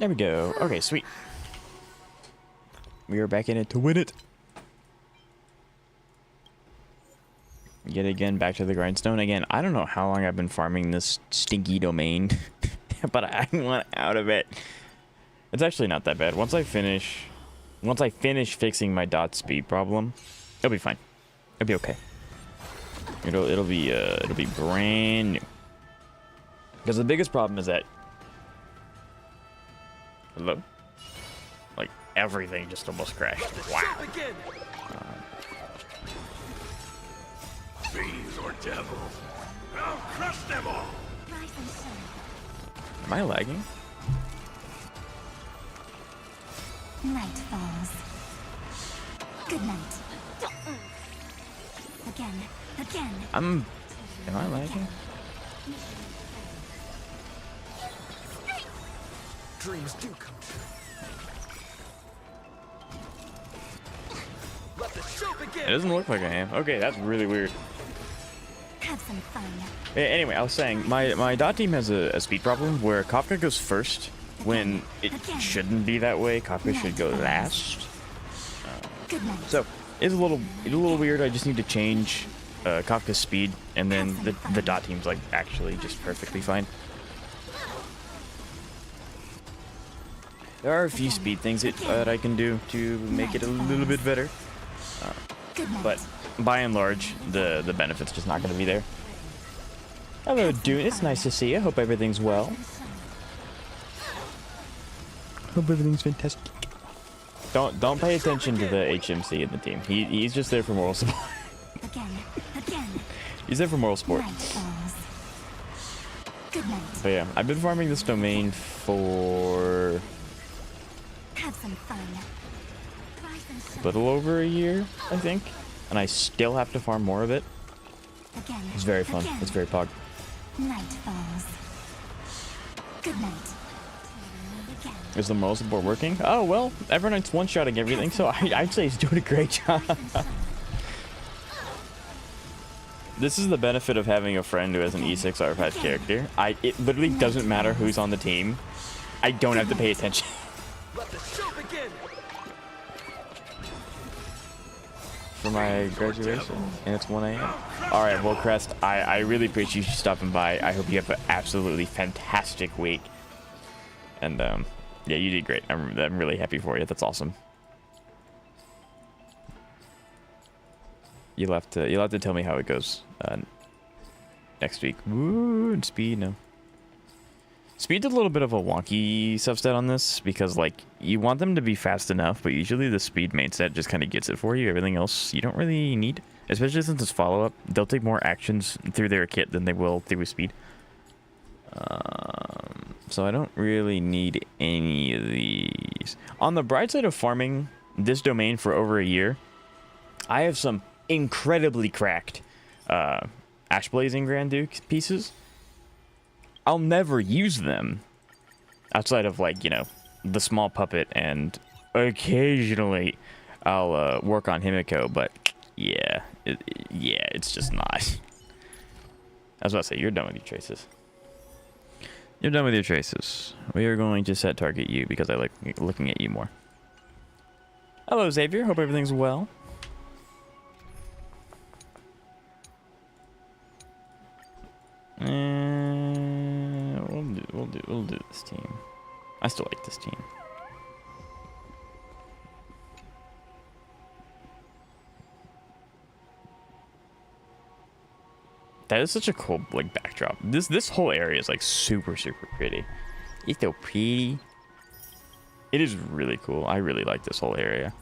There we go. Okay, sweet. We are back in it to win it. Yet again, back to the grindstone. Again, I don't know how long I've been farming this stinky domain, but I want out of it. It's actually not that bad. Once I finish fixing my dot speed problem, it'll be fine. It'll be okay. It'll be brand new. Because the biggest problem is that, hello, like everything just almost crashed. Wow. Fiends or devils, I'll crush them all. Am I lagging? Night falls. Good night. Again. Am I lagging? Dreams do come true. Let the show begin. It doesn't look like I am. Okay, that's really weird. Have some fun. Anyway, I was saying, my dot team has a speed problem where Kafka goes first when it shouldn't be that way. Kafka should go last. Good night. So it's a little weird. I just need to change Kafka's speed, and then the dot team's like actually just perfectly fine. There are a few speed things that I can do to make it a little bit better, but by and large, the benefit's just not going to be there. Hello, Dune. It's nice to see you. Hope everything's well. Hope everything's fantastic. Don't pay attention to the HMC in the team. He's just there for moral support. He's there for moral support. But yeah, I've been farming this domain for a little over a year, I think, and I still have to farm more of it. It's very fun. It's very pog. Night falls. Good night. Is the moral support working? Oh, well, Evernight's one-shotting everything, so I'd say he's doing a great job. This is the benefit of having a friend who has an E6 R5 character. It literally doesn't matter who's on the team. I don't have to pay attention. Let the show begin. For my graduation, and it's 1 a.m. Alright, well, Crest, I really appreciate you stopping by. I hope you have an absolutely fantastic week. And, yeah, you did great. I'm really happy for you. That's awesome. You'll have to tell me how it goes next week. Woo, and speed, no. Speed's a little bit of a wonky subset on this because, like, you want them to be fast enough, but usually the speed main set just kind of gets it for you. Everything else you don't really need, especially since it's follow-up. They'll take more actions through their kit than they will through speed. So I don't really need any of these. On the bright side of farming this domain for over a year, I have some incredibly cracked Ash Blazing Grand Duke pieces. I'll never use them outside of, like, you know, the small puppet, and occasionally I'll work on Himiko, but yeah, it's just not. I was about to say, you're done with your traces. You're done with your traces. We are going to set target you because I like looking at you more. Hello, Xavier. Hope everything's well. We'll do this team. I still like this team. That is such a cool, like, backdrop. This whole area is, like, super pretty. It's so pretty. It is really cool. I really like this whole area.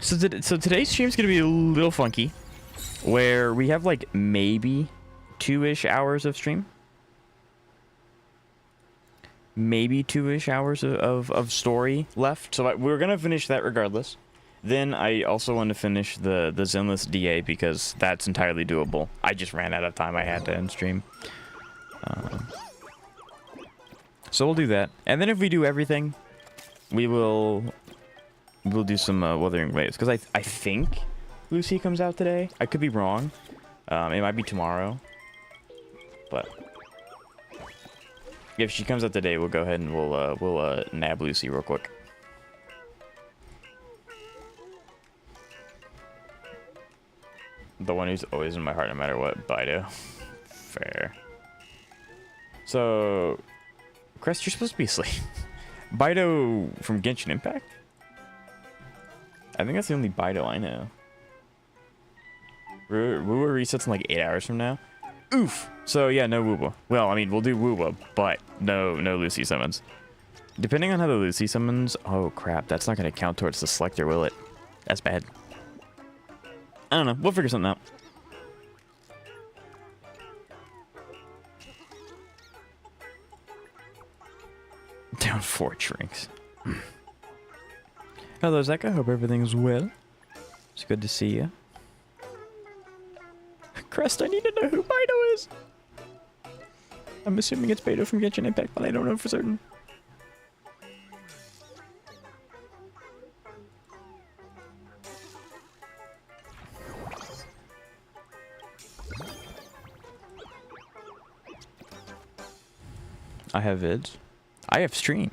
So today's stream's gonna be a little funky, where we have, like, maybe 2-ish hours of stream. Maybe 2-ish hours of story left. So we're gonna finish that regardless. Then I also want to finish the Zenless DA because that's entirely doable. I just ran out of time. I had to end stream. So we'll do that. And then if we do everything, we'll do some Wuthering Waves. Because I think Lucy comes out today. I could be wrong. It might be tomorrow. But If she comes out today, we'll go ahead and we'll nab Lucy real quick. The one who's always in my heart no matter what, Bido. Fair. So, Crest, you're supposed to be asleep. Bido from Genshin Impact? I think that's the only Bido I know. Wuwa resets in like 8 hours from now. Oof! So yeah, no Wuwa. Well, I mean, we'll do Wuwa, but no Lucy summons. Depending on how the Lucy summons... Oh crap, that's not going to count towards the selector, will it? That's bad. I don't know, we'll figure something out. Down 4 drinks. Hello, Zach. I hope everything's well. It's good to see you. Crest, I need to know who Bido is. I'm assuming it's Bido from Genshin Impact, but I don't know for certain. I have vids. I have stream.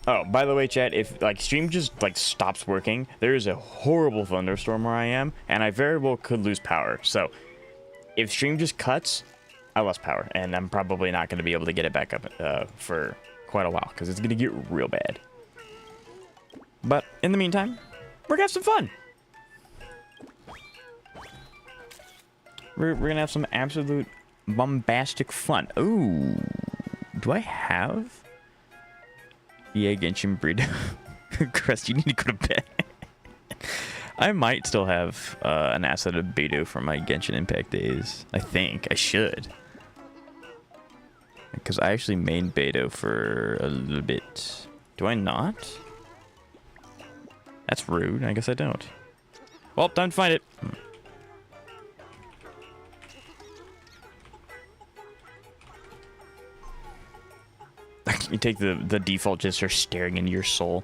Oh, by the way, chat, if like stream just like stops working, there is a horrible thunderstorm where I am, and I very well could lose power. So if stream just cuts, I lost power, and I'm probably not going to be able to get it back up for quite a while because it's going to get real bad. But in the meantime, we're going to have some fun. We're going to have some absolute bombastic fun. Ooh, do I have... Yeah, Genshin Breed. Crest, you need to go to bed. I might still have an asset of Beto from my Genshin Impact days. I think I should. Because I actually made Beto for a little bit. Do I not? That's rude. I guess I don't. Well, time to find it. You take the default just are staring into your soul.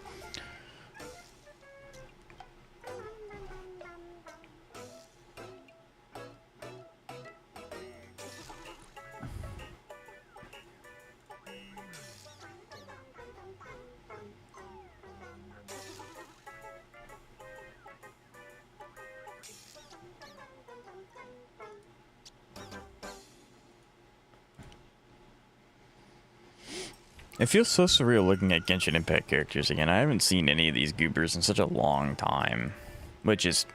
It feels so surreal looking at Genshin Impact characters again. I haven't seen any of these goobers in such a long time. Which is,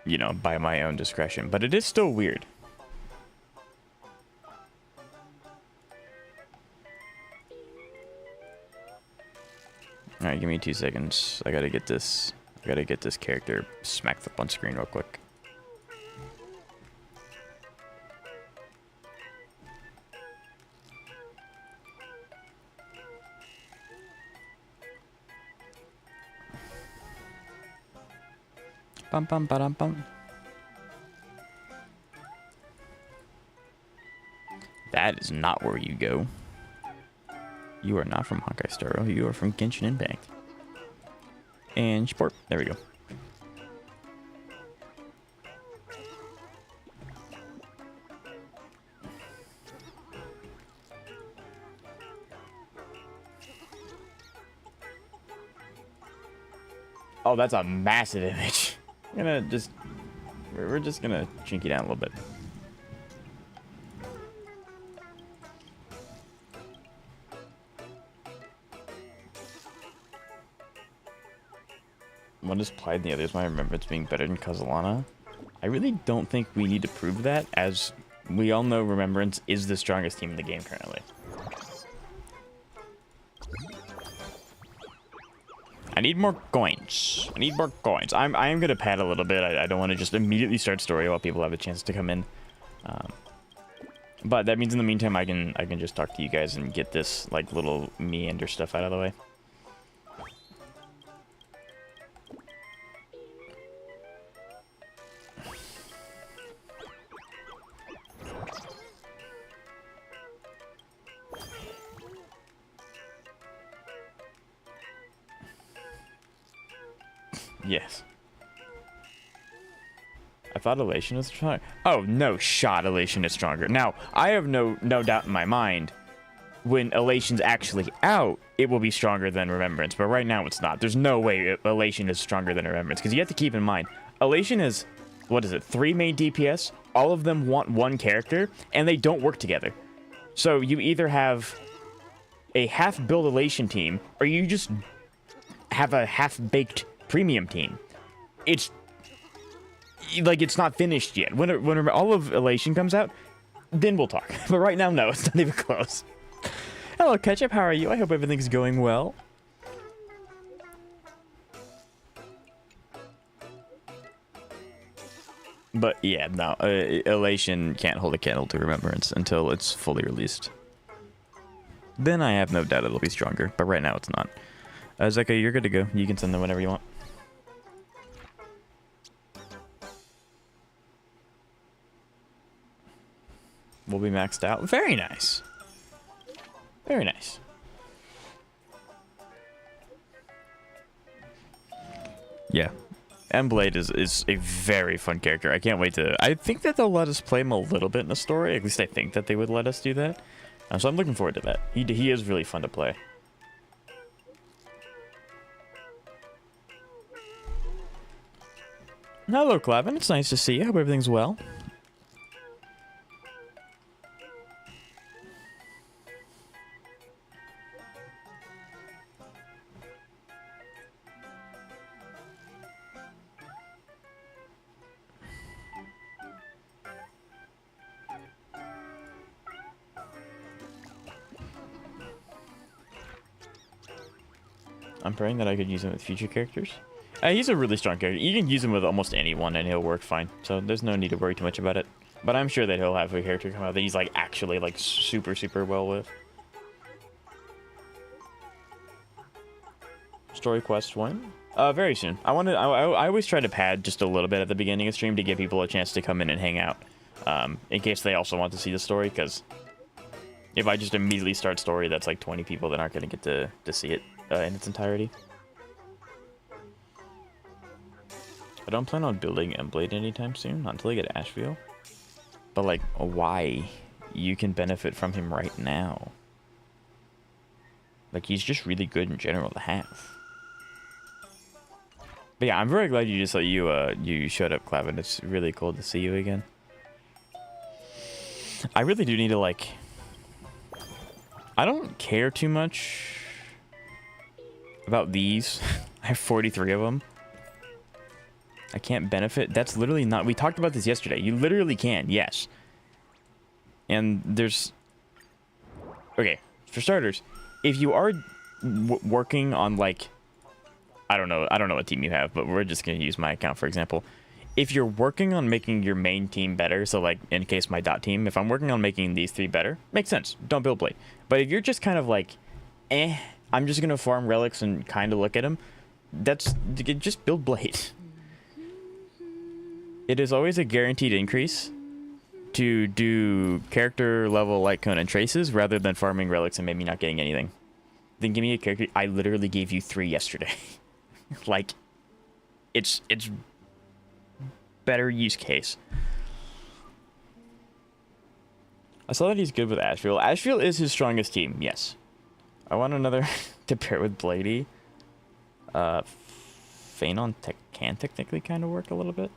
you know, by my own discretion. But it is still weird. Alright, give me 2 seconds. I gotta get this character smacked up on screen real quick. Bum bum ba dum bum. That is not where you go. You are not from Honkai Star Rail. You are from Genshin Impact. And sport. There we go. Oh, that's a massive image. We're just gonna chink it down a little bit. One is Plied and the other is my remembrance being better than Kazalana. I really don't think we need to prove that, as we all know Remembrance is the strongest team in the game currently. I need more coins. I need more coins. I am gonna pad a little bit. I don't want to just immediately start story while people have a chance to come in. But that means in the meantime I can just talk to you guys and get this like little meander stuff out of the way. Yes. I thought Elation was stronger. Oh, no shot Elation is stronger. Now, I have no doubt in my mind, when Elation's actually out, it will be stronger than Remembrance. But right now, it's not. There's no way Elation is stronger than Remembrance. Because you have to keep in mind, Elation is, what is it, 3 main DPS? All of them want one character, and they don't work together. So you either have a half-built Elation team, or you just have a half-baked premium team. It's like it's not finished yet. When all of Elation comes out, then we'll talk. But right now, no, it's not even close. Hello, Ketchup. How are you? I hope everything's going well. But yeah, no, Elation can't hold a candle to Remembrance until it's fully released. Then I have no doubt it'll be stronger, but right now it's not. Zeka, you're good to go. You can send them whenever you want. We'll be maxed out. Very nice. Very nice. Yeah. Blade is a very fun character. I can't wait to... I think that they'll let us play him a little bit in the story. At least I think that they would let us do that. So I'm looking forward to that. He is really fun to play. Hello, Clavin. It's nice to see you. Hope everything's well. I'm praying that I could use him with future characters. He's a really strong character. You can use him with almost anyone and he'll work fine. So there's no need to worry too much about it. But I'm sure that he'll have a character come out that he's like actually like super well with. Story quest 1? Very soon. I always try to pad just a little bit at the beginning of stream to give people a chance to come in and hang out. In case they also want to see the story, because if I just immediately start story, that's like 20 people that aren't going to get to see it in its entirety. I don't plan on building Blade anytime soon, not until I get Asheville. But like, why? You can benefit from him right now. Like, he's just really good in general to have. But yeah, I'm very glad you just you showed up, Clavin. It's really cool to see you again. I really do need to like... I don't care too much about these. I have 43 of them. I can't benefit. That's literally not... We talked about this yesterday. You literally can, yes. And there's... Okay, for starters, if you are working on like... I don't know what team you have, but we're just going to use my account, for example. If you're working on making your main team better, so like in case my dot team, if I'm working on making these 3 better, makes sense. Don't build Blade. But if you're just kind of like, I'm just going to farm relics and kind of look at them, just build Blade. It is always a guaranteed increase to do character level light cone and traces rather than farming relics and maybe not getting anything. Then give me a character. I literally gave you 3 yesterday. Like, it's better use case. I saw that he's good with Asheville. Asheville is his strongest team, yes. I want another to pair with Bladey. Phanon can technically kind of work a little bit.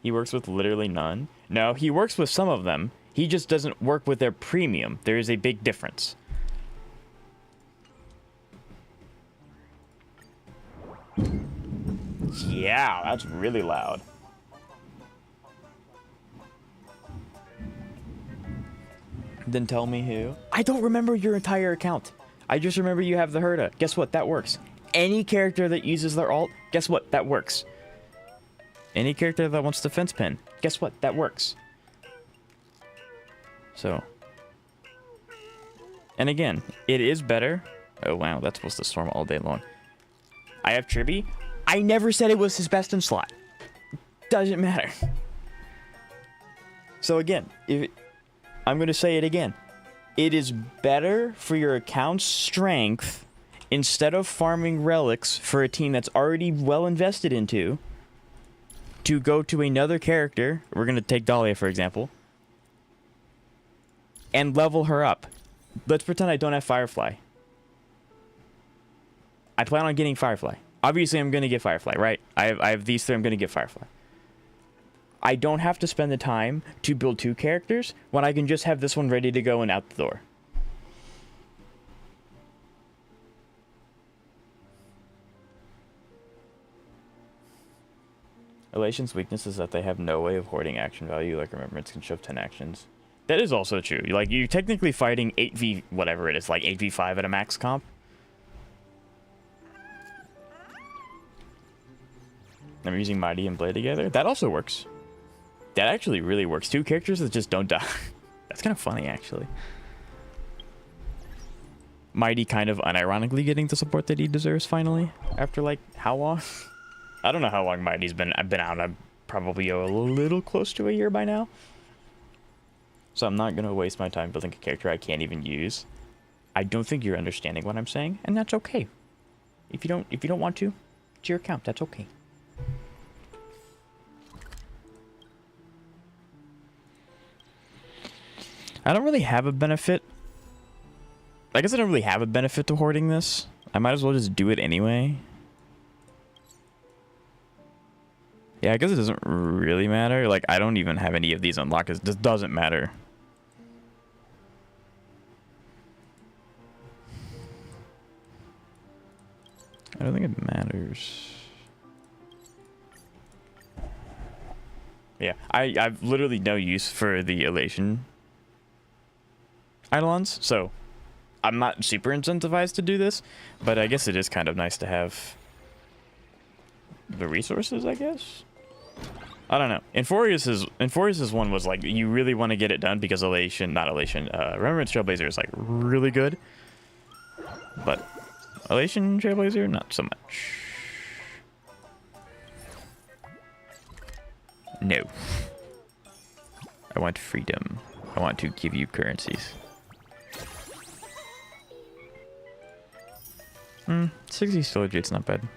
He works with literally none. No, he works with some of them. He just doesn't work with their premium. There is a big difference. Yeah, that's really loud. Then tell me who. I don't remember your entire account. I just remember you have the Herda. Guess what? That works. Any character that uses their alt, guess what? That works. Any character that wants the fence pin, guess what? That works. So. And again, it is better. Oh wow, that's supposed to storm all day long. I have Tribby. I never said it was his best in slot. Doesn't matter. So again, I'm going to say it again. It is better for your account's strength instead of farming relics for a team that's already well invested into to go to another character, we're going to take Dahlia for example, and level her up. Let's pretend I don't have Firefly. I plan on getting Firefly. Obviously, I'm going to get Firefly, right? I have these three, I'm going to get Firefly. I don't have to spend the time to build 2 characters when I can just have this one ready to go and out the door. Elation's weakness is that they have no way of hoarding action value, like Remembrance can shove 10 actions. That is also true. Like, you're technically fighting 8v whatever it is, like 8v5 at a max comp. I'm using Mighty and Blade together. That also works. That actually really works. 2 characters that just don't die. That's kind of funny, actually. Mighty kind of unironically getting the support that he deserves finally. After, like, how long? I don't know how long Mighty's been. I've been out. I'm probably a little close to a year by now. So I'm not going to waste my time building a character I can't even use. I don't think you're understanding what I'm saying, and that's okay. If you don't want to, it's your account. That's okay. I don't really have a benefit. I guess I don't really have a benefit to hoarding this. I might as well just do it anyway. Yeah, I guess it doesn't really matter. Like, I don't even have any of these unlocked. It just doesn't matter. I don't think it matters. Yeah, I've literally no use for the Elation Eidolons, so I'm not super incentivized to do this, but I guess it is kind of nice to have the resources, I guess. I don't know. Enforius's one was like, you really want to get it done because Remembrance Trailblazer is like really good, but Elation Trailblazer, not so much. No. I want freedom. I want to give you currencies. 60 storage rate's not bad.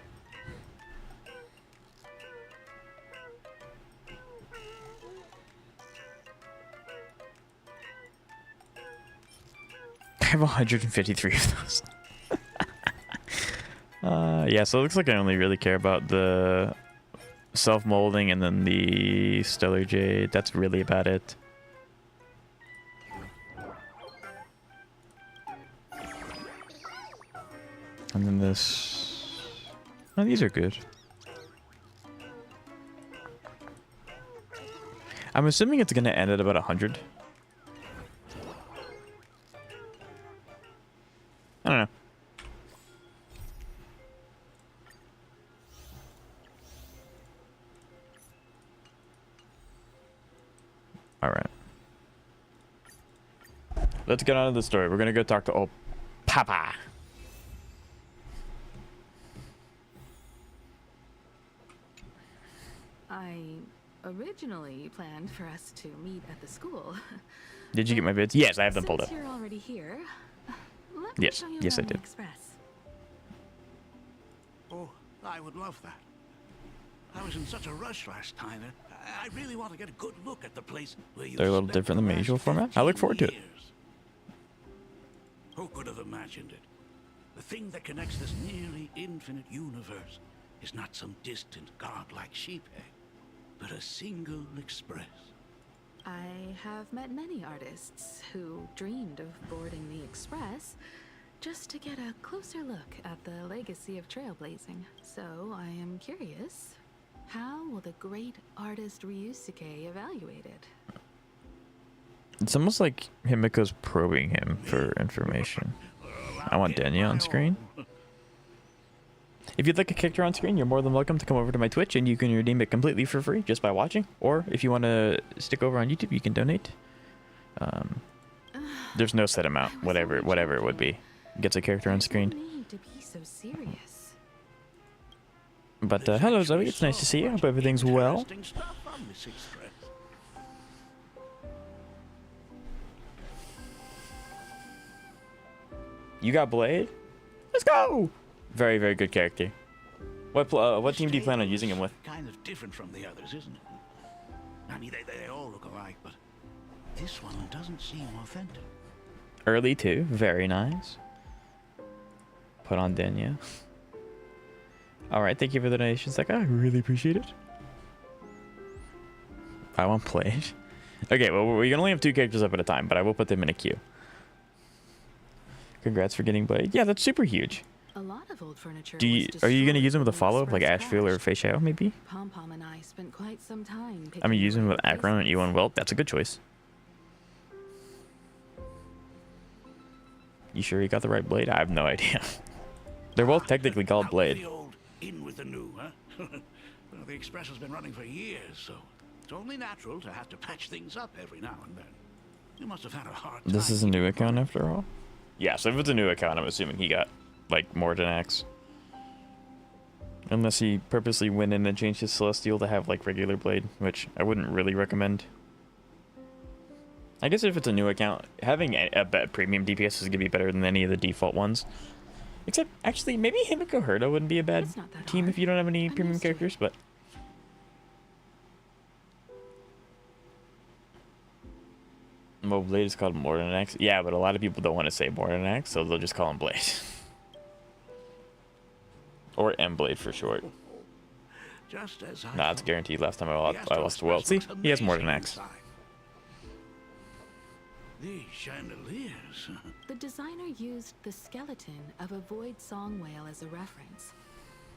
I have 153 of those. Yeah, so it looks like I only really care about the self-molding and then the Stellar Jade. That's really about it. And then this... Oh, these are good. I'm assuming it's going to end at about 100. I don't know. Alright. Let's get on to the story. We're going to go talk to old Papa. I originally planned for us to meet at the school. Did you get my vids? Yes, I have them pulled up. Since you're already here, let me Yes, show you yes, I around the did. Express. Oh, I would love that. I was in such a rush last time. I really want to get a good look at the place where you. They're a little different than the usual format. I look forward to it. Who could have imagined it? The thing that connects this nearly infinite universe is not some distant godlike sheep egg, but a single express. I have met many artists who dreamed of boarding the Express just to get a closer look at the legacy of trailblazing. So I am curious, how will the great artist Ryusuke evaluate it? It's almost like Himiko's probing him for information. I want Denya on screen. If you'd like a character on screen, you're more than welcome to come over to my Twitch and you can redeem it completely for free just by watching. Or if you want to stick over on YouTube, you can donate. There's no set amount, whatever it would be. Gets a character on screen. Need to be so serious. But hello Zoe, it's nice to see you. Hope everything's well. Interesting stuff on this express. You You got Blade? Let's go! Very, very good character. What team do you plan on using him with? Kind of different from the others, isn't it? I mean, they all look alike, but this one doesn't seem authentic. Early too. Very nice. Put on Denya. All right, thank you for the donation, Zach. I really appreciate it. I want Blade. Okay, well, we can only have 2 characters up at a time, but I will put them in a queue. Congrats for getting Blade. Yeah, that's super huge. A lot of old furniture. Are you gonna use them with a when follow-up like Express Ashfield or crashed. Feishao maybe? Pom Pom and I spent quite some time. I'm gonna picking use them the with right Akron and places. E1 Welt. That's a good choice. You sure you got the right blade? I have no idea. They're both technically called Out with Blade. the old, in with the new, huh? Well, the Express has been running for years, so it's only natural to have to patch things up every now and then. You must have had a hard time. This is a new keeping account up. after all? Yeah, so if it's a new account, I'm assuming he got, like, Mortenax. Unless he purposely went in and changed his Celestial to have, like, regular Blade, which I wouldn't really recommend. I guess if it's a new account, having a premium DPS is going to be better than any of the default ones. Except, actually, maybe Himiko Herta wouldn't be a bad It's not that team hard. if you don't have any I'm premium used to it. characters, but... Well, Blade is called Mortenax. Yeah, but a lot of people don't want to say Mortenax, so they'll just call him Blade. Or M-Blade for short. Just as I Nah, it's thought. guaranteed. Last time I The Astro lost to Welt. See, Express looks he has amazing Mortenax. inside. These chandeliers. The designer used the skeleton of a void song whale as a reference.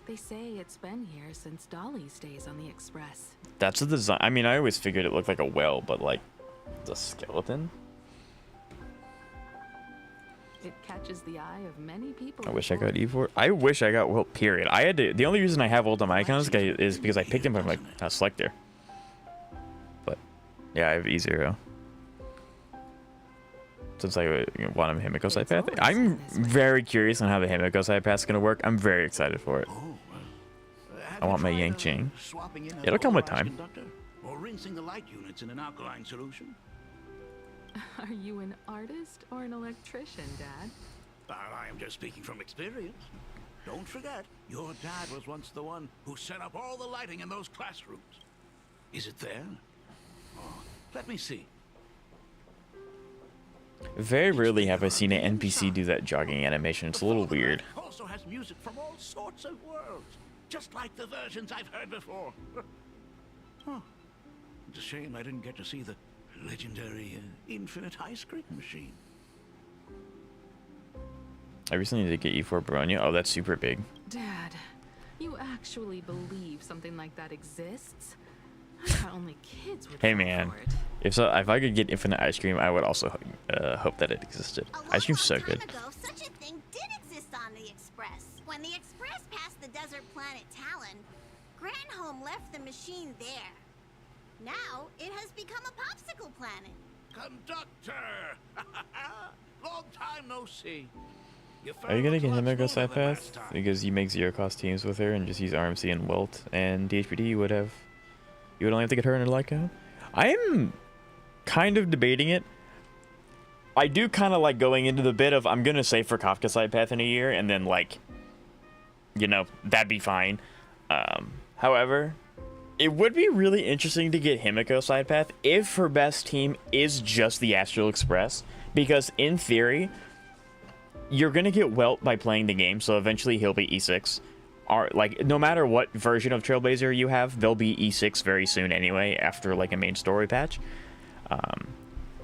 They say it's been here since Dolly's days on the Express. That's a design. I mean, I always figured it looked like a whale, but like the skeleton. It catches the eye of many people. I wish I before. got E4. I wish I got Welt. Period. I had to. The only reason I have Welt on my account is because I picked him from like a selector. But yeah, I have E0. Since I want him Himiko side path, always I'm been this way. very curious on how the Himiko side path is gonna work. I'm very excited for it. Oh, have I you want my tried, Yang Ching. swapping in an It'll come with polarized time. conductor, or rinsing the light units in an alkaline solution? Are you an artist or an electrician, Dad? I am just speaking from experience. Don't forget, your dad was once the one who set up all the lighting in those classrooms. Is it there? Oh, let me see. Very rarely have I seen an NPC do that jogging animation. It's a little weird. Also has music from all sorts of worlds, just like the versions I've heard before. Oh, it's a shame I didn't get to see the legendary infinite ice cream machine. I recently did get E4 Baronia. Oh, that's super big. Dad, you actually believe something like that exists? I thought only kids would Hey fall man, for it. if I could get infinite ice cream, I would also hope that it existed. A long, Ice cream's so long time good. ago, such a thing did exist on the Express. When the Express passed the desert planet Talon, Granholm left the machine there. Now it has become a popsicle planet. Conductor! Long time no see. Are you gonna get him Himiko side path? Because you make zero cost teams with her and just use RMC and Welt and DHPD, you would only have to get her in a light code. I am kind of debating it. I do kind of like going into the bit of I'm gonna save for Kafka side path in a year and then like, you know, that'd be fine. However, it would be really interesting to get Himiko side path if her best team is just the Astral Express, because in theory, you're gonna get Welt by playing the game, so eventually he'll be E6. Like, no matter what version of Trailblazer you have, they'll be E6 very soon anyway, after like a main story patch.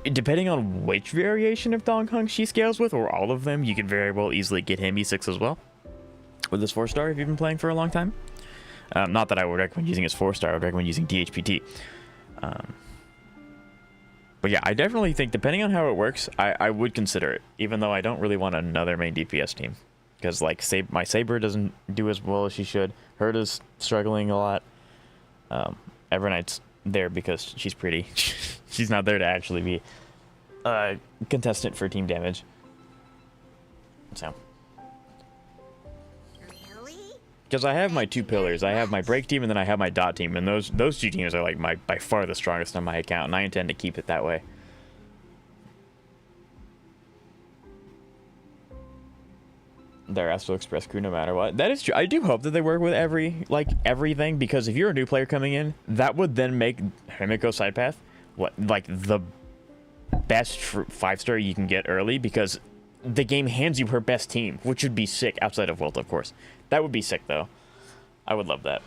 Depending on which variation of Dong Hung she scales with, or all of them, you can very well easily get him E6 as well. With this 4-star, if you've been playing for a long time. Not that I would recommend using his 4-star, I would recommend using DHPT. But yeah, I definitely think, depending on how it works, I would consider it, even though I don't really want another main DPS team. Because, like, my Saber doesn't do as well as she should. Herta's struggling a lot. Everknight's there because she's pretty. She's not there to actually be a contestant for team damage. So. Really? Because I have my two pillars. I have my break team and then I have my dot team. And those two teams are, like, by far the strongest on my account. And I intend to keep it that way. their Astral Express crew no matter what. That is true. I do hope that they work with everything, because if you're a new player coming in, that would then make Himiko side path the best 5-star you can get early, because the game hands you her best team, which would be sick outside of World, of course. That would be sick though. I would love that.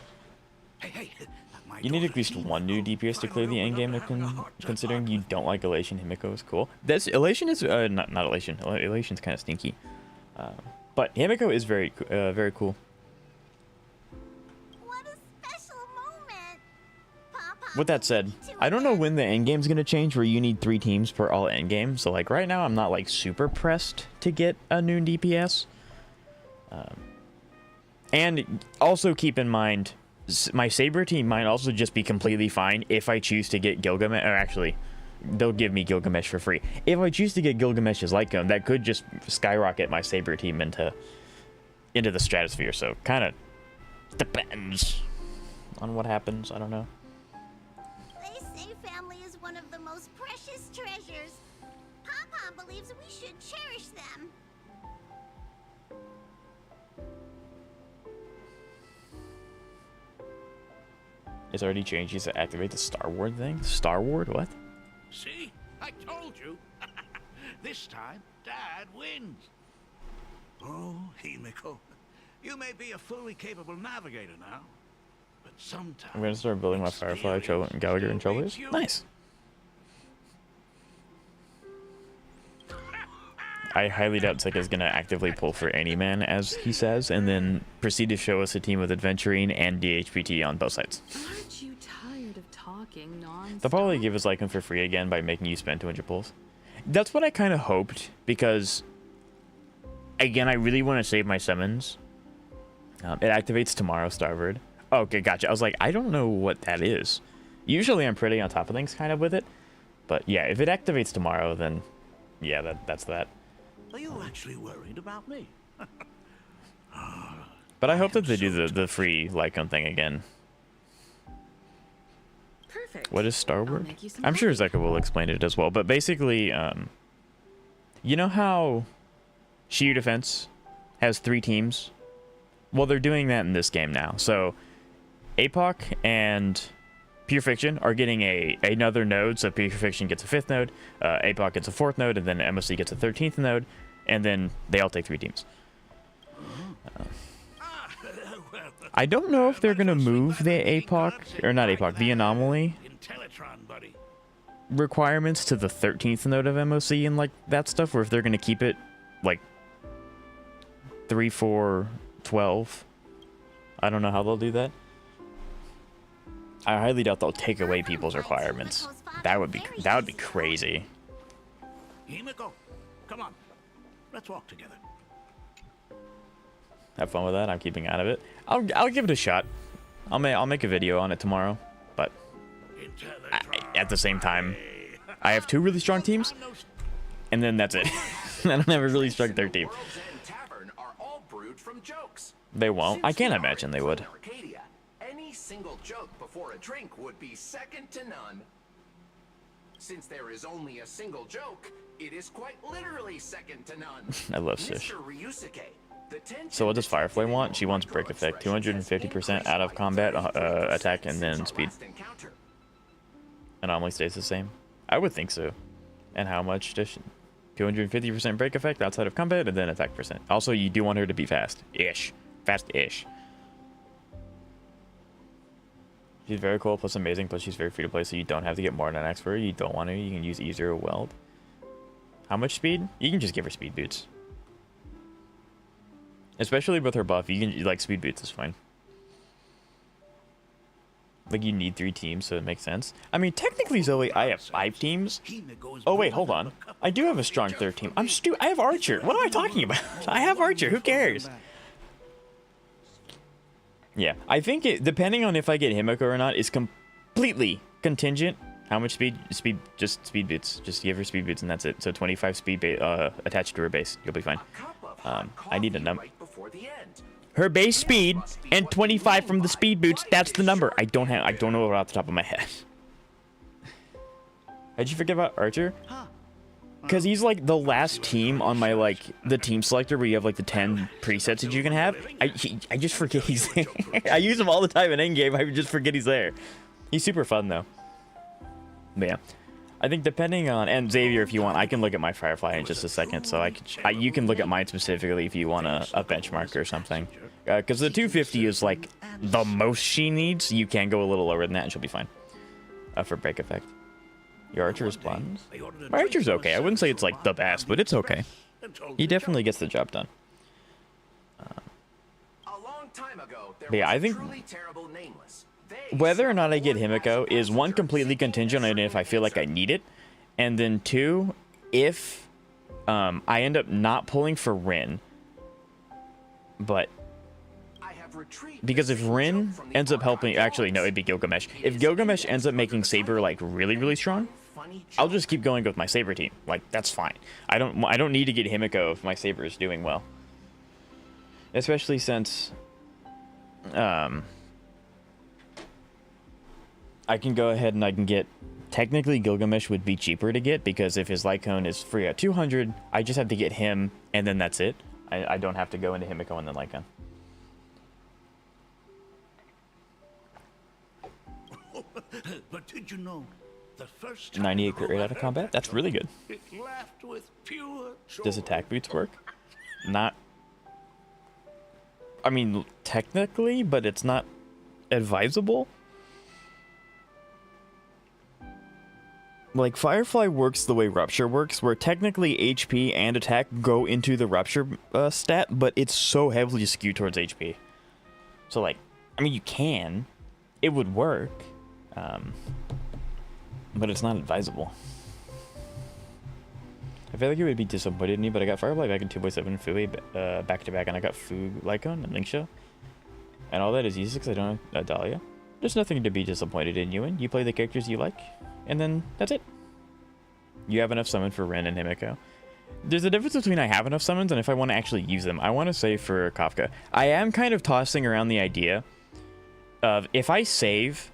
Hey, You need at least one new DPS to clear the endgame, considering you don't like Elation. Himiko is cool. Elation is not Elation. Elation's kind of stinky. But Himiko is very cool. What a special moment. Papa With that said, I don't know when the endgame's gonna change where you need 3 teams per all endgame. So like right now, I'm not like super pressed to get a new DPS. And also keep in mind, my Saber team might also just be completely fine if I choose to get Gilgamesh, or actually, they'll give me Gilgamesh for free. If I choose to get Gilgamesh as Lycone, that could just skyrocket my Saber team into the stratosphere, so kind of depends on what happens, I don't know. They say family is one of the most precious treasures. Papa believes we should cherish them. It's already changed. You to activate the Star Ward thing? Star Ward? What? See? I told you. This time, Dad wins. Oh, Himiko. You may be a fully capable navigator now, but sometimes... I'm gonna start building my Firefly, Gallagher, and Trailblazers. Nice. I highly doubt Sika is gonna actively pull for any man, as he says, and then proceed to show us a team with Adventuring and DHPT on both sides. Aren't you tired of talking nonstop? They'll probably give us Lycan for free again by making you spend 200 pulls. That's what I kind of hoped, because, again, I really want to save my summons. It activates tomorrow, Starboard. Oh, okay, gotcha. I was like, I don't know what that is. Usually I'm pretty on top of things kind of with it. But yeah, if it activates tomorrow, then yeah, that's that. Are you actually worried about me? But I hope that they do the free Lycan thing again. Perfect. What is Star Wars? make you some I'm sure coffee. Zeka will explain it as well. But basically, you know how Shiyu Defense has 3 teams? Well, they're doing that in this game now. So APOC and Pure Fiction are getting another node. So Pure Fiction gets a 5th node, APOC gets a 4th node, and then MOC gets a 13th node, and then they all take 3 teams. I don't know if they're gonna move the APOC, or not APOC, the Anomaly Intellitron, buddy. requirements to the 13th node of MOC and like that stuff, or if they're gonna keep it like 3, 4, 12. I don't know how they'll do that. I highly doubt they'll take away people's requirements. That would be crazy. Himiko, come on. Let's walk together. Have fun with that. I'm keeping out of it. I'll give it a shot. I'll make a video on it tomorrow. But at the same time, I have 2 really strong teams, and then that's it. I don't have a really strong 3rd team. They won't. I can't imagine they would. Any single joke before a drink would be second to none. Since there is only a single joke, it is quite literally second to none. I love Sish. Mr. Ryusuke, So what does Firefly want? She wants break effect, 250% out of combat attack, and then speed. Anomaly stays the same. I would think so. And how much does she? 250% break effect outside of combat, and then attack percent. Also, you do want her to be fast-ish. Fast-ish. She's very cool, plus amazing, plus she's very free to play, so you don't have to get Mortenax for her. You don't want to, you can use E0 Weld. How much speed? You can just give her speed boots. Especially with her buff, you can, like, speed boots is fine. Like, you need 3 teams, so it makes sense. I mean, technically, Zoe, I have 5 teams. Oh, wait, hold on. I do have a strong 3rd team. I have Archer. What am I talking about? I have Archer. Who cares? Yeah, I think it, depending on if I get Himiko or not, is completely contingent. How much speed? Just speed boots. Just give her speed boots and that's it. So 25 speed attached to her base. You'll be fine. I need a number. Her base speed and 25 from the speed boots. That's the number. I don't know it off the top of my head. How'd you forget about Archer? because he's like the last team on my like the team selector where you have like the 10 presets that you can have. I just forget he's there. I use him all the time in endgame. I just forget he's there. He's super fun though. But yeah, I think depending on, and Xavier, if you want, I can look at my Firefly in just a second. So you can look at mine specifically if you want a benchmark or something. Because the 250 is like the most she needs. You can go a little lower than that and she'll be fine. For break effect. Your archer responds. My archer's okay. I wouldn't say it's like the best, but it's okay. He definitely gets the job done. But yeah, I think whether or not I get Himiko is one, completely contingent on if I feel like I need it, and then two, if I end up not pulling for Rin. But because if Rin ends up helping, actually no, it'd be Gilgamesh. If Gilgamesh ends up making Saber like really strong, I'll just keep going with my Saber team. Like that's fine. I don't need to get Himiko if my Saber is doing well. Especially since I can go ahead and I can get, technically Gilgamesh would be cheaper to get because if his light cone is free at 200, I just have to get him and then that's it. I don't have to go into Himiko and then light cone. But did you know the first 98 crit rate out of combat? That's really good. It laughed with pure joy. Does attack boots work? Not. I mean, technically, but it's not advisable. Like, Firefly works the way Rupture works, where technically HP and attack go into the Rupture stat, but it's so heavily skewed towards HP. So, like, I mean, you can. It would work. But it's not advisable. I feel like it would be disappointed in me, but I got Firefly back in 2.7 Fui back to back, and I got Fu, Lycone, and Linksha. And all that is easy because I don't have Dahlia. There's nothing to be disappointed in you in. You play the characters you like, and then that's it. You have enough summon for Ren and Himiko. There's a difference between I have enough summons and if I want to actually use them. I want to say for Kafka, I am kind of tossing around the idea of if I save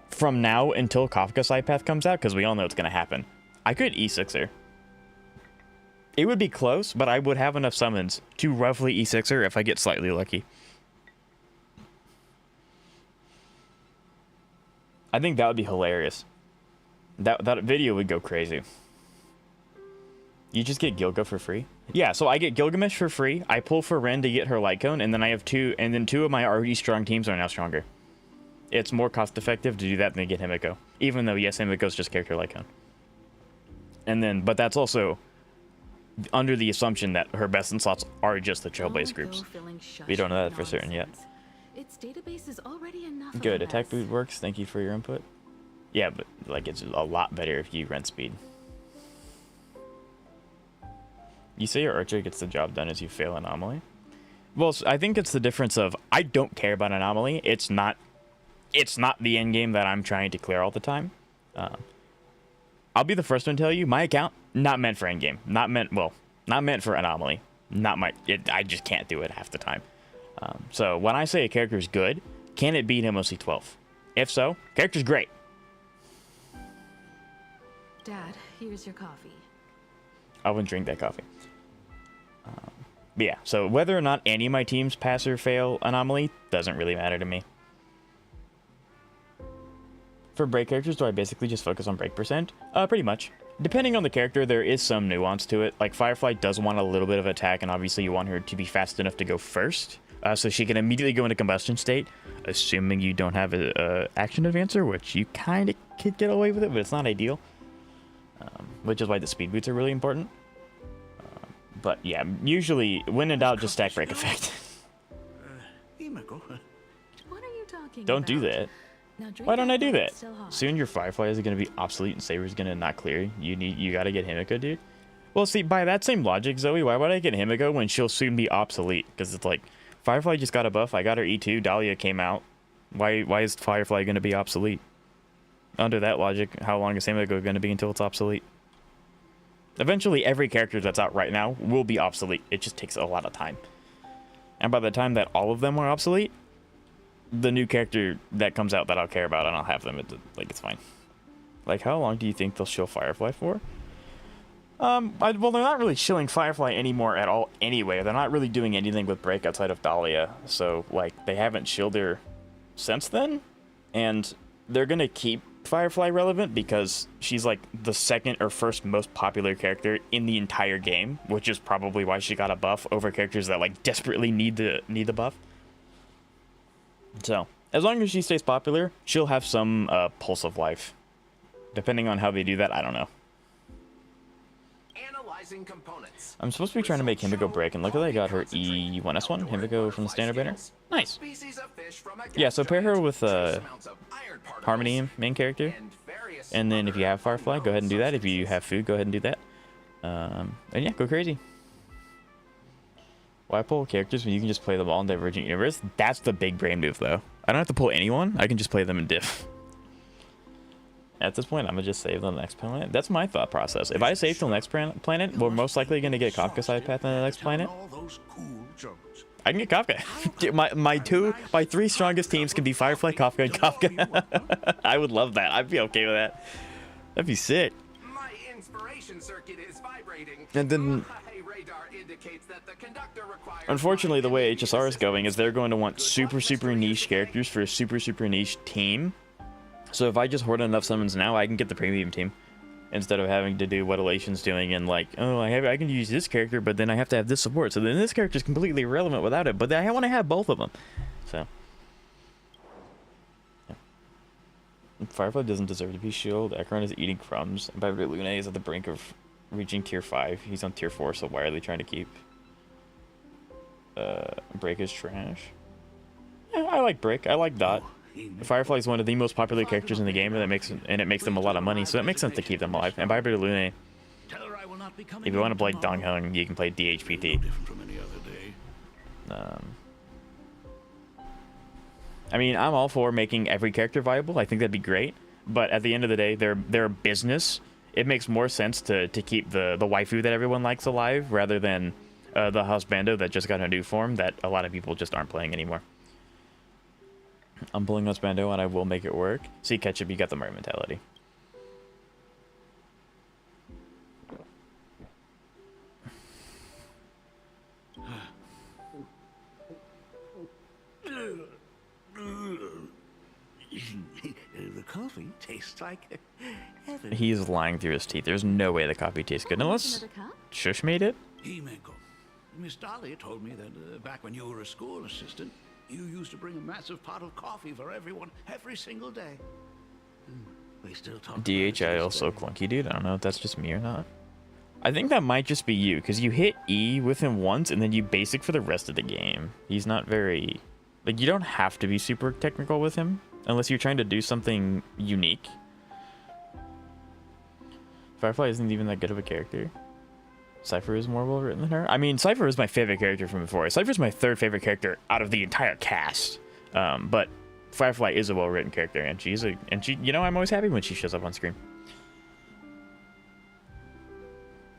from now until Kafka side path comes out, because we all know it's going to happen, I could E6 her. It would be close, but I would have enough summons to roughly E6 her if I get slightly lucky. I think that would be hilarious. That video would go crazy. You just get Gilga for free? Yeah, so I get Gilgamesh for free, I pull for Ren to get her light cone, and then I have two of my already strong teams are now stronger. It's more cost effective to do that than to get Himiko. Even though, yes, Himiko's just character light cone. And then, but that's also under the assumption that her best in slots are just the Trailblaze groups. We don't know that for certain yet. Its database is already enough. Good, attack boot works, thank you for your input. Yeah, but like it's a lot better if you rent speed. You say your archer gets the job done as you fail anomaly? Well, I think it's the difference of I don't care about anomaly. It's not the end game that I'm trying to clear all the time. I'll be the first one to tell you, my account, not meant for end game. Not meant for anomaly. I just can't do it half the time. So when I say a character is good, can it beat MOC 12? If so, character's great. Dad, here's your coffee. I wouldn't drink that coffee. But yeah, so whether or not any of my teams pass or fail anomaly doesn't really matter to me. For break characters, do I basically just focus on break percent? Pretty much. Depending on the character, there is some nuance to it. Like Firefly does want a little bit of attack, and obviously you want her to be fast enough to go first, so she can immediately go into combustion state, assuming you don't have a action advancer, which you kind of could get away with it, but it's not ideal. Which is why the speed boots are really important. But yeah, usually when in doubt, just stack break effect. Himiko, What are you talking Don't about? do that. Now drink Why don't I that do while that? it's still hot. Soon your Firefly is going to be obsolete and Saber's going to not clear. You got to get Himiko, dude. Well, see, by that same logic, Zoe, why would I get Himiko when she'll soon be obsolete? Because it's like, Firefly just got a buff. I got her E2. Dahlia came out. Why is Firefly going to be obsolete? Under that logic, how long is Himiko going to be until it's obsolete? Eventually, every character that's out right now will be obsolete. It just takes a lot of time. And by the time that all of them are obsolete, the new character that comes out that I'll care about and I'll have them, it's fine. Like, how long do you think they'll show Firefly for? Well, they're not really shilling Firefly anymore at all anyway. They're not really doing anything with Break outside of Dahlia. So, like, they haven't shilled her since then. And they're gonna keep Firefly relevant because she's, like, the second or first most popular character in the entire game, which is probably why she got a buff over characters that, like, desperately need the buff. So, as long as she stays popular, she'll have some pulse of life. Depending on how they do that, I don't know. Analyzing components. I'm supposed to be trying to make Himiko break, and look at that, I got her E1S1, Himiko from the standard banner. Nice. Yeah, so pair her with Harmony, main character. And then if you have Firefly, go ahead and do that. If you have food, go ahead and do that. And yeah, go crazy. Why pull characters when you can just play them all in Divergent Universe? That's the big brain move, though. I don't have to pull anyone. I can just play them in diff. At this point, I'm going to just save the next planet. That's my thought process. If I save till the next planet, we're most likely going to get a Kafka side path on the next planet. I can get Kafka. my three strongest teams can be Firefly, Kafka, and Kafka. I would love that. I'd be okay with that. That'd be sick. My inspiration circuit is vibrating. And then, Radar indicates that the conductor requires unfortunately, the way HSR is going is they're going to want super niche characters for a super niche team. So if I just hoard enough summons now, I can get the premium team instead of having to do what Elation's doing and like, oh, I can use this character, but then I have to have this support. So then this character is completely irrelevant without it, but I want to have both of them. So yeah. Firefly doesn't deserve to be shielded. Ekron is eating crumbs. And Vibrant Lune is at the brink of reaching tier 5. He's on tier 4, so why are they trying to keep Break is trash? Yeah, I like Break. I like Dot. Firefly is one of the most popular characters in the game, and it makes them a lot of money, so it makes sense to keep them alive. And by Lune, if you want to play Dong Hung, you can play DHPT. I mean, I'm all for making every character viable. I think that'd be great, but at the end of the day, they're a business. It makes more sense to keep the waifu that everyone likes alive rather than the husbando that just got a new form that a lot of people just aren't playing anymore. I'm pulling husbando and I will make it work. See, Ketchup, you got the Mario mentality. The coffee tastes like heaven. He's lying through his teeth. There's no way the coffee tastes good unless Shush made it. Himeko, Miss Dahlia told me that back when you were a school assistant, you used to bring a massive pot of coffee for everyone every single day. We still talk. DHI so clunky, dude. I don't know if that's just me or not. I think that might just be you, because you hit E with him once and then you basic for the rest of the game. He's not very... Like, you don't have to be super technical with him, unless you're trying to do something unique. Firefly isn't even that good of a character. Cypher is more well written than her. I mean, Cypher is my favorite character from before. Cypher's my third favorite character out of the entire cast. But Firefly is a well written character, and she, you know, I'm always happy when she shows up on screen.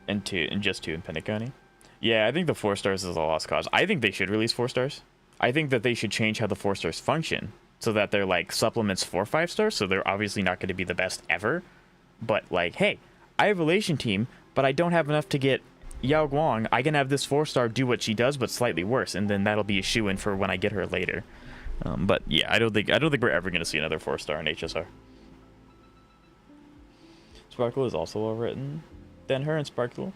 And just two in Pentaconi. Yeah, I think the 4 stars is a lost cause. I think they should release 4 stars. I think that they should change how the 4 stars function so that they're like supplements for 5 stars. So they're obviously not going to be the best ever. But like, hey, I have a relation team, but I don't have enough to get Yao Guang. I can have this 4-star do what she does, but slightly worse, and then that'll be a shoo-in for when I get her later. But yeah, I don't think we're ever going to see another 4-star in HSR. Sparkle is also well written than her, and Sparkle.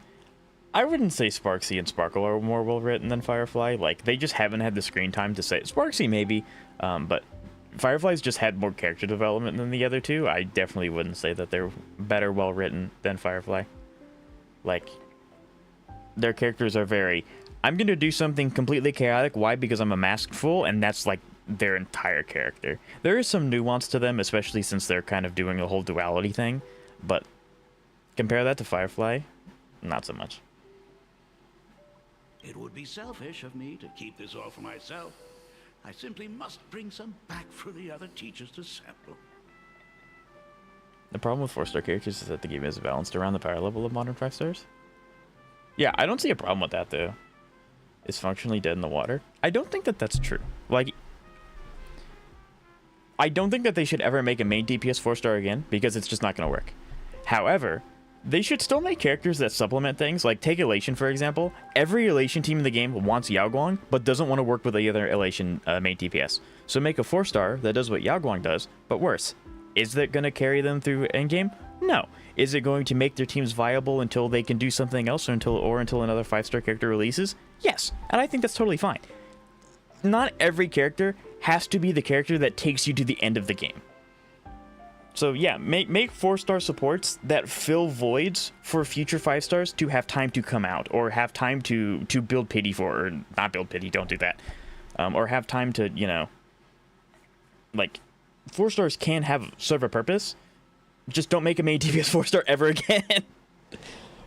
I wouldn't say Sparksy and Sparkle are more well written than Firefly. Like, they just haven't had the screen time to say Sparksy maybe, but Firefly's just had more character development than the other two. I definitely wouldn't say that they're better well written than Firefly. Like, their characters are very, I'm gonna do something completely chaotic. Why? Because I'm a masked fool, and that's like their entire character. There is some nuance to them, especially since they're kind of doing the whole duality thing, but compare that to Firefly, not so much. It would be selfish of me to keep this all for myself. I simply must bring some back for the other teachers to sample. The problem with 4-star characters is that the game is balanced around the power level of modern 5 stars. Yeah, I don't see a problem with that, though. Is functionally dead in the water? I don't think that that's true. Like, I don't think that they should ever make a main DPS 4-star again, because it's just not going to work. However, They should still make characters that supplement things. Like, take Elation, for example. Every Elation team in the game wants Yao Guang, but doesn't want to work with the other Elation main DPS. So make a 4-star that does what Yao Guang does, but worse. Is that going to carry them through endgame? No. Is it going to make their teams viable until they can do something else, or until another 5-star character releases? Yes, and I think that's totally fine. Not every character has to be the character that takes you to the end of the game. So yeah, make 4-star supports that fill voids for future 5-stars to have time to come out, or have time to build pity for, or not build pity, don't do that. Or have time to, you know, like, 4-stars can serve a purpose, just don't make a main DPS 4-star ever again.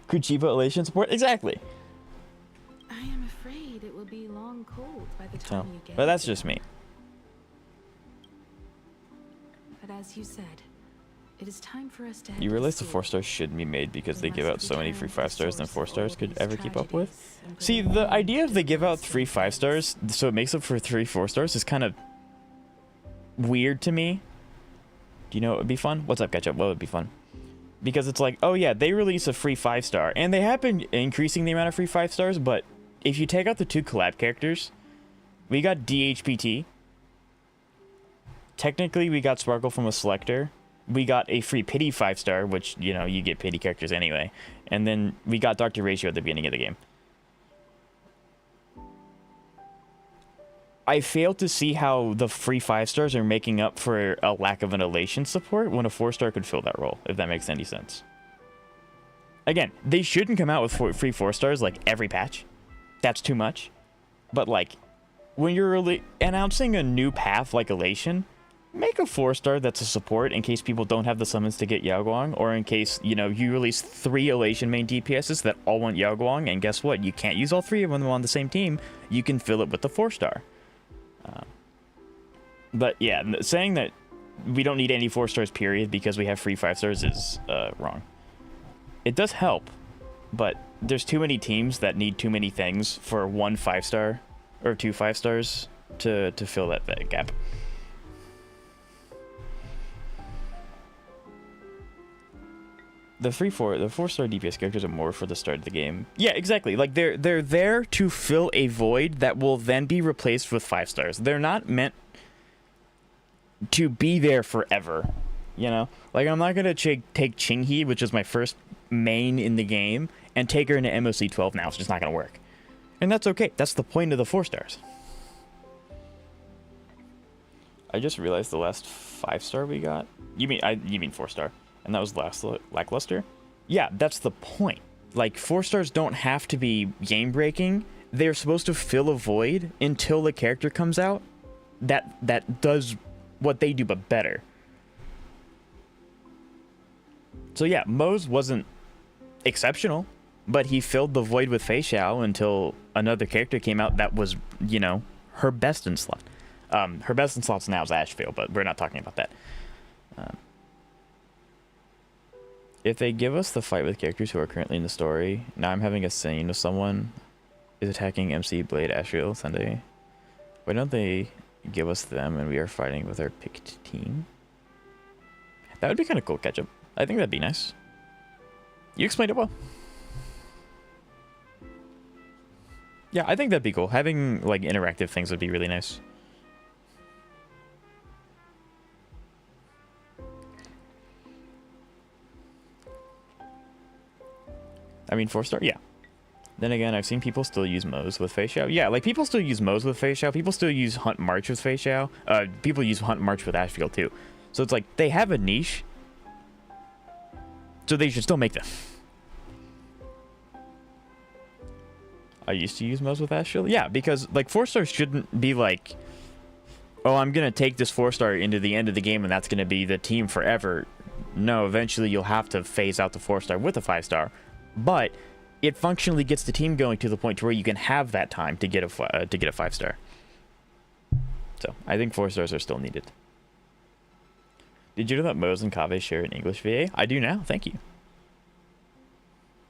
Kuchiba Elation support? Exactly. I am afraid it will be long cold by the time you get But that's here. just me. But as you said, it is time for us to head You to realize the school. 4-stars shouldn't be made because they We give must out so many free return to the 5-stars than source of 4-stars all could these ever keep up with? tragedies and bring See, them the back idea to of they give out the 3 5-stars, so it makes up for 3 4-stars, is kind of weird to me. Do you know what would be fun? What's up, Ketchup? What would be fun? Because it's like, oh yeah, they release a free 5-star, and they have been increasing the amount of free 5-stars, but if you take out the 2 collab characters, we got DHPT. Technically, we got Sparkle from a selector. We got a free pity 5-star, which, you know, you get pity characters anyway. And then we got Dr. Ratio at the beginning of the game. I fail to see how the free 5-stars are making up for a lack of an Elation support when a 4-star could fill that role, if that makes any sense. Again, they shouldn't come out with free 4-stars like every patch. That's too much. But like, when you're really announcing a new path like Elation, make a 4-star that's a support in case people don't have the summons to get Yao Guang, or in case, you know, you release 3 Elation main DPSs that all want Yao Guang, and guess what? You can't use all 3 of them on the same team. You can fill it with the 4-star. But yeah, saying that we don't need any 4-stars period because we have free 5-stars is wrong. It does help, but there's too many teams that need too many things for 1 5-star or 2 5-stars to fill that gap. The 4-star DPS characters are more for the start of the game. Yeah, exactly. Like they're there to fill a void that will then be replaced with 5-stars. They're not meant to be there forever. You know, like I'm not gonna take Qinghe, which is my first main in the game, and take her into MOC 12 now. It's just not gonna work, and that's okay. That's the point of the 4-stars. I just realized the last 5-star we got. You mean 4-star? And that was lackluster? Yeah, that's the point. Like, 4-stars don't have to be game-breaking. They're supposed to fill a void until the character comes out that does what they do, but better. So yeah, Mose wasn't exceptional, but he filled the void with Fei Xiao until another character came out that was, you know, her best in slot. Her best in slots now is Ashfield, but we're not talking about that. If they give us the fight with characters who are currently in the story, now I'm having a scene with someone is attacking MC Blade Ashfield Sunday. Why don't they give us them and we are fighting with our picked team? That would be kind of cool, Ketchup. I think that'd be nice. You explained it well. Yeah, I think that'd be cool. Having like interactive things would be really nice. I mean, 4-star, yeah. Then again, I've seen people still use Mose with Fei Xiao. Yeah, like people still use Mose with Fei Xiao. People still use Hunt March with Fei Xiao. People use Hunt March with Ashfield too. So it's like they have a niche. So they should still make them. I used to use Mose with Ashfield. Yeah, because like 4-stars shouldn't be like, oh, I'm gonna take this 4-star into the end of the game and that's gonna be the team forever. No, eventually you'll have to phase out the 4-star with a 5-star. But it functionally gets the team going to the point to where you can have that time to get a 5-star. So I think 4-stars are still needed. Did you know that Mose and Kave share an English VA? I do now. Thank you.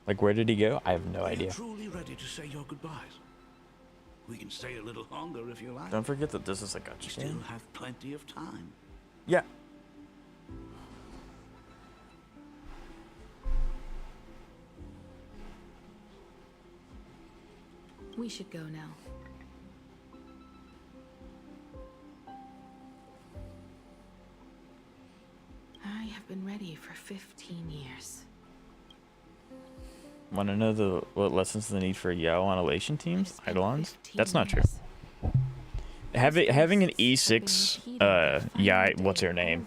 Like, where did he go? I have no Are you idea. truly ready to say your goodbyes? We can stay a little longer if you like. Don't forget that this is a We gotcha still game. have plenty of time. Yeah. We should go now. I have been ready for 15 years. Want to know what lessons the need for Yao on elation teams? Eidolons? That's not true. Having an E6, what's her name?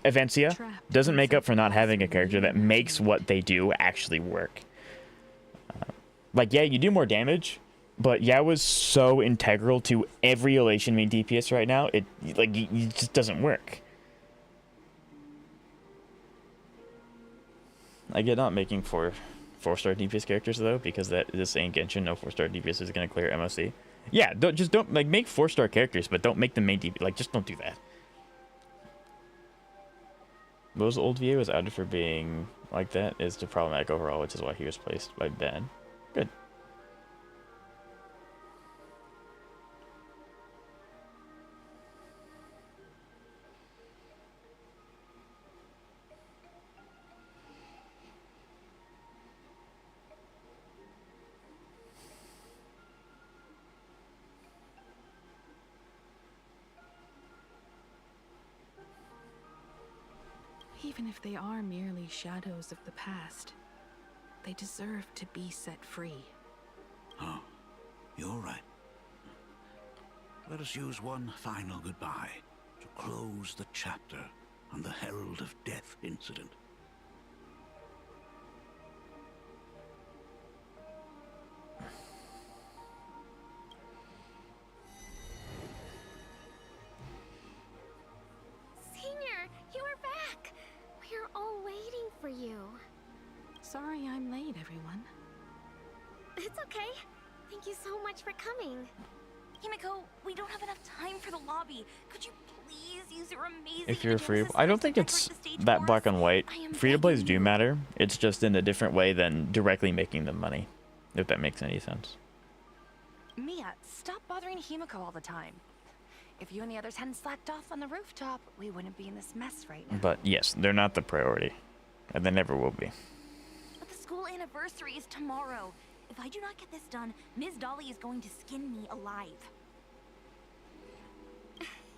Evancia doesn't make up for not having a character that makes what they do actually work. Like, yeah, you do more damage, but Yao is so integral to every elation main DPS right now, it just doesn't work. I get not making 4-star DPS characters though, because that is saying Genshin, no 4-star DPS is gonna clear MOC. Yeah, don't make 4-star characters, but don't make them main DPS. Like, just don't do that. Those old VA was outed for being like that is the problematic overall, which is why he was placed by Ben. Good. Even if they are merely shadows of the past, they deserve to be set free. Oh, you're right. Let us use one final goodbye to close the chapter on the Herald of Death incident. Senior, you are back! We're all waiting for you. Sorry I'm late, everyone. It's okay. Thank you so much for coming. Himiko, we don't have enough time for the lobby. Could you please use your amazing If you're free, Genesis I don't to think it's decorate the stage that for black us? and white. I am Free to plays begging do you. matter. It's just in a different way than directly making them money, if that makes any sense. Mia, stop bothering Himiko all the time. If you and the others hadn't slacked off on the rooftop, we wouldn't be in this mess right now. But yes, they're not the priority, and they never will be. But the school anniversary is tomorrow. If I do not get this done, Ms. Dolly is going to skin me alive.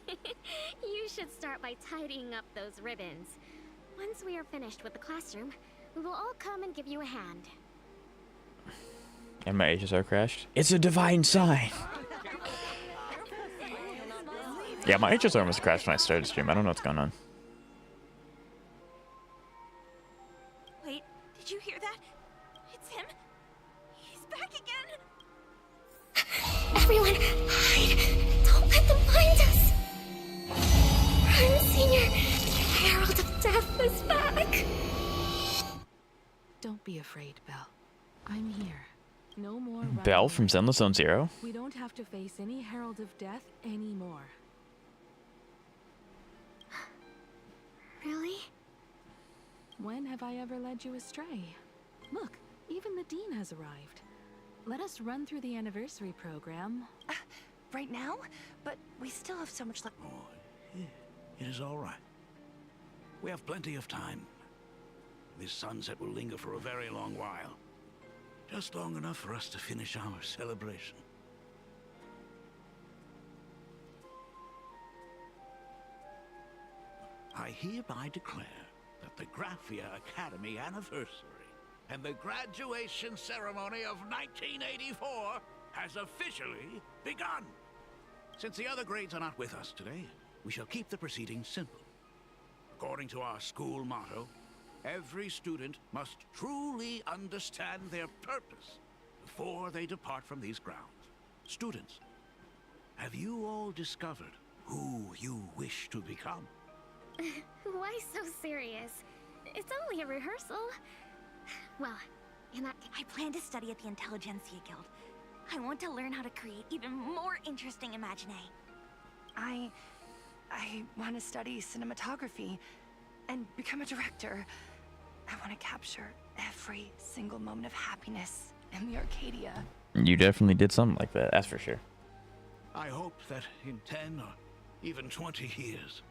You should start by tidying up those ribbons. Once we are finished with the classroom, we will all come and give you a hand. And my HSR crashed. It's a divine sign. Yeah, my HSR almost crashed when I started stream. I don't know what's going on. Wait, did you hear that? It's him. He's back again. Everyone, hide! Don't let them find us! Run, Senior! The Herald of Death is back! Don't be afraid, Belle. I'm here. No more running Belle from away. Zenless Zone Zero? We don't have to face any Herald of Death anymore. Really? When have I ever led you astray? Look, even the Dean has arrived. Let us run through the anniversary program. Right now? But we still have so much left. Oh, it is all right. We have plenty of time. This sunset will linger for a very long while. Just long enough for us to finish our celebration. I hereby declare that the Graphia Academy anniversary and the graduation ceremony of 1984 has officially begun. Since the other grades are not with us today, we shall keep the proceedings simple. According to our school motto, every student must truly understand their purpose before they depart from these grounds. Students, have you all discovered who you wish to become? Why so serious? It's only a rehearsal. Well, in that I plan to study at the Intelligentsia Guild. I want to learn how to create even more interesting imaginae. I want to study cinematography and become a director. I want to capture every single moment of happiness in the Arcadia. You definitely did something like that, that's for sure. I hope that in 10 or even 20 years,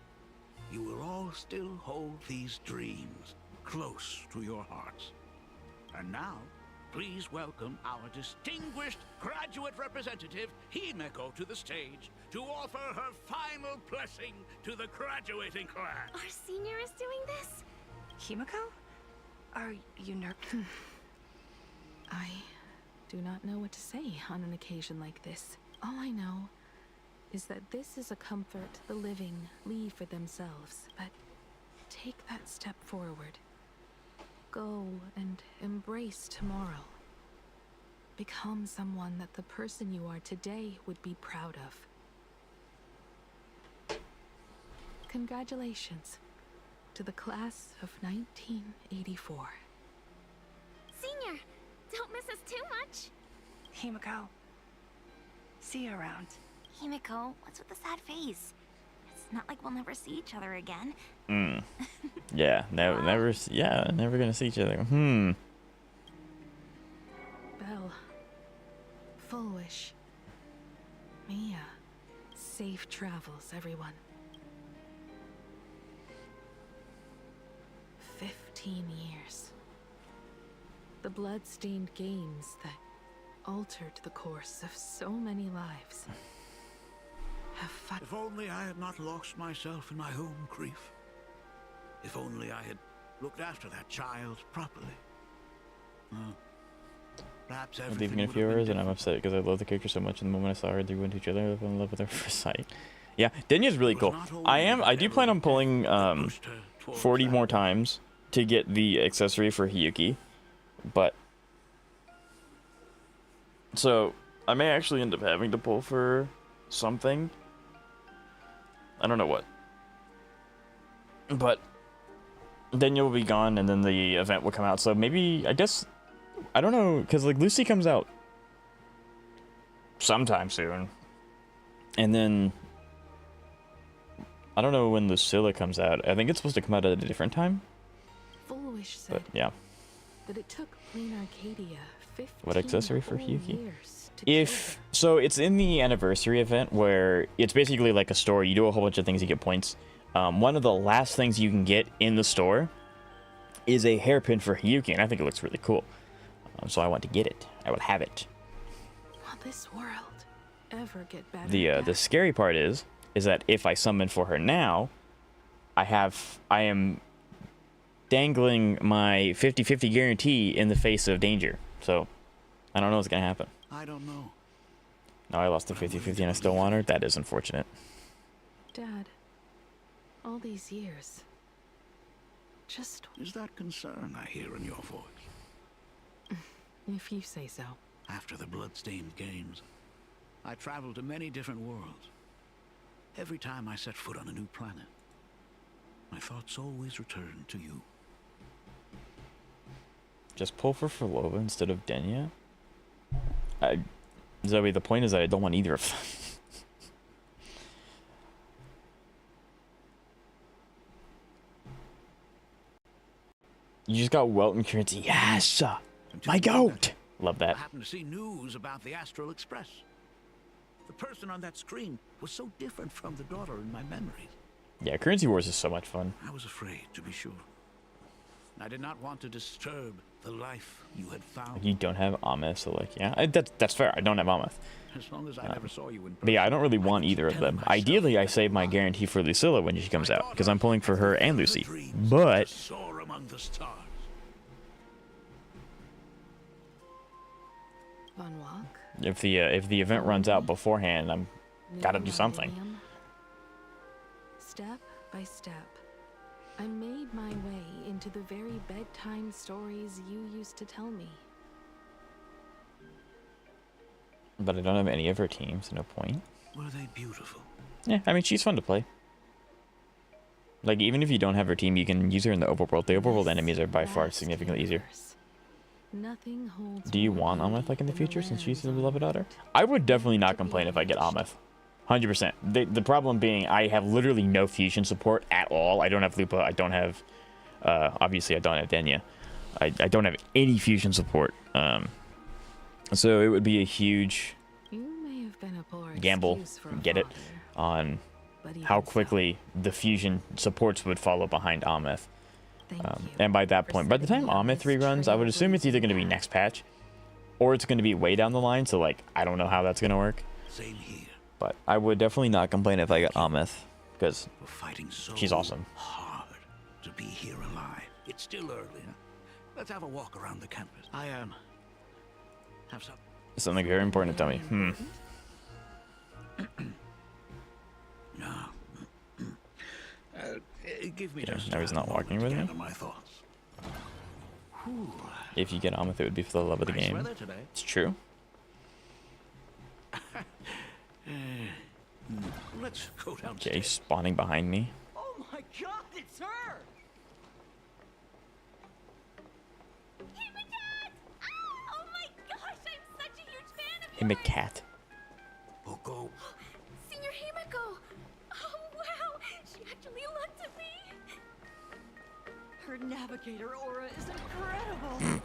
you will all still hold these dreams close to your hearts. And now, please welcome our distinguished graduate representative, Himeko, to the stage to offer her final blessing to the graduating class. Our senior is doing this? Himeko? Are you nervous? I do not know what to say on an occasion like this. All I know is that this is a comfort the living leave for themselves, but take that step forward. Go and embrace tomorrow. Become someone that the person you are today would be proud of. Congratulations to the class of 1984. Senior, don't miss us too much. Himeko. See you around. Himeko, what's with the sad face? It's not like we'll never see each other again. Yeah, never gonna see each other. Belle. Full wish. Mia. Safe travels, everyone. 15 years. The blood-stained games that altered the course of so many lives have If only I had not lost myself in my home grief. If only I had looked after that child properly. Perhaps I'm everything leaving in a would few have been hours, and I'm different. upset because I love the character so much. And the moment I saw her, they went to each other. I fell in love with her first sight. Yeah, Denya's really cool. I do plan on pulling 40 more times to get the accessory for Hiyuki, but so I may actually end up having to pull for something. I don't know what, but then you'll be gone, and then the event will come out. So maybe, I guess, I don't know, because like Lucy comes out sometime soon, and then I don't know when Lucilla comes out. I think it's supposed to come out at a different time. Foolish said But yeah, that it took Plain Arcadia 15 what accessory for whole Hiyuki? years to kill If her. so, it's in the anniversary event where it's basically like a store. You do a whole bunch of things, you get points. One of the last things you can get in the store is a hairpin for Hiyuki, and I think it looks really cool. So I want to get it. I will have it. Will this world ever get better? The scary part is that if I summon for her now, I am dangling my 50-50 guarantee in the face of danger. So I don't know what's gonna happen. I don't know. No, I lost the 50-50 and I still want her. That is unfortunate. Dad, all these years, just Is that concern I hear in your voice? if you say so. After the blood-stained games, I traveled to many different worlds. Every time I set foot on a new planet, my thoughts always returned to you. Just pull for Forlova instead of Denya? Zoe, the point is that I don't want either of them. You just got Welt and currency. Yes! Until My you did goat! that, Love I that. happened to see news about the Astral Express. The person on that screen was so different from the daughter in my memories. Yeah, Currency Wars is so much fun. I was afraid, to be sure. I did not want to disturb the life you had found. You don't have Ameth, so like, yeah, that's fair. I don't have Ameth. As long as I never saw you in person. But yeah, I don't really want would either of tell them. myself Ideally, I that save my my guarantee for Lucilla when she comes out, because I'm pulling for her and Lucy. dreams But to soar among the stars. Von Walk? if the event runs out beforehand, I'm gotta do something. Millennium. Step by step, I made my way into the very bedtime stories you used to tell me. But I don't have any of her teams, so no point. Were they beautiful? Yeah, I mean, she's fun to play. Like, even if you don't have her team, you can use her in the overworld. The overworld This enemies are by far vast significantly easier. universe, nothing holds Do you more want beauty Ameth, like, in the than future, since she's the lands beloved on daughter? it. I would definitely not complain if I get Ameth. 100%. The problem being, I have literally no fusion support at all. I don't have Lupa. I don't have... obviously, I don't have Denya. I don't have any fusion support. So it would be a huge You may have been a poor gamble, excuse for a get it, father, on but even how so, quickly the fusion supports would follow behind Ameth. thank you And by that for point, by the time setting me on Ameth this reruns, I would assume it's either going to be trailblazing next patch, or it's going to be way down the line. So like, I don't know how that's going to work. Same here. But I would definitely not complain if I got Amith, because We're fighting so she's awesome. hard to be here alive. It's still early. Huh? Let's have a walk around the campus. I have some. Something very important to tell me. No. Give me Yeah, just now he's a not moment walking to with me? gather my thoughts. Whew. If you get Amith, it would be for the love of the Nice game. weather today. It's true. Let's go Okay, downstairs. spawning behind me. Oh my god, it's her! Oh my gosh, I'm such a huge fan of Hey, McCat. Oko, Senior Himiko! Oh, wow! She actually looked at me! Her navigator aura is incredible!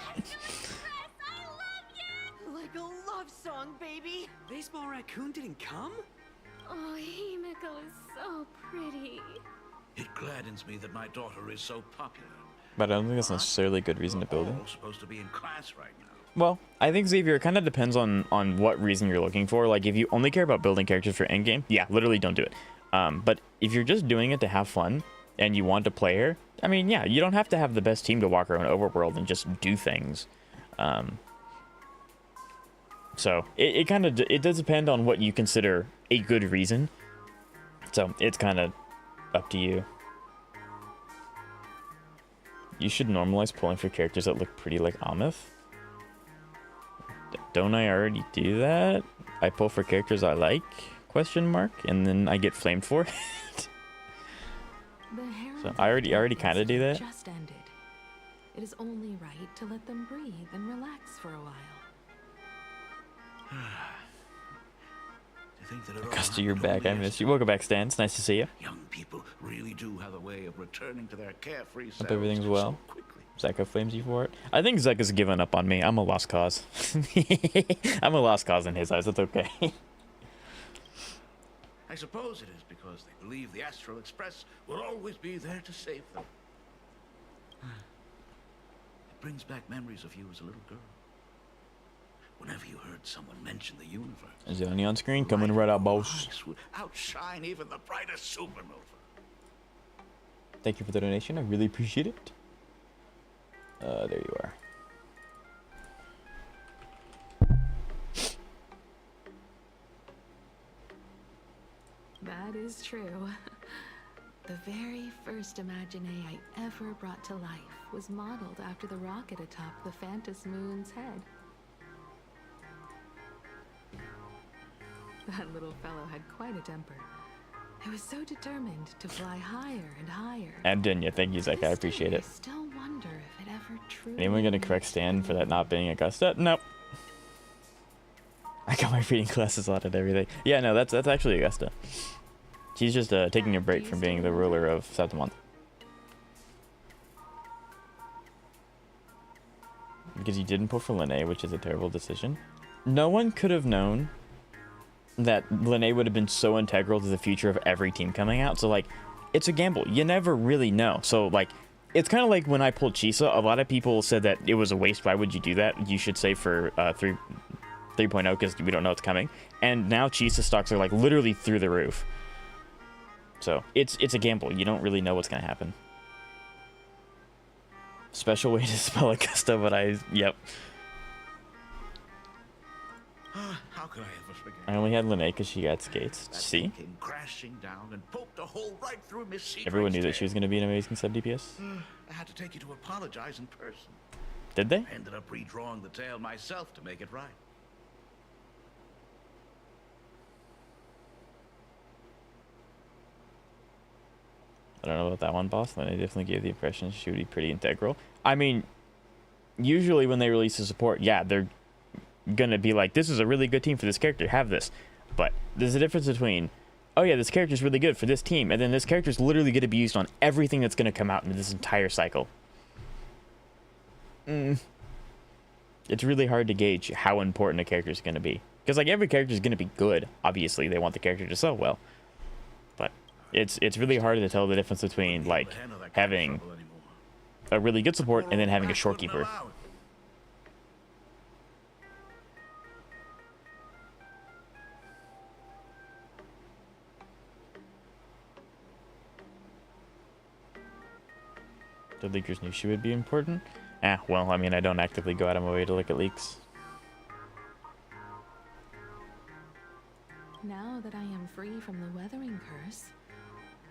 I love you! Like a love song, baby! Baseball Raccoon didn't come? Oh, Himiko is so pretty. it gladdens me that my daughter is so popular. But I don't think that's necessarily a good reason to build it. We're all supposed to be in class right now. Well, I think, Xavier, it kind of depends on what reason you're looking for. Like, if you only care about building characters for endgame, yeah, literally don't do it. But if you're just doing it to have fun and you want to play her, I mean, yeah, you don't have to have the best team to walk around Overworld and just do things. So it kind of it does depend on what you consider a good reason. So it's kind of up to you. You should normalize pulling for characters that look pretty like Amith. Don't I already do that? I pull for characters I like? Question mark, and then I get flamed for it. So I already kind of do that. Just ended. It is only right to let them breathe and relax for a while. To think that it all Augusta, you're happened back. only I missed you. yesterday. Welcome back, Stan. It's nice to see you. Young people really do have a way of returning to their carefree selves. Hope everything's well. So quickly. Zeka flames you for it. I think Zeka's given up on me. I'm a lost cause. I'm a lost cause in his eyes. That's okay. I suppose it is because they believe the Astral Express will always be there to save them. It brings back memories of you as a little girl. Whenever you heard someone mention the universe, Is it on screen? Coming right out, boss. eyes would outshine even the brightest supernova. Thank you for the donation. I really appreciate it. There you are. That is true. The very first Imagine I ever brought to life was modeled after the rocket atop the Phantom Moon's head. That little fellow had quite a temper. I was so determined to fly higher and higher. And Dinya, thank you, Zeka. I appreciate it. I still wonder if it ever truly Anyone gonna correct Stan for that not being Augusta? Nope. I got my reading classes on and everything. Yeah, no, that's actually Augusta. She's just taking a break from being the ruler of Septimont. Because you didn't pull for Linné, which is a terrible decision. No one could have known that Linné would have been so integral to the future of every team coming out. So, like, it's a gamble. You never really know. So, like, it's kind of like when I pulled Chisa. A lot of people said that it was a waste. Why would you do that? You should save for 3.0 because we don't know what's coming. And now Chisa stocks are, like, literally through the roof. So, it's a gamble. You don't really know what's going to happen. Special way to spell Augusta, but yep. How could I ever forget? I only had Linné because she got skates. That See? thing came crashing down and poked a hole right through Miss Seagrave's Everyone knew that she tail. was going to be an amazing sub DPS. I had to take you to apologize in person. Did they? I ended up redrawing the tail myself to make it right. I don't know about that one, boss. Linné definitely gave the impression she would be pretty integral. I mean, usually when they release a support, yeah, they're gonna be like, this is a really good team for this character, have this. But there's a difference between, oh yeah, this character's really good for this team, and then this character's literally gonna be used on everything that's gonna come out in this entire cycle. It's really hard to gauge how important a character is gonna be. Because like every character is gonna be good. Obviously, they want the character to sell well. But it's really hard to tell the difference between like Handle that kind of having trouble anymore. a really good support and then having a Back wouldn't shorekeeper. allow it. The leakers knew she would be important. Well, I mean, I don't actively go out of my way to look at leaks. Now that I am free from the weathering curse,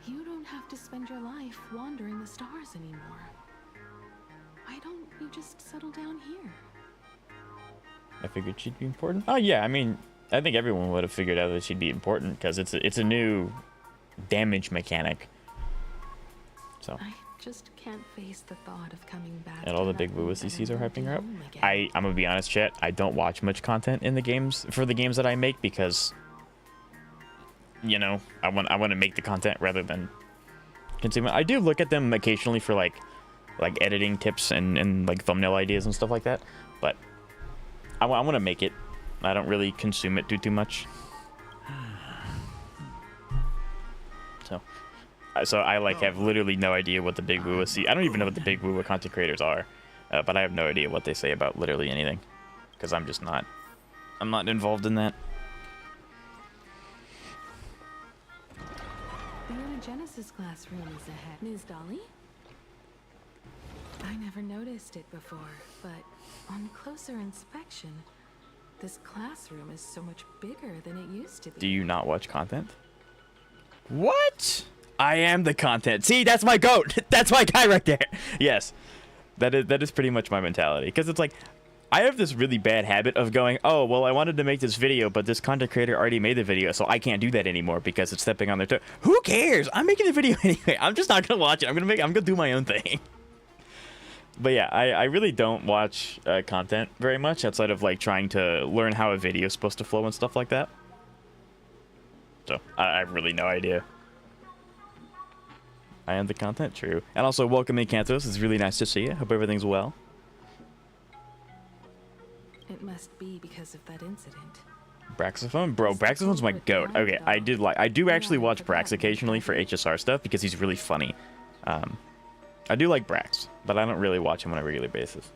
you don't have to spend your life wandering the stars anymore. Why don't you just settle down here? I figured she'd be important. Oh yeah, I mean, I think everyone would have figured out that she'd be important because it's a new damage mechanic. So. I just can't face the thought of coming back. And all the big Wuwa CCs are hyping her up. I'm gonna be honest, chat. I don't watch much content in the games for the games that I make because, you know, I want to make the content rather than consume it. I do look at them occasionally for like editing tips and like thumbnail ideas and stuff like that, but I want to make it. I don't really consume it too much. So I like have literally no idea what the big Wuwa see. I don't even know what the big Wuwa content creators are, but I have no idea what they say about literally anything, because I'm just not. I'm not involved in that. The Genesis classroom is ahead. Ms. Dolly? I never noticed it before, but on closer inspection, this classroom is so much bigger than it used to be. Do you not watch content? What? I am the content. See, that's my goat. That's my guy right there. Yes, that is pretty much my mentality. Because it's like, I have this really bad habit of going, oh, well, I wanted to make this video, but this content creator already made the video, so I can't do that anymore because it's stepping on their toe. Who cares? I'm making the video anyway. I'm just not gonna watch it. I'm gonna do my own thing. But yeah, I really don't watch content very much outside of like trying to learn how a video is supposed to flow and stuff like that. So I have really no idea. I am the content, true. And also, welcome in, Cantos. It's really nice to see you. Hope everything's well. It must be because of that incident. Braxophone? Bro, Braxophone's my goat. Okay, I do actually watch Brax occasionally for HSR stuff because he's really funny. I do like Brax, but I don't really watch him on a regular basis.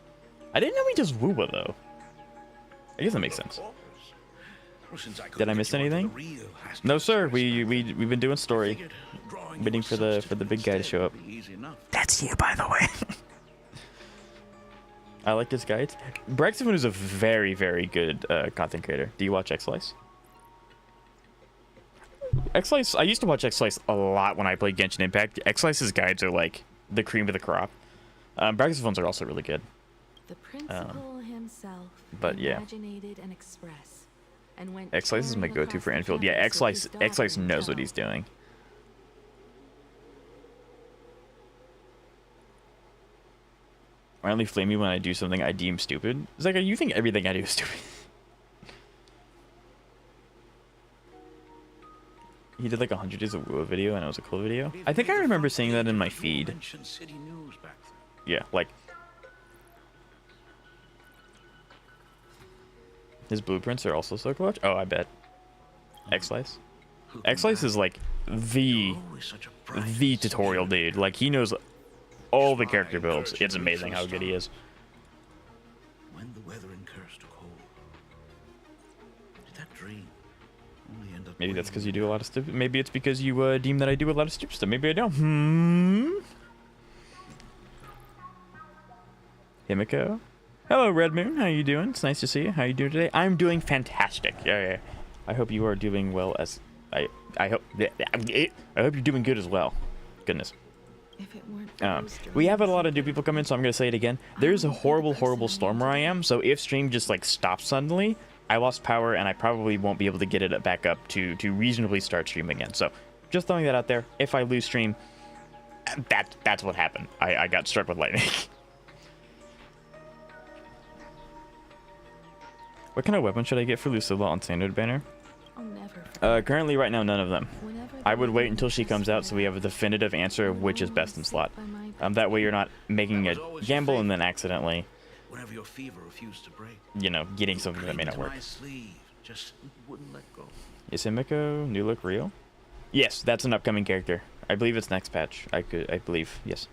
I didn't know he does Wuwa, though. I guess that makes sense. Did I miss anything? No, sir. We've been doing story. Waiting for the big guy to show up. That's you, by the way. I like his guides. Braxton is a very, very good content creator. Do you watch X-Slice? X-Slice, I used to watch X-Slice a lot when I played Genshin Impact. X-Slice's guides are like the cream of the crop. Braxophones are also really good. The principal himself but yeah. And express, and went X-Slice is my go-to for Enfield. Yeah, X-Slice knows what he's doing. I only flame you when I do something I deem stupid. It's like, you think everything I do is stupid. He did like 100 days of Wuwa video and it was a cool video. I think I remember seeing that in my feed. Yeah, like... His blueprints are also so clutch? Oh, I bet. X-Slice? X-Slice is like the tutorial dude. Like, he knows all the character builds. It's amazing how good he is. When the weathering curse took hold, did that dream only end up... Maybe that's because you do a lot of stupid. Maybe it's because you deem that I do a lot of stupid stuff. Maybe I don't. Himiko? Hello, Red Moon. How you doing? It's nice to see you. How you doing today? I'm doing fantastic. Yeah. I hope you are doing well as... I hope you're doing good as well. Goodness. If it weren't we have had a lot of new people come in, so I'm going to say it again. There's a horrible storm where I am, so if stream just like stops suddenly, I lost power and I probably won't be able to get it back up to reasonably start stream again. So just throwing that out there. If I lose stream, that's what happened. I got struck with lightning. What kind of weapon should I get for Lucilla on standard banner? Currently right now, none of them. I would wait until she comes out so we have a definitive answer of which is best in slot. That way you're not making a gamble and then accidentally, Whenever your fever refused to break, you know, getting something that may not work. Just wouldn't let go. Is Himiko new look real? Yes, that's an upcoming character. I believe it's next patch. I believe, yes.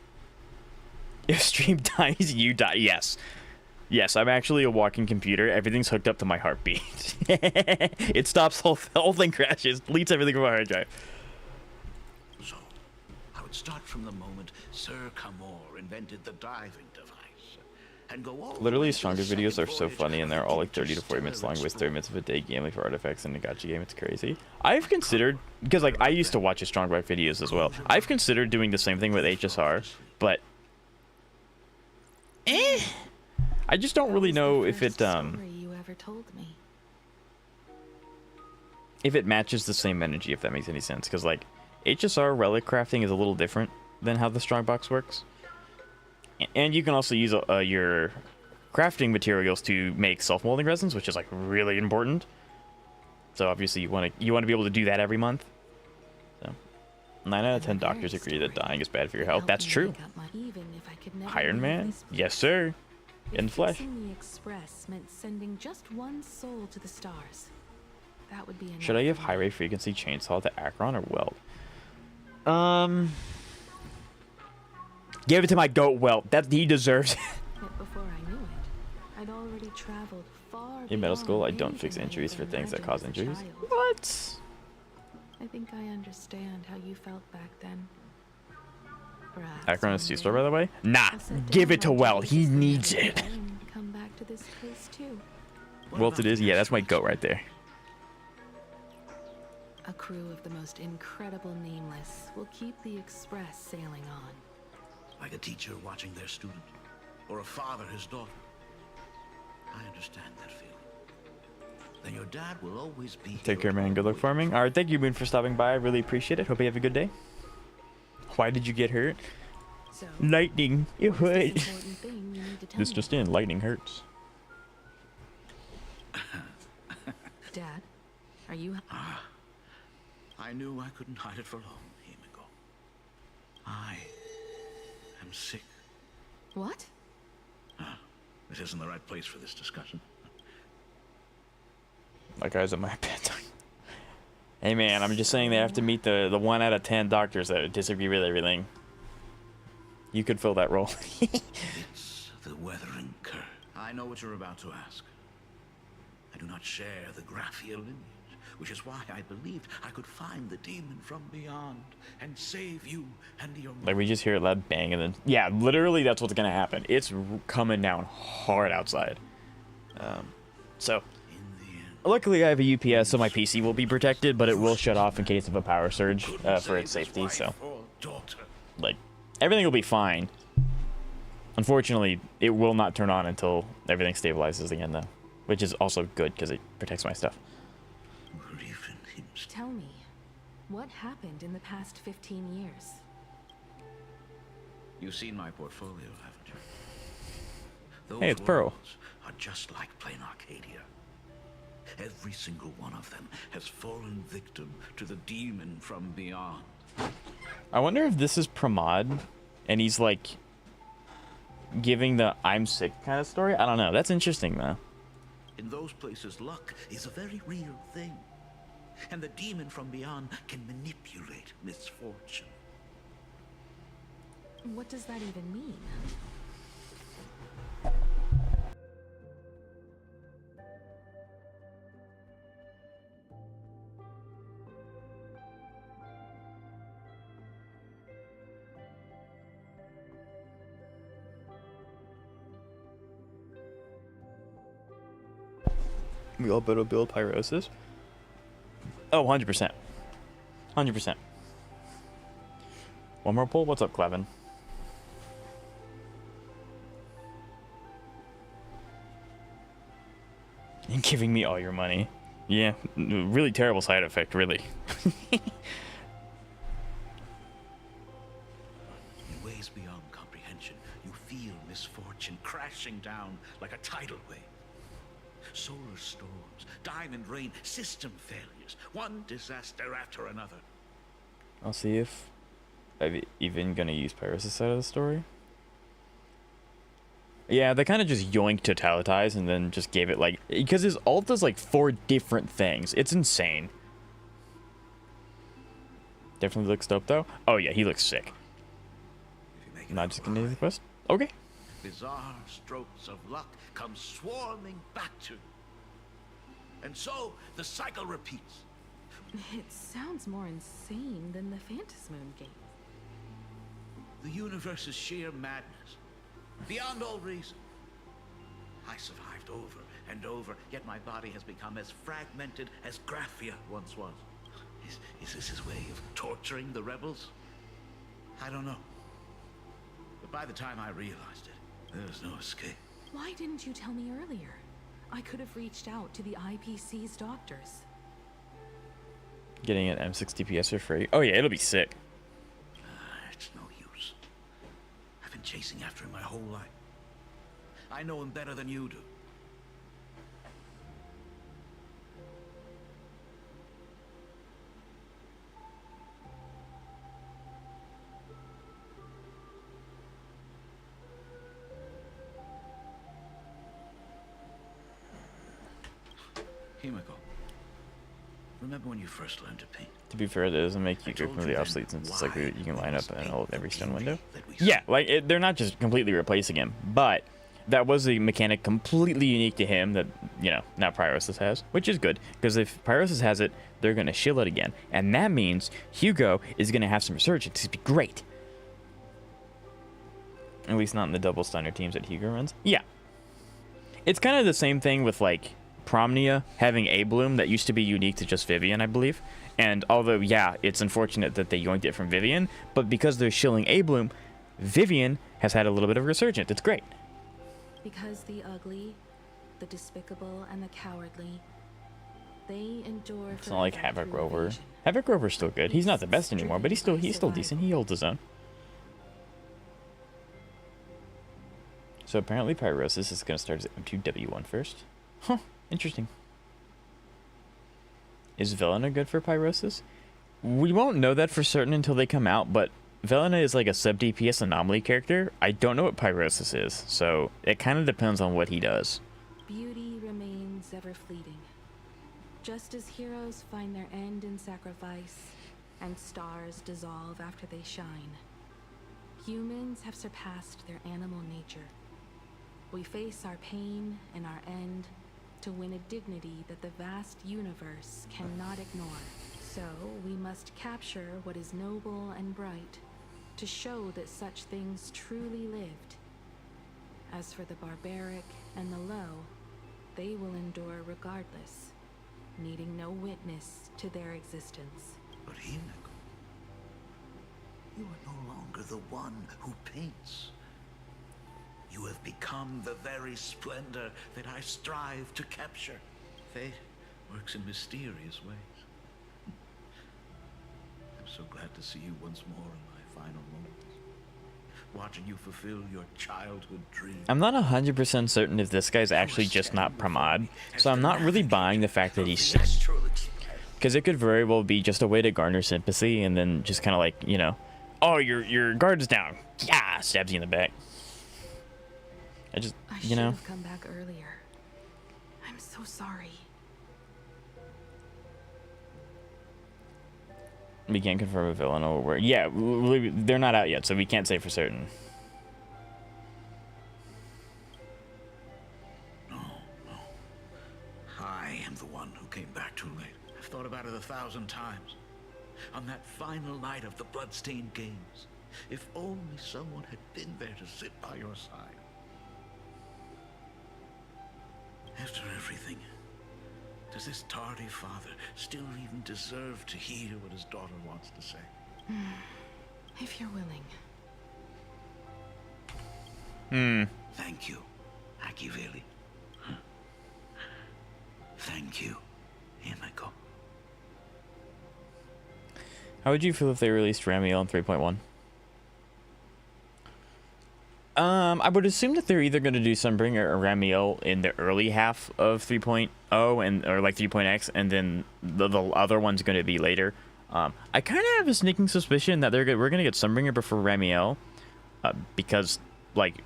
If stream dies, you die. Yes. Yes, I'm actually a walking computer. Everything's hooked up to my heartbeat. It stops, whole thing crashes, deletes everything from my hard drive. So, how would start from the moment Sir Camor invented the diving device. And go all the way Literally, to stronger the videos second are so voyage funny, and of they're the all like 30 to 40 minutes long, waste 30 minutes of a day gambling for artifacts in a gacha game. It's crazy. I've considered, because like I used to watch his Strongback videos as well. I've considered doing the same thing with HSR, but I just don't really know if it You ever told me. if it matches the same energy, if that makes any sense. Because like HSR relic crafting is a little different than how the Strongbox works, and you can also use your crafting materials to make self-molding resins, which is like really important. So obviously you want to be able to do that every month. So 9 out of 10 doctors agree that dying is bad for your health. That's true. Iron Man, yes sir. In flesh. Fixing the express meant sending just one soul to the stars. That would be enough. Should I give high rate frequency chainsaw to Akron or Weld? Give it to my goat Weld. That he deserves. Yet before I knew it, I'd already traveled far. In middle school, I beyond don't fix anything injuries I'd for ever things that imagined cause as a injuries. child. What? I think I understand how you felt back then. Perhaps Akron is one C-store, day by the way. Nah, I'll sit give down it to my Weld. He Jesus needs and it. come back to this place too. Weld it is. Yeah, that's my goat right there. A crew of the most incredible nameless will keep the express sailing on. Like a teacher watching their student, or a father his daughter. I understand that feeling. Then your dad will always be Take care, man. Good luck farming. All right, thank you, Moon, for stopping by. I really appreciate it. Hope you have a good day. Why did you get hurt? So, Lightning. It what's the hurt. important thing you need to tell This me? just in. Lightning hurts. Dad, are you? I knew I couldn't hide it for long, Himiko. I am sick. What? This isn't the right place for this discussion. My guy's at my bedtime. Hey, man, I'm just saying they have to meet the 1 out of 10 doctors that disagree with everything. You could fill that role. It's the weathering curse. I know what you're about to ask. I do not share the Graphia lineage, which is why I believed I could find the demon from beyond and save you and your Like, we just hear a loud bang and then... Yeah, literally, that's what's gonna happen. It's coming down hard outside. So... Luckily, I have a UPS, so my PC will be protected, but it will shut off in case of a power surge for its safety, so... Like, everything will be fine. Unfortunately, it will not turn on until everything stabilizes again, though. Which is also good, because it protects my stuff. Tell me, what happened in the past 15 years? You've seen my portfolio, haven't you? Those Hey, it's Pearl. worlds are just like plain Arcadia. Every single one of them has fallen victim to the demon from beyond. I wonder if this is Pramod, and he's like giving the I'm sick kind of story. I don't know. That's interesting, though. In those places, luck is a very real thing. And the demon from beyond can manipulate misfortune. What does that even mean? We all better build pyrosis. Oh, 100%. 100%. One more pull? What's up, Clevin? You're giving me all your money. Yeah, really terrible side effect, really. In ways beyond comprehension, you feel misfortune crashing down like a tidal wave. Solar storms, diamond rain, system failures, one disaster after another. I'll see if I'm even gonna use Pyrosis side of the story. Yeah, they kind of just yoinked Totalitize and then just gave it like... Because his ult does like 4 different things. It's insane. Definitely looks dope though. Oh yeah, he looks sick. Not just gonna do the quest? Okay. Bizarre strokes of luck come swarming back to you. And so the cycle repeats. It sounds more insane than the Phantasmoon game. The universe is sheer madness, beyond all reason. I survived over and over, yet my body has become as fragmented as Graphia once was. Is this his way of torturing the rebels? I don't know. But by the time I realized it, there was no escape. Why didn't you tell me earlier? I could have reached out to the IPC's doctors. Getting an M60 PS for free. Oh yeah, it'll be sick. It's no use. I've been chasing after him my whole life. I know him better than you do. Himiko, remember when you first learned to paint? To be fair, that doesn't make you I told completely you then obsolete since it's like why you can line up in every stone window. that we Yeah, like they're not just completely replacing him, but that was a mechanic completely unique to him that, you know, not Pyrosis has, which is good, because if Pyrosis has it, they're going to shill it again. And that means Hugo is going to have some resurgence. It'd be great. At least not in the double stunner teams that Hugo runs. Yeah. It's kind of the same thing with, like, Promnia having a bloom that used to be unique to just Vivian, I believe. And although, yeah, it's unfortunate that they yoinked it from Vivian, but because they're shilling a bloom, Vivian has had a little bit of resurgence. It's great. Because the ugly, the despicable, and the cowardly, they endure. It's not like Havoc Rover. Havoc Rover's still good. He's not the best anymore, but he's still decent. He holds his own. So apparently Pyrosis is going to start as M2W1 first. Huh, interesting. Is Velena good for Pyrosis? We won't know that for certain until they come out, but Velena is like a sub-DPS anomaly character. I don't know what Pyrosis is, so it kind of depends on what he does. Beauty remains ever fleeting. Just as heroes find their end in sacrifice, and stars dissolve after they shine, humans have surpassed their animal nature. We face our pain and our end to win a dignity that the vast universe cannot ignore. So we must capture what is noble and bright to show that such things truly lived. As for the barbaric and the low, they will endure regardless, needing no witness to their existence. But Himiko, you are no longer the one who paints. You have become the very splendor that I strive to capture. Fate works in mysterious ways. I'm so glad to see you once more in my final moments. Watching you fulfill your childhood dream. I'm not 100% certain if this guy's actually just not Pramod, so I'm not really buying the fact that he's... Because it could very well be just a way to garner sympathy and then just kind of like, you know, oh, your guard's down. Yeah, stabs you in the back. I should have come back earlier. I'm so sorry. We can't confirm a villain or where. Yeah, they're not out yet, so we can't say for certain. No. I am the one who came back too late. I've thought about it 1,000 times. On that final night of the Bloodstained Games, if only someone had been there to sit by your side. After everything, does this tardy father still even deserve to hear what his daughter wants to say? If you're willing. Thank you, Akiveli. Thank you, Himiko. How would you feel if they released Ramiel in 3.1? I would assume that they're either going to do Sunbringer or Ramiel in the early half of 3.0 or like 3.x, and then the other one's going to be later. I kind of have a sneaking suspicion that we're going to get Sunbringer before Ramiel, because like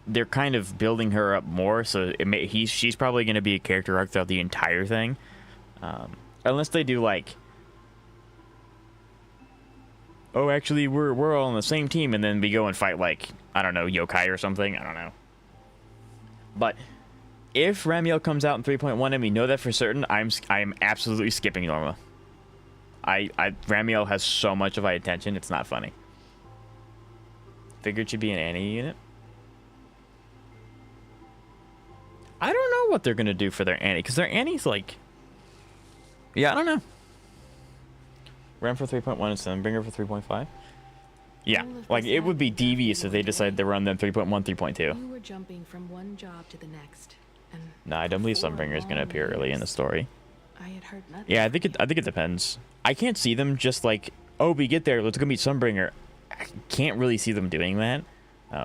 they're kind of building her up more, so she's probably going to be a character arc throughout the entire thing, unless they do like, oh, actually, we're all on the same team, and then we go and fight, like, I don't know, Yokai or something. I don't know. But if Ramiel comes out in 3.1 and we know that for certain, I'm absolutely skipping Norma. Ramiel has so much of my attention, it's not funny. Figured she'd be an Annie unit. I don't know what they're gonna do for their Annie, because their Annie's like, yeah, I don't know. Ran for 3.1 and Sunbringer for 3.5. Yeah, like it would be devious if they decided to run them 3.1, 3.2. You were jumping from one job to the next. And Nah, I don't believe Sunbringer is gonna appear early in the story. I had heard nothing. Yeah, I think it depends. I can't see them just like, oh, we get there, let's go meet Sunbringer. I can't really see them doing that.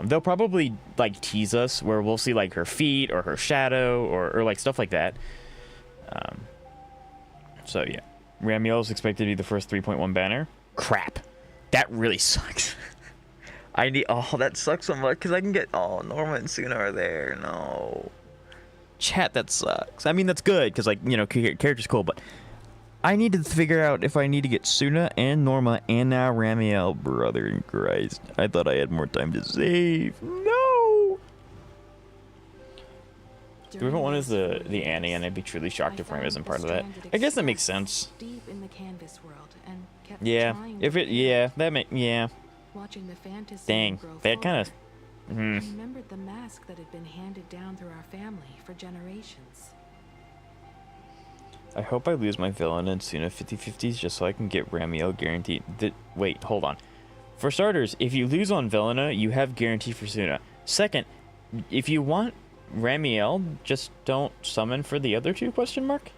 They'll probably like tease us where we'll see like her feet or her shadow or like stuff like that. So yeah, Ramiel is expected to be the first 3.1 banner. Crap, that really sucks. I need, oh, that sucks so much because I can get, oh, Norma and Suna are there. No, chat, that sucks. I mean, that's good because like, you know, character's cool, but I need to figure out if I need to get Suna and Norma and now Ramiel. Brother in Christ, I thought I had more time to save. No. 3.1 is the Annie, and I'd be truly shocked if Ram isn't part of that. I guess that makes sense. Deep in the canvas world and kept Yeah, trying if it, yeah, that make, yeah. watching the fantasy Dang, grow that kind of. forward. Hmm. I remembered the mask that had been handed down through our family for generations. I hope I lose my villain and Suna 50/50s just so I can get Ramiel guaranteed. Wait, hold on. For starters, if you lose on Villana, you have guarantee for Suna. Second, if you want Ramiel, just don't summon for the other two, question mark?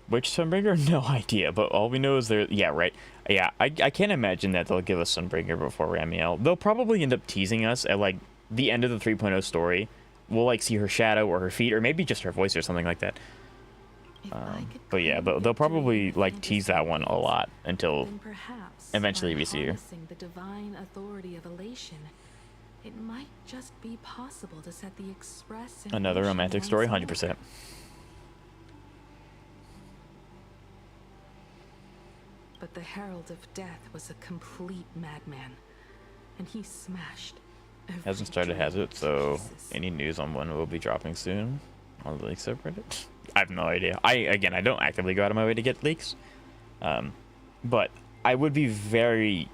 Which Sunbringer? No idea, but all we know is they're, yeah, right. Yeah, I can't imagine that they'll give us Sunbringer before Ramiel. They'll probably end up teasing us at, like, the end of the 3.0 story. We'll, like, see her shadow or her feet, or maybe just her voice or something like that. But yeah, they'll probably, like, tease that one a lot until eventually we see her. The divine authority of elation, it might just be possible to set the express in Another motion romantic once story, more. 100%. But the Herald of Death was a complete madman, and he smashed every Hasn't started, has dream it? So, to pieces. any news on when it will be dropping soon on the leak subreddit? I have no idea. I don't actively go out of my way to get leaks. But I would very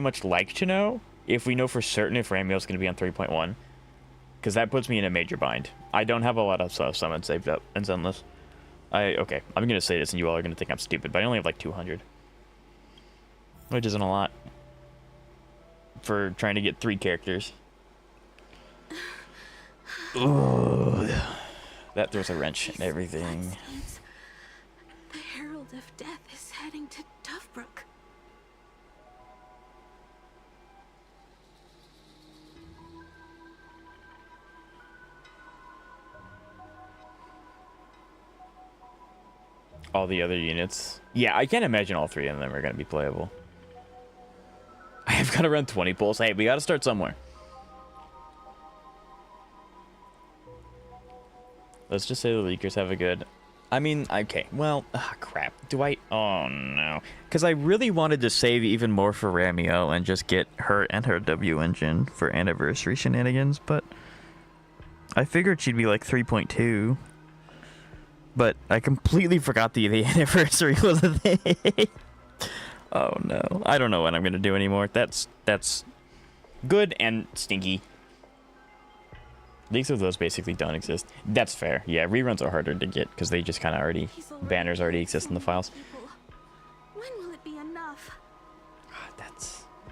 much like to know if we know for certain if Ramiel's going to be on 3.1. Because that puts me in a major bind. I don't have a lot of summons saved up in Zenless. Okay, I'm going to say this and you all are going to think I'm stupid, but I only have like 200. Which isn't a lot. For trying to get 3 characters. Ugh. That throws a wrench in everything. The Herald of Death is heading to Tufbrook. All the other units. Yeah, I can't imagine all 3 of them are going to be playable. I have got to run 20 pulls. Hey, we got to start somewhere. Let's just say the leakers have a good... I mean, okay, well, crap. Do I... Oh, no. Because I really wanted to save even more for Ramiel and just get her and her W engine for anniversary shenanigans, but... I figured she'd be like 3.2. But I completely forgot the anniversary was a thing. Oh, no. I don't know what I'm going to do anymore. That's good and stinky. Leaks of those basically don't exist. That's fair. Yeah, reruns are harder to get because they just kind of already... Banners already exist in the files. When will it be enough? God,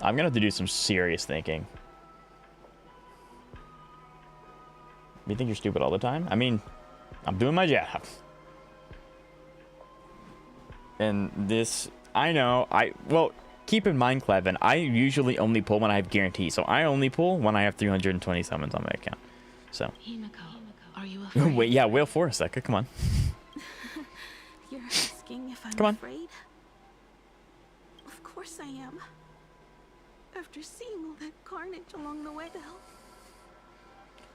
I'm going to have to do some serious thinking. You think you're stupid all the time? I mean, I'm doing my job. And this... I know, well, keep in mind, Clevin, I usually only pull when I have guarantee, so I only pull when I have 320 summons on my account. So. Himiko, are you afraid? Wait, yeah, wail for a second, come on. You're asking if I'm Come on. afraid? Of course I am. After seeing all that carnage along the way to help.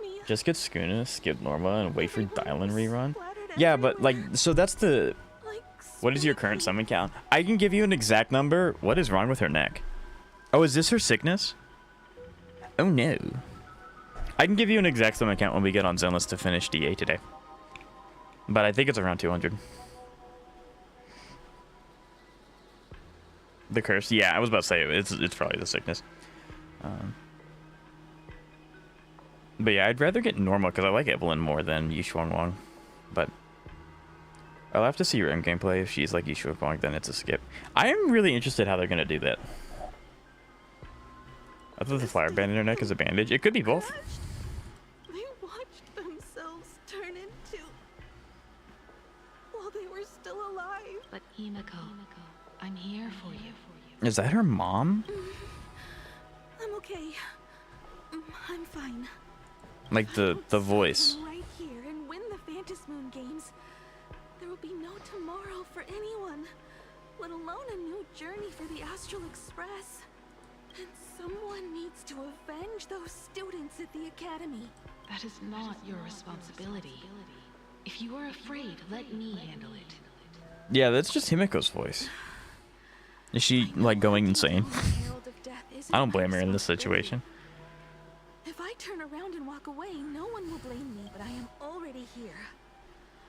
Mia, Just get Skuna, skip Norma, and wait for Dylan rerun. Yeah, but, like, so that's the... like What is your current summon count? I can give you an exact number. What is wrong with her neck? Oh, is this her sickness? Oh, no. I can give you an exact summon count when we get on Zenless to finish DA today. But I think it's around 200. The curse. Yeah, I was about to say it's probably the sickness. But yeah, I'd rather get normal because I like Evelyn more than Yi Xuanwang. But I'll have to see her in gameplay. If she's like Yi Xuanwang, then it's a skip. I am really interested how they're gonna do that. I thought the flower band in her neck is a bandage. It could be both. They watched themselves turn into while they were still alive. But Himiko, I'm here for you. Is that her mom? I'm okay. I'm fine. Like the voice. Right here and win the Phantom Moon games. There will be no tomorrow for anyone, let alone a new journey for the Astral Express. And someone needs to avenge those students at the academy. That is not your responsibility. If you are afraid, let me handle it. Yeah, that's just Himiko's voice. Is she like going insane? I don't blame her in this situation. If I turn around and walk away, no one will blame me, but I am already here.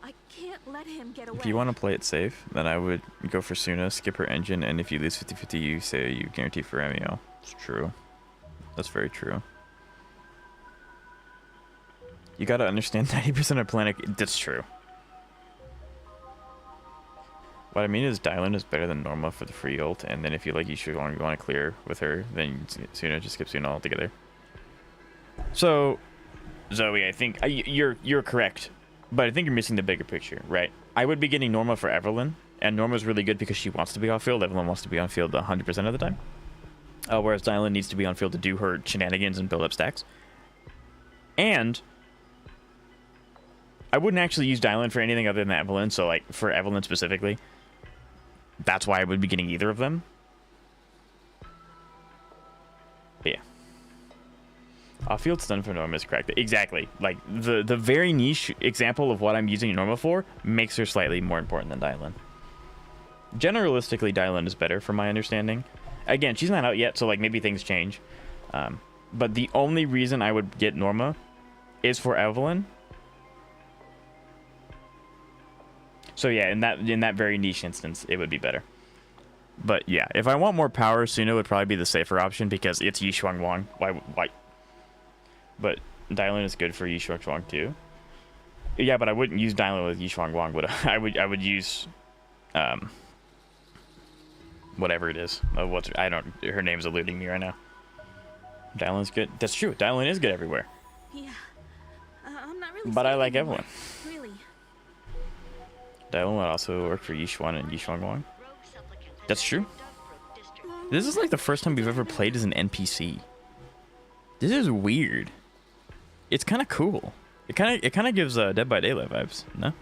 I can't let him get away. If you want to play it safe, then I would go for Suna, skip her engine, and if you lose 50-50, you say you guarantee for MEO. It's true. That's very true. You gotta understand 90% of planet. That's true. What I mean is Dylan is better than Norma for the free ult, and then if you like you want to clear with her, then Suna just skip Suna altogether. So, Zoe, I think you're correct, but I think you're missing the bigger picture, right? I would be getting Norma for Evelyn, and Norma's really good because she wants to be off field. Evelyn wants to be on field 100% of the time, whereas Dylan needs to be on field to do her shenanigans and build up stacks. And I wouldn't actually use Dylan for anything other than Evelyn, so like for Evelyn specifically, that's why I would be getting either of them. But yeah. Off-field stun for Norma is correct. Exactly. Like, the very niche example of what I'm using Norma for makes her slightly more important than Dylan. Generalistically, Dylan is better from my understanding. Again, she's not out yet, so like maybe things change. But the only reason I would get Norma is for Evelyn. So yeah, in that very niche instance, it would be better. But yeah, if I want more power, Suna would probably be the safer option because it's Yi Xuanwang. Why? But Dylan is good for Yi Xuanwang too. Yeah, but I wouldn't use Dylan with Yi Xuanwang, would I? I would use whatever it is. Her name's eluding me right now. Dylan's good. That's true. Dylan is good everywhere. Yeah. I'm not really. But I like Evelyn. Really. Dylan would also work for Yi Xuan and Yi Xuanwang. That's true. This is like the first time we've ever played as an NPC. This is weird. It's kind of cool. It kind of gives Dead by Daylight vibes. No?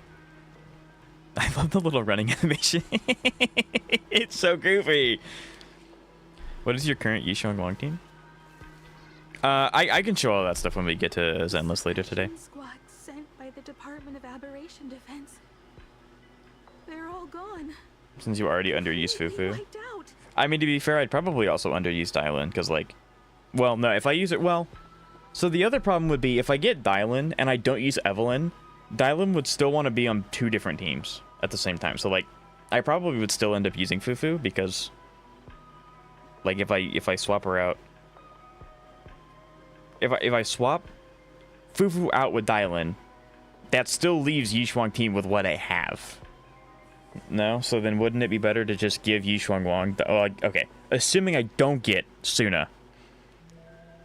I love the little running animation. It's so goofy. What is your current Yi Xuanwang team? I can show all that stuff when we get to Zenless later today. Squad sent by the Department of Aberration Defense. They're all gone. Since you already underused Fufu. Wiped out. I mean, to be fair, I'd probably also underuse Dylan, because, like... Well, no, if I use it... Well... So the other problem would be, if I get Dylan and I don't use Evelyn, Dylan would still want to be on 2 different teams at the same time. So, like, I probably would still end up using Fufu, because... Like, if I swap her out... If I swap Fufu out with Dylan, that still leaves Yi Xuang team with what I have. No? So then wouldn't it be better to just give Yi Xuanwang... okay. Assuming I don't get Suna.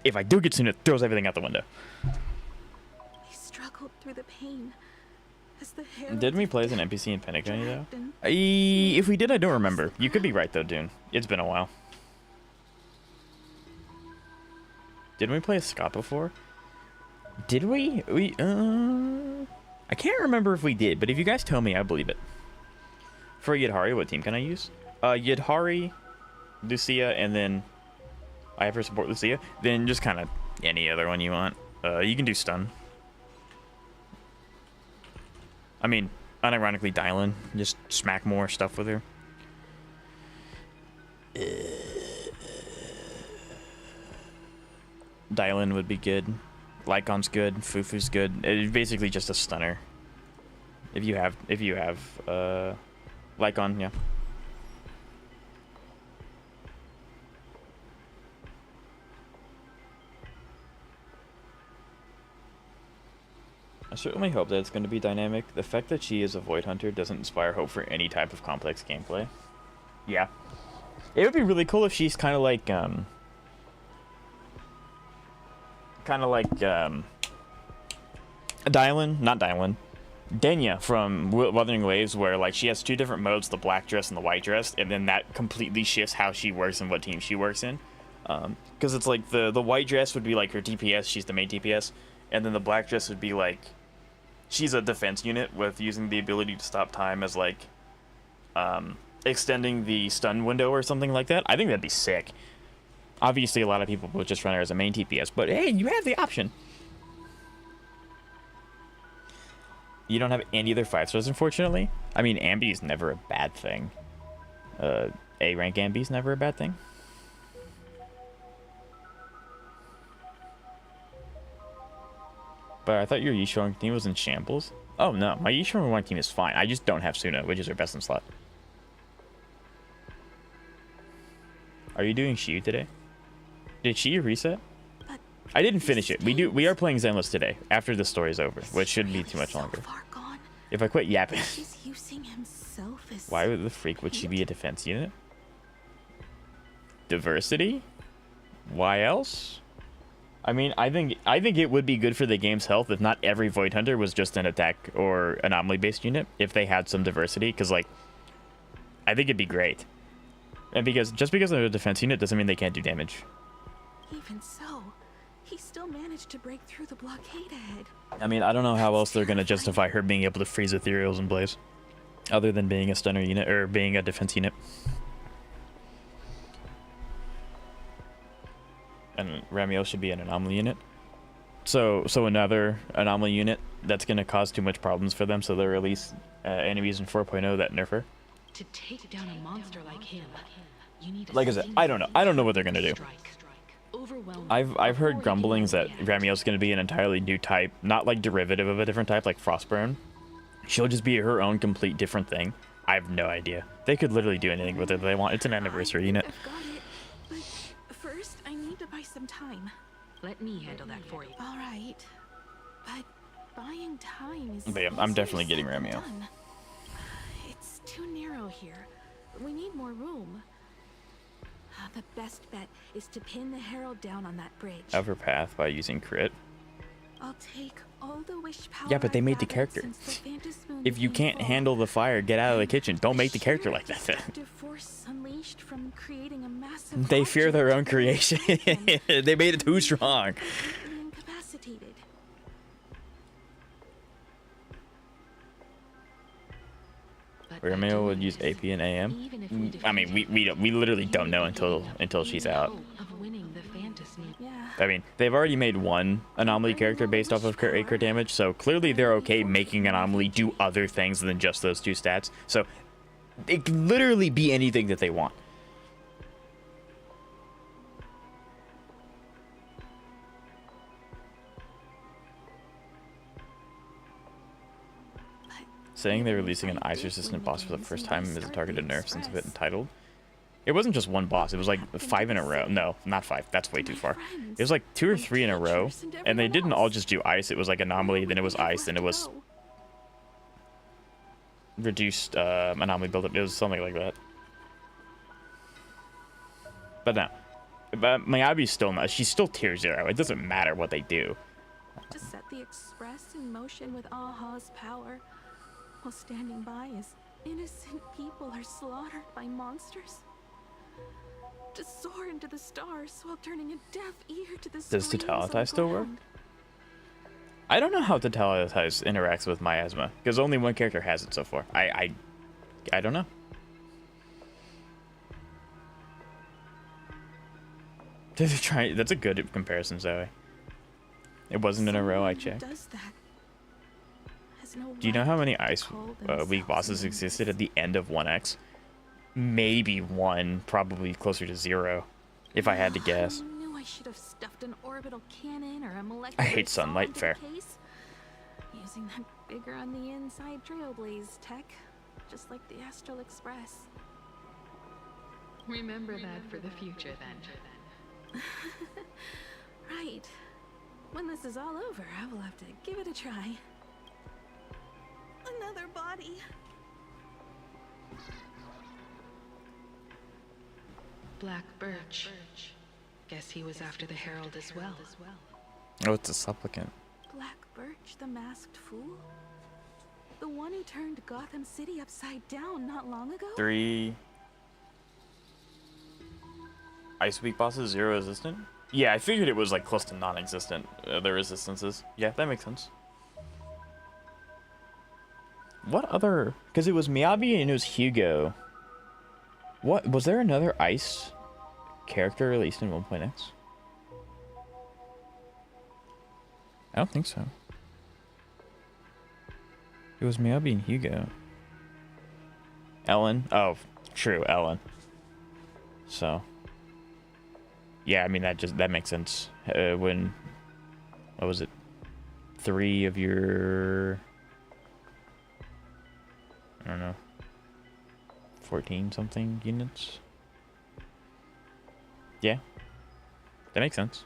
If I do get Suna, it throws everything out the window. I struggled through the pain. As the Didn't we play as an NPC in Pentagon, though? If we did, I don't remember. You could be right, though, Dune. It's been a while. Didn't we play as Scott before? Did we? I can't remember if we did, but if you guys tell me, I believe it. For Yidhari, what team can I use? Yidhari, Lucia, and then I have her support Lucia. Then just kind of any other one you want. You can do stun. I mean, unironically, Dylan. Just smack more stuff with her. Dylan would be good. Lycon's good. Fufu's good. It's basically just a stunner. If you have Lycon, yeah. I certainly hope that it's going to be dynamic. The fact that she is a Void Hunter doesn't inspire hope for any type of complex gameplay. Yeah. It would be really cool if she's kind of like, Denya from Wuthering Waves, where like she has two different modes, the black dress and the white dress, and then that completely shifts how she works and what team she works in. Because it's like the white dress would be like her DPS, she's the main DPS, and then the black dress would be like she's a defense unit with using the ability to stop time as like extending the stun window or something like that. I think that'd be sick. Obviously, a lot of people would just run her as a main DPS, but hey, you have the option. You don't have any other 5-stars, unfortunately. I mean, Ambi is never a bad thing. A rank Ambi is never a bad thing. But I thought your Yishuang team was in shambles. Oh no, my Yishuang team is fine. I just don't have Suna, which is her best in slot. Are you doing Shiyu today? Did Shiyu reset? I didn't finish it. We are playing Zenless today after the story's over, which shouldn't be too much longer. If I quit yapping. Why the freak would she be a defense unit? Diversity? Why else? I mean, I think it would be good for the game's health if not every Void Hunter was just an attack or anomaly based unit, if they had some diversity, because like I think it'd be great. And just because they're a defense unit doesn't mean they can't do damage. Even so, he still managed to break through the blockade ahead. I mean, I don't know how else they're going to justify her being able to freeze ethereals in Blaze, other than being a stunner unit or being a defense unit. And Ramiel should be an anomaly unit. So another anomaly unit that's going to cause too much problems for them, so they'll release enemies in 4.0 that nerf her. To take down a monster like him, you need like I said, I don't know what they're going to do. I've heard grumblings that Ramiel's going to be an entirely new type, not like derivative of a different type like Frostburn. She'll just be her own complete different thing. I have no idea. They could literally do anything with it they want. It's an anniversary unit. I've got it, but first I need to buy some time. Let me handle that for you. All right, but buying time is. But yeah, I'm definitely getting Ramiel. It's too narrow here. We need more room. The best bet is to pin the Herald down on that bridge. Overpath by using crit. I'll take all the wish power. Yeah, but they made the character. If you can't handle the fire, get out of the kitchen. Don't make the character like that. Force unleashed from creating a massive they fear their own creation. They made it too strong. Incapacitated. Ramiel would use AP and AM. I mean, we literally don't know until she's out. I mean, they've already made one anomaly character based off of crit damage, so clearly they're okay making anomaly do other things than just those two stats. So it can literally be anything that they want. Saying they're releasing an ice-resistant boss for the first time is a targeted nerf since a bit entitled. It wasn't just one boss, it was like 5 in a row. No, not 5, that's way too far. It was like 2 or 3 in a row, and they didn't all just do ice. It was like anomaly, then it was ice, then it was reduced anomaly buildup. It was something like that. But no, Miyabi's still not, she's still tier 0. It doesn't matter what they do. To set the Express in motion with Aha's power, while standing by as innocent people are slaughtered by monsters. To soar into the stars while turning a deaf ear to the Does Totalitai still work? I don't know how Totalitai interacts with Miasma, because only one character has it so far. I don't know. That's a good comparison, Zoe. It wasn't in a row, I checked. Do you know how many ice weak bosses existed at the end of 1X? Maybe 1, probably closer to 0, if I had to guess. I knew I should have stuffed an orbital cannon or a molecular I hate sunlight, fair. Using that bigger on the inside Trailblaze tech, just like the Astral Express. Remember that for the future, then. Right. When this is all over, I will have to give it a try. Another body. Black Birch. Guess he was after the Herald as well. Oh, it's a supplicant. Black Birch, the masked fool? The one who turned Gotham City upside down not long ago? 3 Ice Week bosses, 0 resistant? Yeah, I figured it was like close to non-existent, the resistances. Yeah, that makes sense. What other... Because it was Miyabi and it was Hugo. What... Was there another Ice character released in 1.x? I don't think so. It was Miyabi and Hugo. Ellen? Oh, true, Ellen. So... Yeah, I mean, that makes sense. When... What was it? 3 of your... I don't know. 14 something units? Yeah. That makes sense.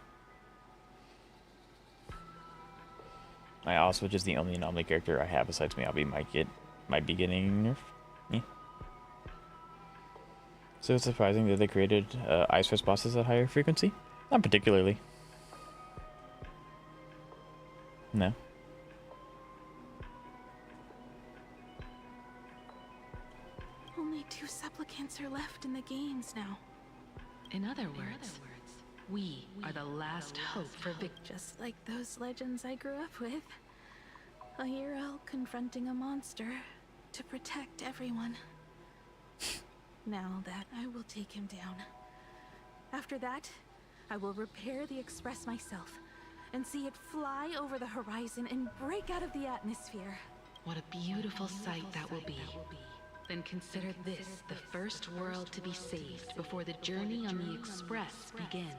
I also just the only anomaly character I have besides Miyabi might be getting nerfed. Yeah. So it's surprising that they created Ice Fist bosses at higher frequency? Not particularly. No. Only 2 supplicants are left in the games now. In other words, we are the last hope for victory. Just like those legends I grew up with. A hero confronting a monster to protect everyone. Now that I will take him down. After that, I will repair the Express myself and see it fly over the horizon and break out of the atmosphere. What a beautiful sight that will be. Then consider this the first world to be saved before the journey on the Express begins.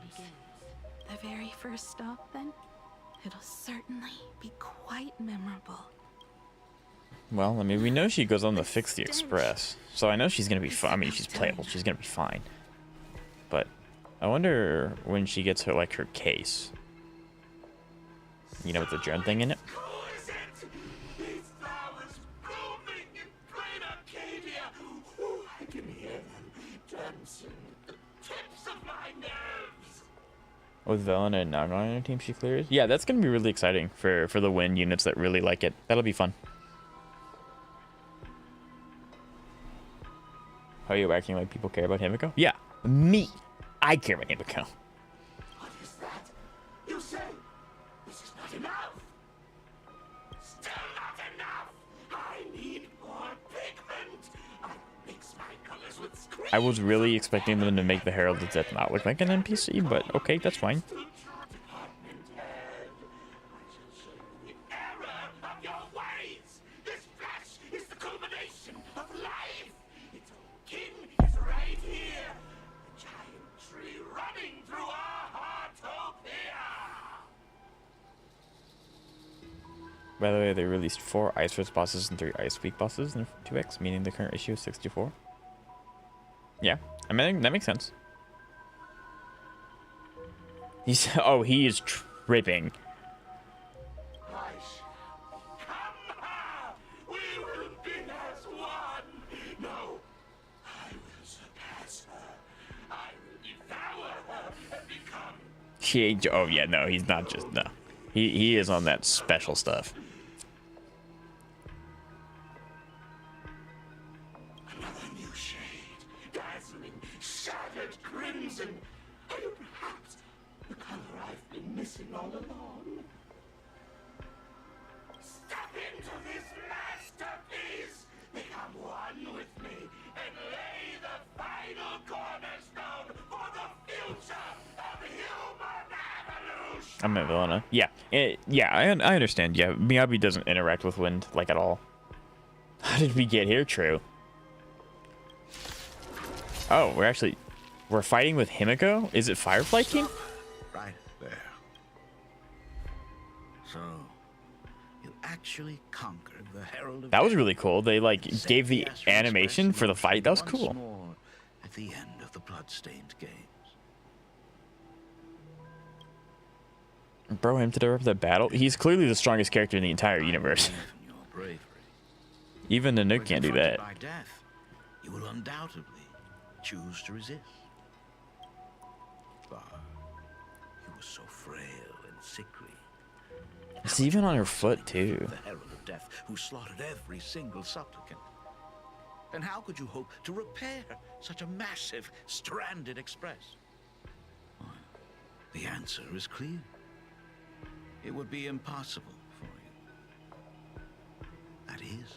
The very first stop, then? It'll certainly be quite memorable. Well, I mean, we know she goes on to fix the Express, so I know she's gonna be fine. I mean, she's playable. She's gonna be fine. But I wonder when she gets her her case. You know, with the drone thing in it. With Velena and Naga on her team, she clears. Yeah, that's gonna be really exciting for the win units that really like it. That'll be fun. How are you acting like people care about Himiko? Yeah, me. I care about Himiko. What is that? You say this is not enough? Still not enough! I need more pigment! I mix my colors with screen. I was really expecting them to make the Herald of Death not look like an NPC, but okay, that's fine. By the way, they released 4 Ice Fist bosses and 3 Ice Week bosses in 2x, meaning the current issue is 64. Yeah, I mean, that makes sense. He's... Oh, he is tripping. She ain't... Oh, yeah, no, he's not just... No. He is on that special stuff. Another new shade, dazzling, shattered crimson. Are you perhaps the color I've been missing all along? Step into this masterpiece, become one with me, and lay the final cornerstone for the future of human evolution. I'm at Velena. Yeah. Yeah, I understand. Yeah, Miyabi doesn't interact with wind, like, at all. How did we get here? True. Oh, we're fighting with Himiko? Is it Firefly King? Right there. So, you actually conquered the Herald of That was Death. really cool. They, gave the Astral animation Express for the once fight. That was cool. more at the end of the blood-stained games. Bro, him to interrupt the battle? He's clearly the strongest character in the entire universe. Your bravery. Even the nuke When can't do confronted that. by death, you will undoubtedly choose to resist. But you were so frail and sickly. It's even on her foot too. The herald of death who slaughtered every single supplicant. And how could you hope to repair such a massive, stranded express? Well, the answer is clear. It would be impossible for you. That is,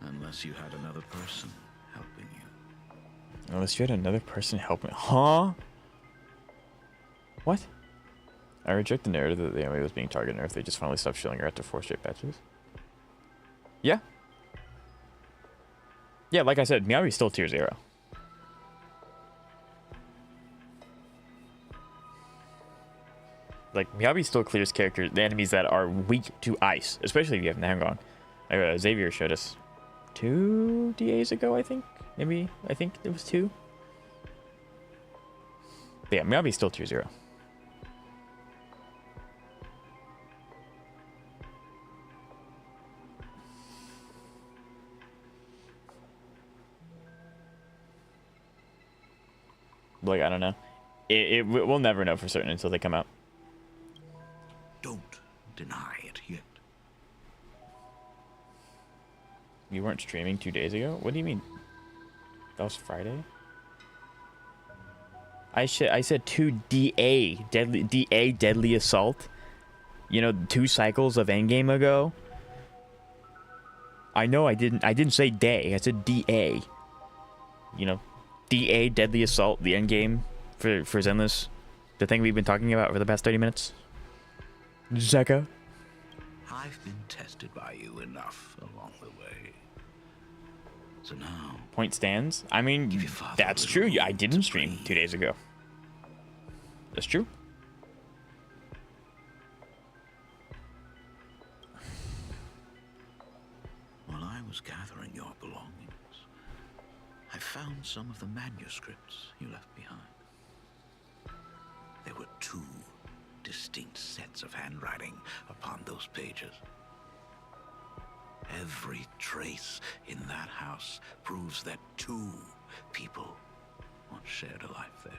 unless you had another person helping you. Unless you had another person helping. Huh? What? I reject the narrative that the enemy was being targeted, or if they just finally stopped shielding her after 4 straight patches. Yeah. Yeah, like I said, Meowie's still tier 0. Like, Meowie still clears characters, the enemies that are weak to ice, especially if you have Nangon. Xavier showed us 2 DAs ago, I think. Maybe, I think it was 2. But yeah, Meowie's still tier 0. Like, I don't know. We'll never know for certain until they come out. Don't deny it yet. You weren't streaming 2 days ago? What do you mean? That was Friday? I said 2 Deadly Assault. You know, 2 cycles of Endgame ago. I know I didn't say day. I said DA. You know, DA Deadly Assault, the Endgame for Zenless. The thing we've been talking about for the past 30 minutes. Zeka. I've been tested by you enough along the way. So now... Point stands? I mean, that's true. I didn't stream 2 days ago. That's true. While I was gathering your belongings, I found some of the manuscripts you left behind. There were 2 distinct sets of handwriting upon those pages. Every trace in that house proves that 2 people once shared a life there.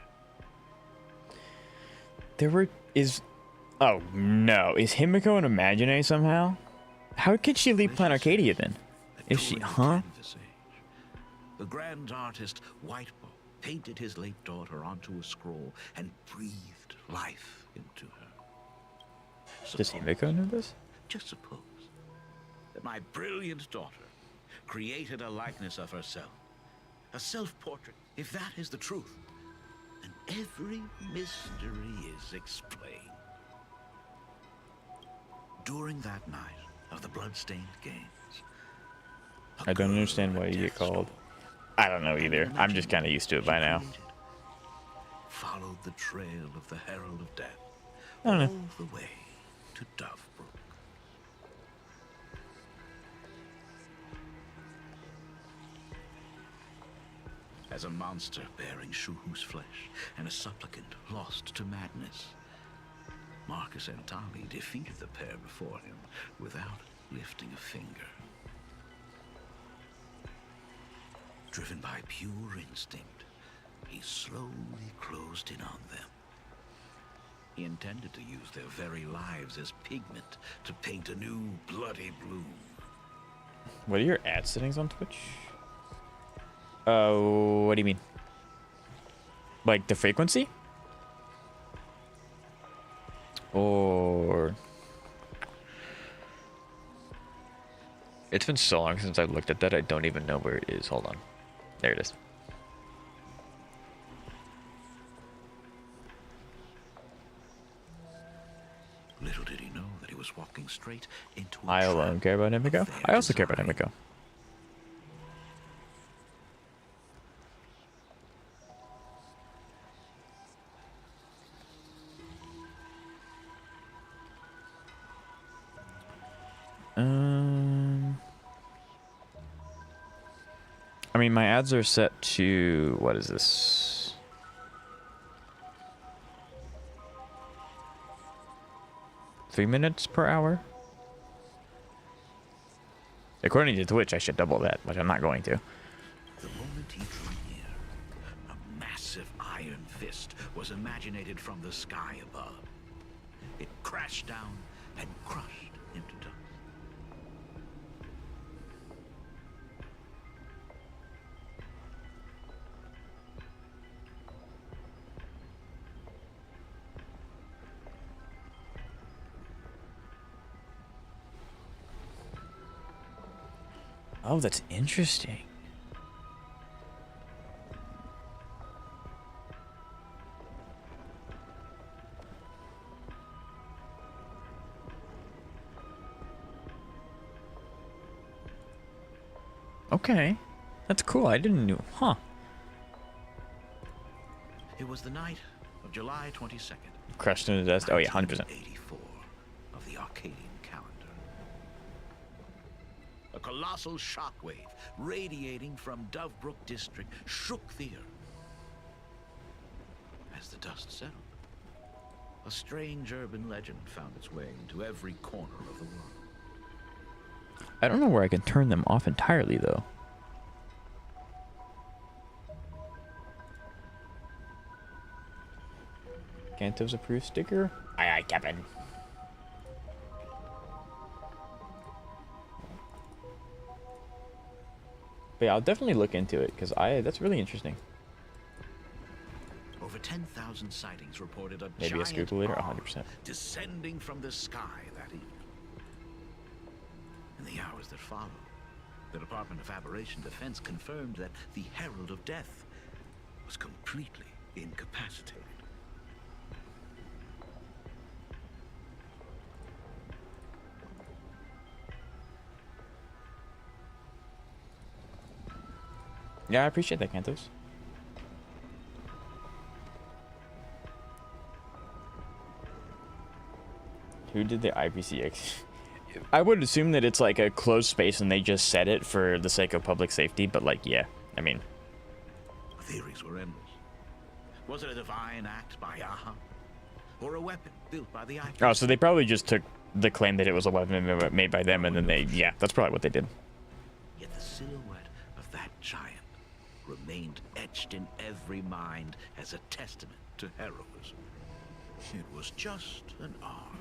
Oh no, is Himiko an Imagine somehow? How could she leave Planet Arcadia then? Is she, huh? The grand artist Whitebow painted his late daughter onto a scroll and breathed life into her. Does Himiko know this? Just suppose that my brilliant daughter created a likeness of herself. A self-portrait. If that is the truth, then every mystery is explained. During that night of the bloodstained games, I don't understand why you get called. I don't know either. I'm just kind of used to it by now. Followed the trail of the Herald of Death I don't know. all the way to Dovebrook. As a monster bearing Shuhu's flesh and a supplicant lost to madness, Marcus Antali defeated the pair before him without lifting a finger. Driven by pure instinct, he slowly closed in on them. He intended to use their very lives as pigment to paint a new bloody bloom. What are your ad settings on Twitch? Oh, what do you mean? Like the frequency? Or... It's been so long since I've looked at that, I don't even know where it is. Hold on. There it is. Little did he know that he was walking straight into a I alone care about Himiko. I also care about Himiko. I mean, my ads are set to, what is this? $3 minutes per hour. According to Twitch, I should double that, but I'm not going to. The moment he drew near, a massive iron fist was imaginated from the sky above. It crashed down and crushed into dust. Oh, that's interesting. Okay. That's cool. I didn't know. Huh. It was the night of July 22nd. Crushed into dust. Oh, yeah, 100%. 84 of the Arcadian calendar. A colossal shockwave radiating from Dovebrook district shook the earth. As the dust settled, a strange urban legend found its way into every corner of the world. I don't know where I can turn them off entirely, though. Canto's approved sticker? Aye, aye, Captain. But yeah, I'll definitely look into it, because that's really interesting. Over 10,000 sightings reported a Maybe a giant scoop later, arm 100%. descending from the sky that evening. In the hours that followed, the Department of Aberration Defense confirmed that the Herald of Death was completely incapacitated. Yeah, I appreciate that, Cantos. Who did the IPCX? I would assume that it's like a closed space and they just set it for the sake of public safety, but like, yeah, I mean. Theories were endless. Was it a divine act by Aha? Or a weapon built by the IPCX? Oh, so they probably just took the claim that it was a weapon made by them and then they, yeah, that's probably what they did. Yet the silhouette of that giant remained etched in every mind as a testament to heroism. It was just an arm.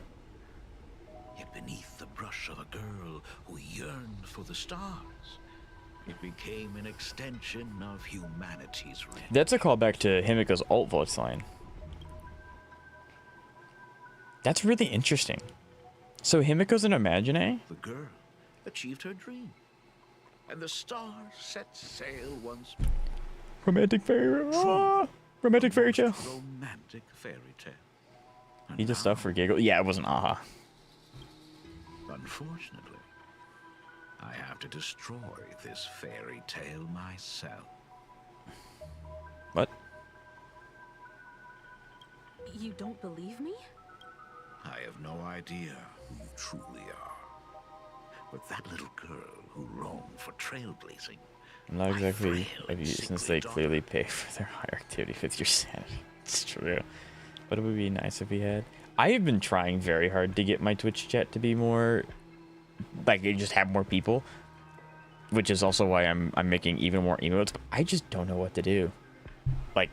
Yet beneath the brush of a girl who yearned for the stars, it became an extension of humanity's reign. That's a callback to Himiko's alt voice line. That's really interesting. So Himiko's an Imagine? The girl achieved her dream, and the stars set sail once more. Romantic fairy romantic fairy tale. Romantic fairy tale. He just stuff for giggle. Yeah, it wasn't Aha. Unfortunately, I have to destroy this fairy tale myself. What? You don't believe me? I have no idea who you truly are. But that little girl who roamed for trailblazing. Not exactly since they clearly pay for their higher activity with your sanity. It's true. But it would be nice if we had. I have been trying very hard to get my Twitch chat to be more, like, just have more people, which is also why I'm making even more emotes. But I just don't know what to do. Like,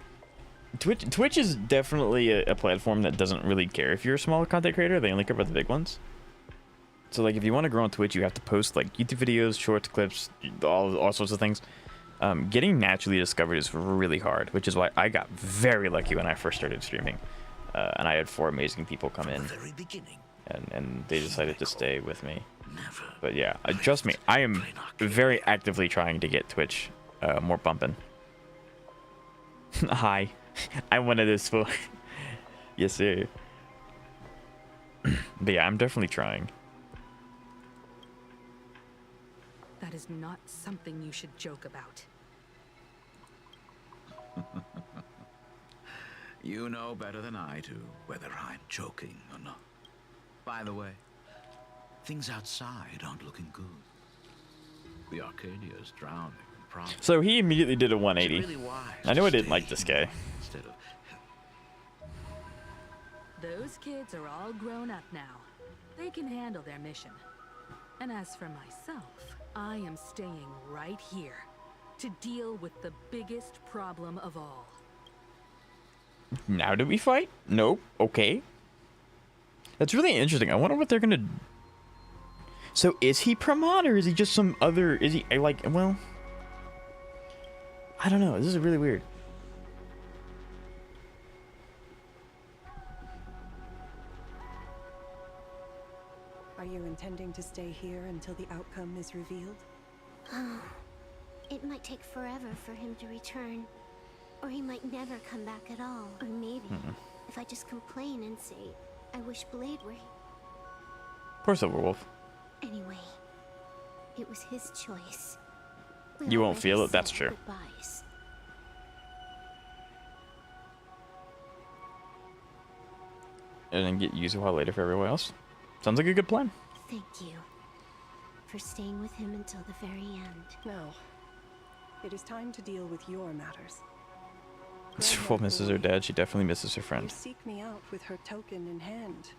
Twitch is definitely a platform that doesn't really care if you're a small content creator. They only care about the big ones. So, like, if you want to grow on Twitch, you have to post, like, YouTube videos, shorts, clips, all sorts of things. Getting naturally discovered is really hard, which is why I got very lucky when I first started streaming. And I had 4 amazing people come in, and they decided to stay with me. But yeah, trust me, I am very actively trying to get Twitch more bumping. Hi, I'm one of those folks. Yes, sir. But yeah, I'm definitely trying. That is not something you should joke about. You know better than I do whether I'm joking or not. By the way, things outside aren't looking good. The Arcadia is drowning in problems. So he immediately did a 180. Really I knew I didn't like this guy. Those kids are all grown up now. They can handle their mission. And as for myself, I am staying right here to deal with the biggest problem of all. Now do we fight? Nope. Okay. That's really interesting. I wonder what they're gonna... So is he Pramod or is he just some other... Is he like... Well... I don't know. This is really weird. Are you intending to stay here until the outcome is revealed? It might take forever for him to return. Or he might never come back at all. Or maybe, if I just complain and say, I wish Blade were... Poor Silverwolf. Anyway, it was his choice. You won't feel it, that's true. Goodbyes. And then get Yuzuha later for everyone else. Sounds like a good plan. Thank you for staying with him until the very end. Now, it is time to deal with your matters. Silverwolf misses her dad. She definitely misses her You friend. seek me out with her token in hand.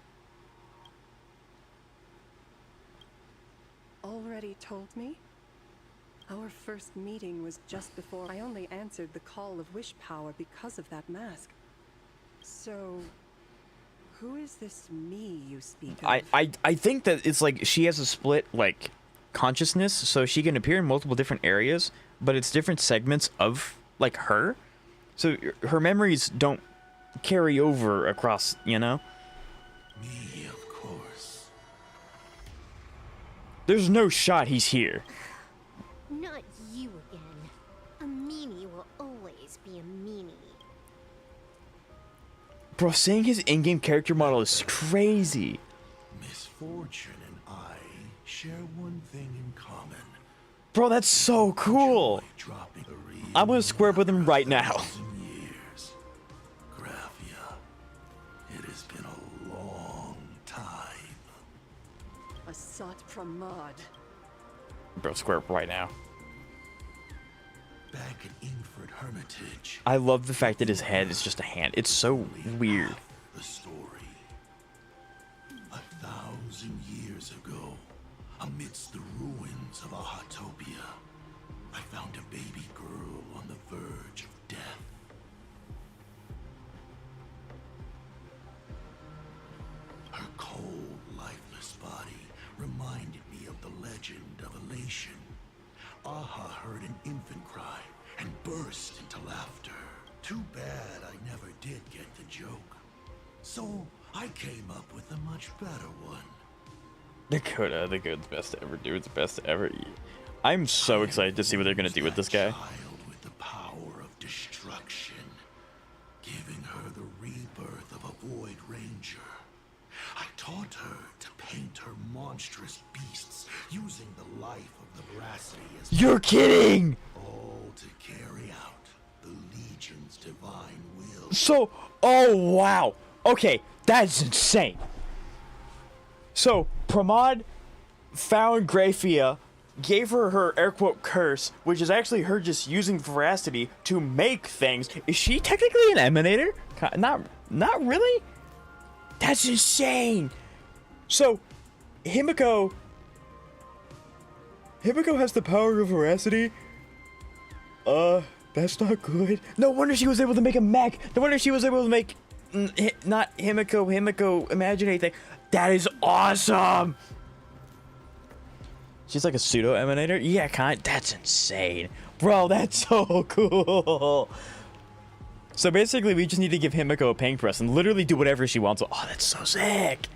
Already told me? Our first meeting was just before I only answered the call of wish power because of that mask. So, who is this me you speak of? I think that it's like she has a split, like, consciousness, so she can appear in multiple different areas, but it's different segments of, like, her. So her memories don't carry over across, you know? Me, of course. There's no shot he's here. Not you again. A meanie will always be a meanie. Bro, seeing his in-game character model is crazy. Misfortune and I share one thing in common. Bro, that's so cool. Dropping the real I'm gonna square up with him right now. years. Graphia, it has been a long time. Asat Pramod. Bro, square up right now. Back in Ingford Hermitage. I love the fact that his head is just a hand. It's so weird. The story. 1,000 years ago, amidst the ruins of Ahatopia, I found a baby girl on the verge of death. Her cold, lifeless body reminded me of the legend of Elation. Aha heard an infant cry and burst into laughter. Too bad I never did get the joke. So I came up with a much better one. Dakota, the good's best to ever do. It's best to ever eat. I'm so excited to see what they're gonna do with this guy. Child with the power of destruction, giving her the rebirth of a Void Ranger. I taught her to paint her monstrous beasts using the life of the veracity as You're kidding! all to carry out the Legion's divine will. So, oh wow. Okay, that's insane. So, Pramod found Graphia, gave her her air quote curse, which is actually her just using veracity to make things. Is she technically an emanator? Not really? That's insane. So, Himiko has the power of veracity. That's not good. No wonder she was able to make a mech. No wonder she was able to make not Himiko imagine anything. That is awesome. She's like a pseudo emanator. Yeah, that's insane, bro. That's so cool. So basically, we just need to give Himiko a paint press and literally do whatever she wants. Oh, that's so sick.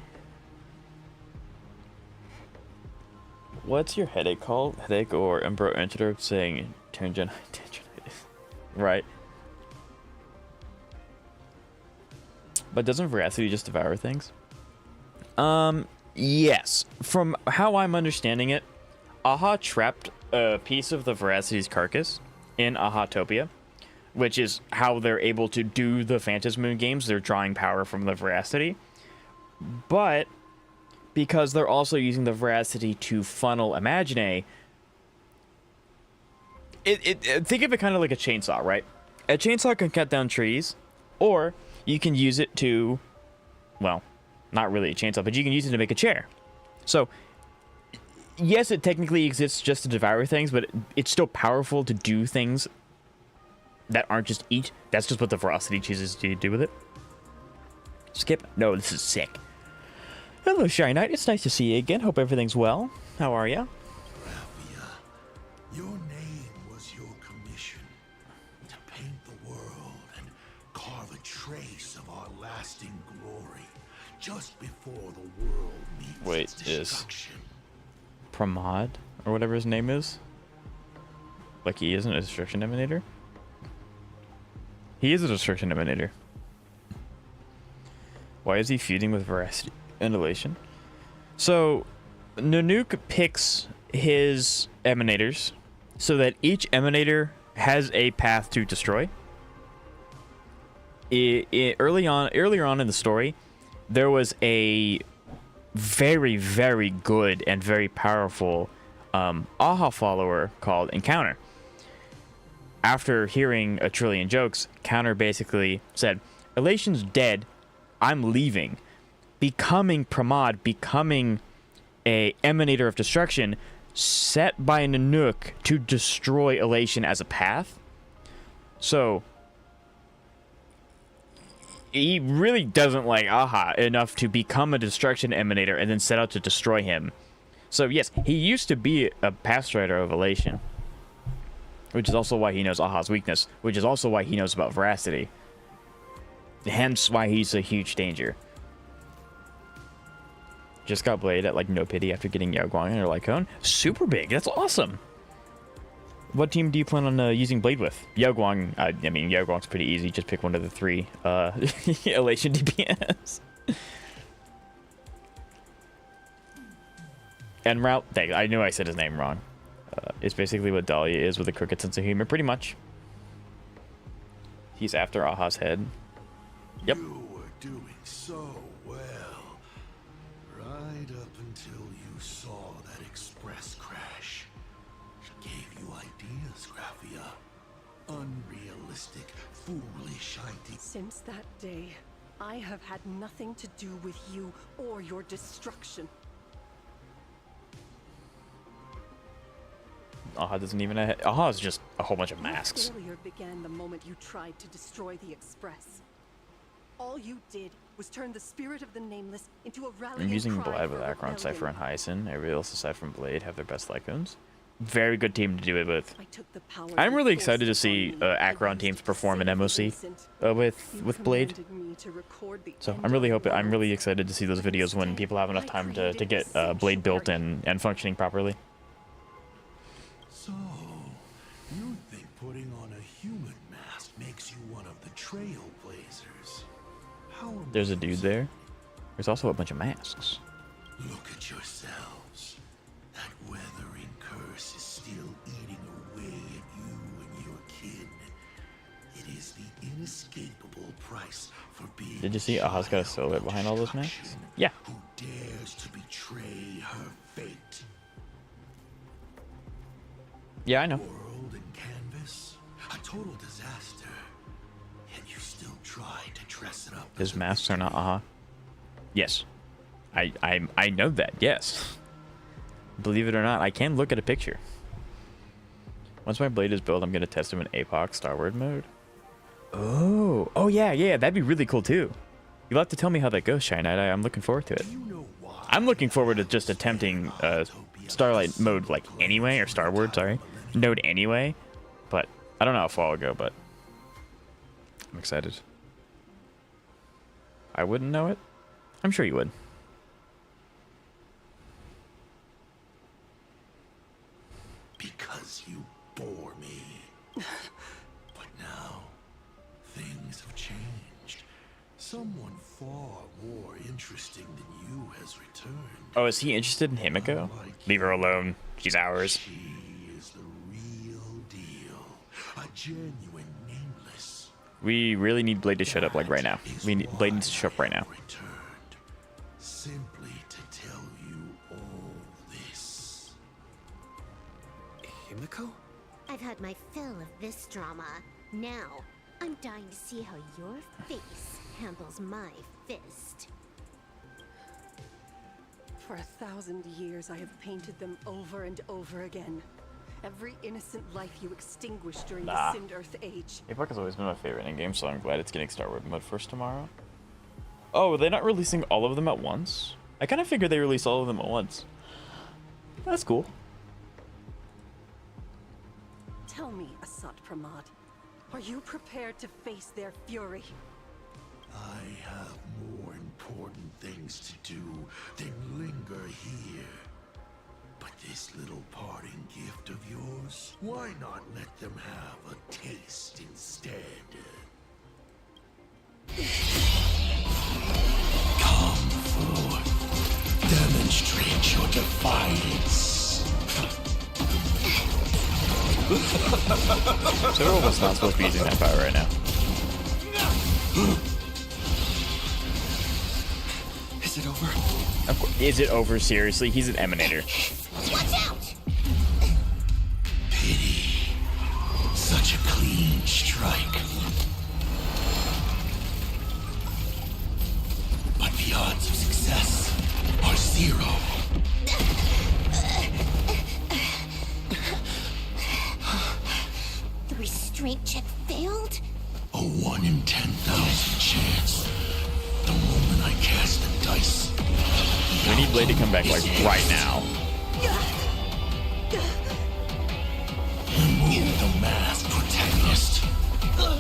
What's your headache called? Headache or Emperor Enter saying tangentitis? Right. But doesn't veracity just devour things? Yes. From how I'm understanding it, Aha trapped a piece of the veracity's carcass in Ahatopia, which is how they're able to do the Phantasmoon games. They're drawing power from the veracity. But because they're also using the veracity to funnel Imagine, think of it kind of like a chainsaw, right? A chainsaw can cut down trees, or you can use it to, well, not really a chainsaw, but you can use it to make a chair. So yes, it technically exists just to devour things, but it's still powerful to do things that aren't just eat. That's just what the Veracity chooses to do with it. Skip. No, this is sick. Hello, Shy Knight. It's nice to see you again. Hope everything's well. How are ya? Raphia, your name was your commission. To paint the world and carve a trace of our lasting glory. Just before the world meets its destruction. Pramod, or whatever his name is. Like he isn't a destruction emanator? He is a destruction emanator. Why is he feuding with Veracity and Elation? So, Nanook picks his emanators so that each emanator has a path to destroy. Earlier on in the story, there was a very, very good and very powerful AHA follower called Encounter. After hearing a trillion jokes, Counter basically said, Elation's dead, I'm leaving. Becoming Pramod, becoming a emanator of destruction, set by Nanook to destroy Elation as a path. So, he really doesn't like AHA enough to become a destruction emanator and then set out to destroy him. So yes, he used to be a path strider of Elation, which is also why he knows AHA's weakness, which is also why he knows about Veracity. Hence why he's a huge danger. Just got Blade at like no pity after getting Yao Guang or Lycone. Super big, that's awesome. What team do you plan on using Blade with? Yao Guang, I mean, Yao Guang's pretty easy. Just pick one of the three Elation DPS. And Route, thanks, I knew I said his name wrong. It's basically what Dahlia is with a crooked sense of humor, pretty much. He's after AHA's head. Yep. You were doing so well. Right up until you saw that express crash. She gave you ideas, Raphia. Unrealistic, foolish ideas. Since that day, I have had nothing to do with you or your destruction. AHA doesn't even have... AHA is just a whole bunch of masks. Your failure began the moment you tried to destroy the Express. All you did was turn the spirit of the Nameless into a rallying cry. I'm using for Blade with Akron, rebellion. Cypher, and Hyacin. Everybody else aside from Blade have their best Lycones. Very good team to do it with. I'm really excited to see Akron teams perform in MOC with Blade. So I'm really excited to see those videos when people have enough time to get Blade built and functioning properly. So, you think putting on a human mask makes you one of the trailblazers? How There's a dude there. There's also a bunch of masks. Look at yourselves. That weathering curse is still eating away at you and your kin. It is the inescapable price for being. Did you see AHA's got a silhouette behind all those masks? Yeah. Who dares to betray her fate? Yeah, I know. World and canvas, a total disaster. Yet you still try to dress it up. His masks are not AHA. Yes. I know that, yes. Believe it or not, I can look at a picture. Once my Blade is built, I'm going to test him in APOC Starward mode. Oh yeah, that'd be really cool too. You'll have to tell me how that goes, Shy Knight. I'm looking forward to it. I'm looking forward to just attempting Starlight mode like anyway, or Starward, sorry. Node anyway. But I don't know how far I'll go, but I'm excited. I wouldn't know it. I'm sure you would. Because you bore me. But now, things have changed. Someone far more interesting than you has returned. Oh, is he interested in Himiko? Leave her alone. She's ours. She is the real deal. A genuine Nameless. We really need Blade to shut up like right now. Blade needs to shut up right now. Returned simply to tell you all this. Himiko? I've had my fill of this drama. Now, I'm dying to see how your face handles my fist. For 1,000 years, I have painted them over and over again. Every innocent life you extinguished during the Cinder Earth Age. Apex has always been my favorite in-game, so I'm glad it's getting Star Wars mode first tomorrow. Oh, are they not releasing all of them at once? I kind of figured they released all of them at once. That's cool. Tell me, Asat Pramad, are you prepared to face their fury? I have more important things to do than linger here. But this little parting gift of yours, why not let them have a taste instead? Come forth, demonstrate your defiance. Cyril was not supposed to be using that power right now. Is it over? Is it over? Seriously? He's an emanator. Watch out! Pity. Such a clean strike. But the odds of success are 0. The restraint check failed? A 1 in 10,000 chance. The moment I cast the dice. We need Blade to come back, like, right now. Remove the mask, protagonist.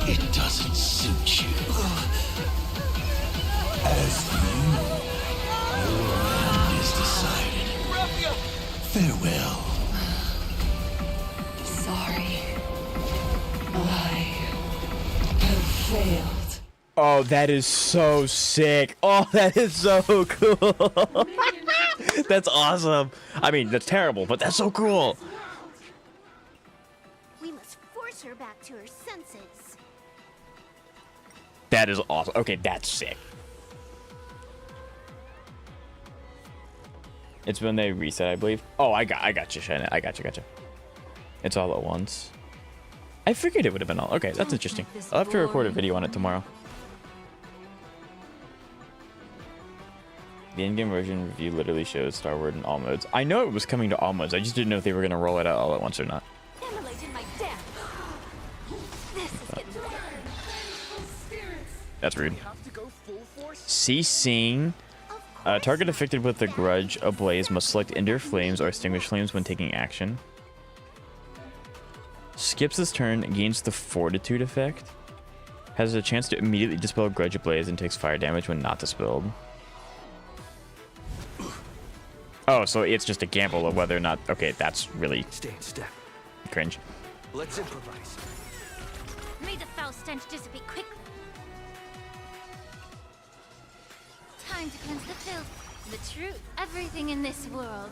It doesn't suit you. As for you, your end is decided. Farewell. Sorry. I have failed. Oh, that is so sick. Oh, that is so cool. That's awesome. I mean, that's terrible, but that's so cool. We must force her back to her senses. That is awesome. Okay, that's sick. It's when they reset, I believe. Oh, I got you, Shannon. I got you. It's all at once. I figured it would have been all. Okay, that's interesting. I'll have to record a video on it tomorrow. The in-game version review literally shows Star Wars in all modes. I know it was coming to all modes. I just didn't know if they were going to roll it out all at once or not. That's rude. Ceasing. Target affected with a grudge ablaze must select endure flames or extinguish flames when taking action. Skips his turn, gains the fortitude effect. Has a chance to immediately dispel grudge ablaze and takes fire damage when not dispelled. Oh, so it's just a gamble of whether or not. Okay, that's really cringe. Let's improvise. May the foul stench dissipate quickly. Time to cleanse the filth, the truth, everything in this world.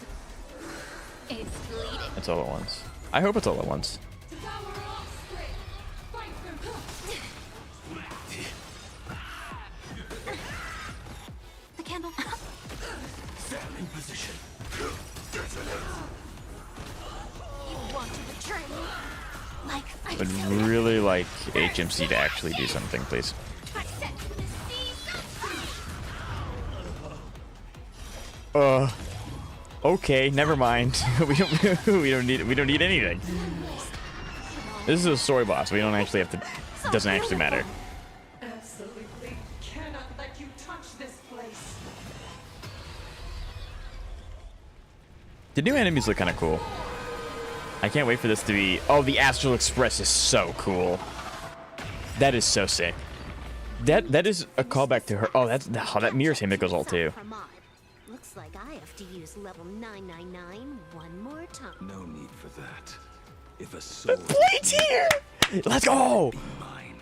It's bleeding. It's all at once. I hope it's all at once. The candle. Stand in position. You want to betray me? Like I Would really like HMC to actually do something, please. Okay, never mind. we don't need anything. This is a story boss. We don't actually have to. It doesn't actually matter. Absolutely cannot let you touch this place. The new enemies look kind of cool. I can't wait for this to be. Oh, the Astral Express is so cool. That is so sick. That is a callback to her. Oh, that mirrors Himiko's ult too. Looks like I have to use level 999 one more time. No need for that. If a soul Blade's here! Let's go! be mine.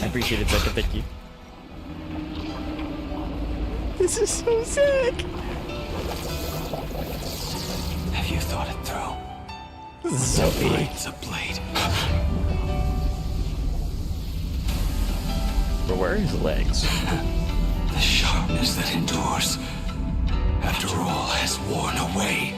I appreciate it, Becca. Thank you. This is so sick. Have you thought it through? This is so big. Blade's a blade. But where are his legs? The sharpness that endures, after all, has worn away.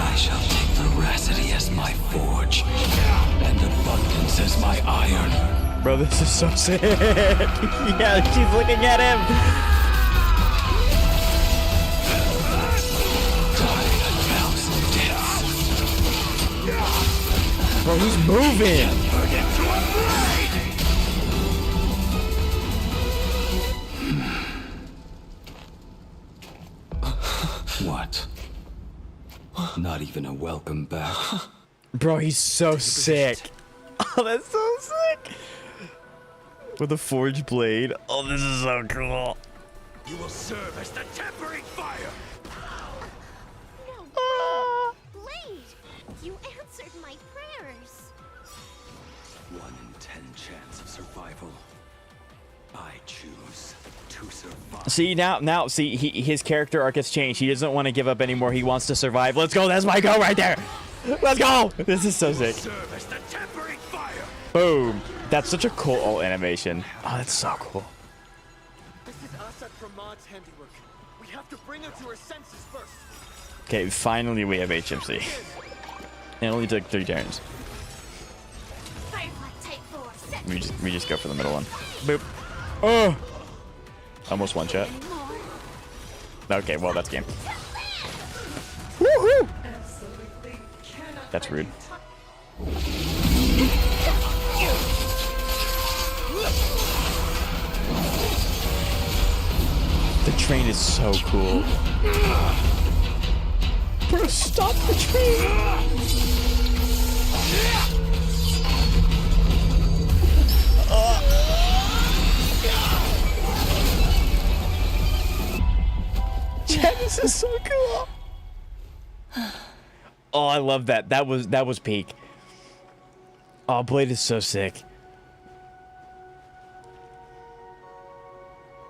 I shall take veracity as my forge. Bro, this is so sick. Yeah, she's looking at him. Bro, he's moving. What? Not even a welcome back. Bro, he's so sick. Oh, that's so sick. With a forged blade. Oh, this is so cool. You will serve as the tempering fire. No, Blade! You answered my prayers. 1 in 10 chance of survival. I choose to survive. See, now, see, his character arc has changed. He doesn't want to give up anymore. He wants to survive. Let's go. That's my go right there. Let's go. This is so sick. Serve as the tempering fire. Boom. That's such a cool ult animation. Oh, that's so cool. This is Asad Pramad's handiwork. We have to bring her to her senses first. Okay, finally we have HMC. It only took 3 turns. Firefly type 4, set We just go for the middle one. Boop. Oh! Almost one shot. Okay, well, that's game. Woohoo! That's rude. The train is so cool. Bro, stop the train! Yeah, this is so cool. Oh, I love that. That was peak. Oh, Blade is so sick.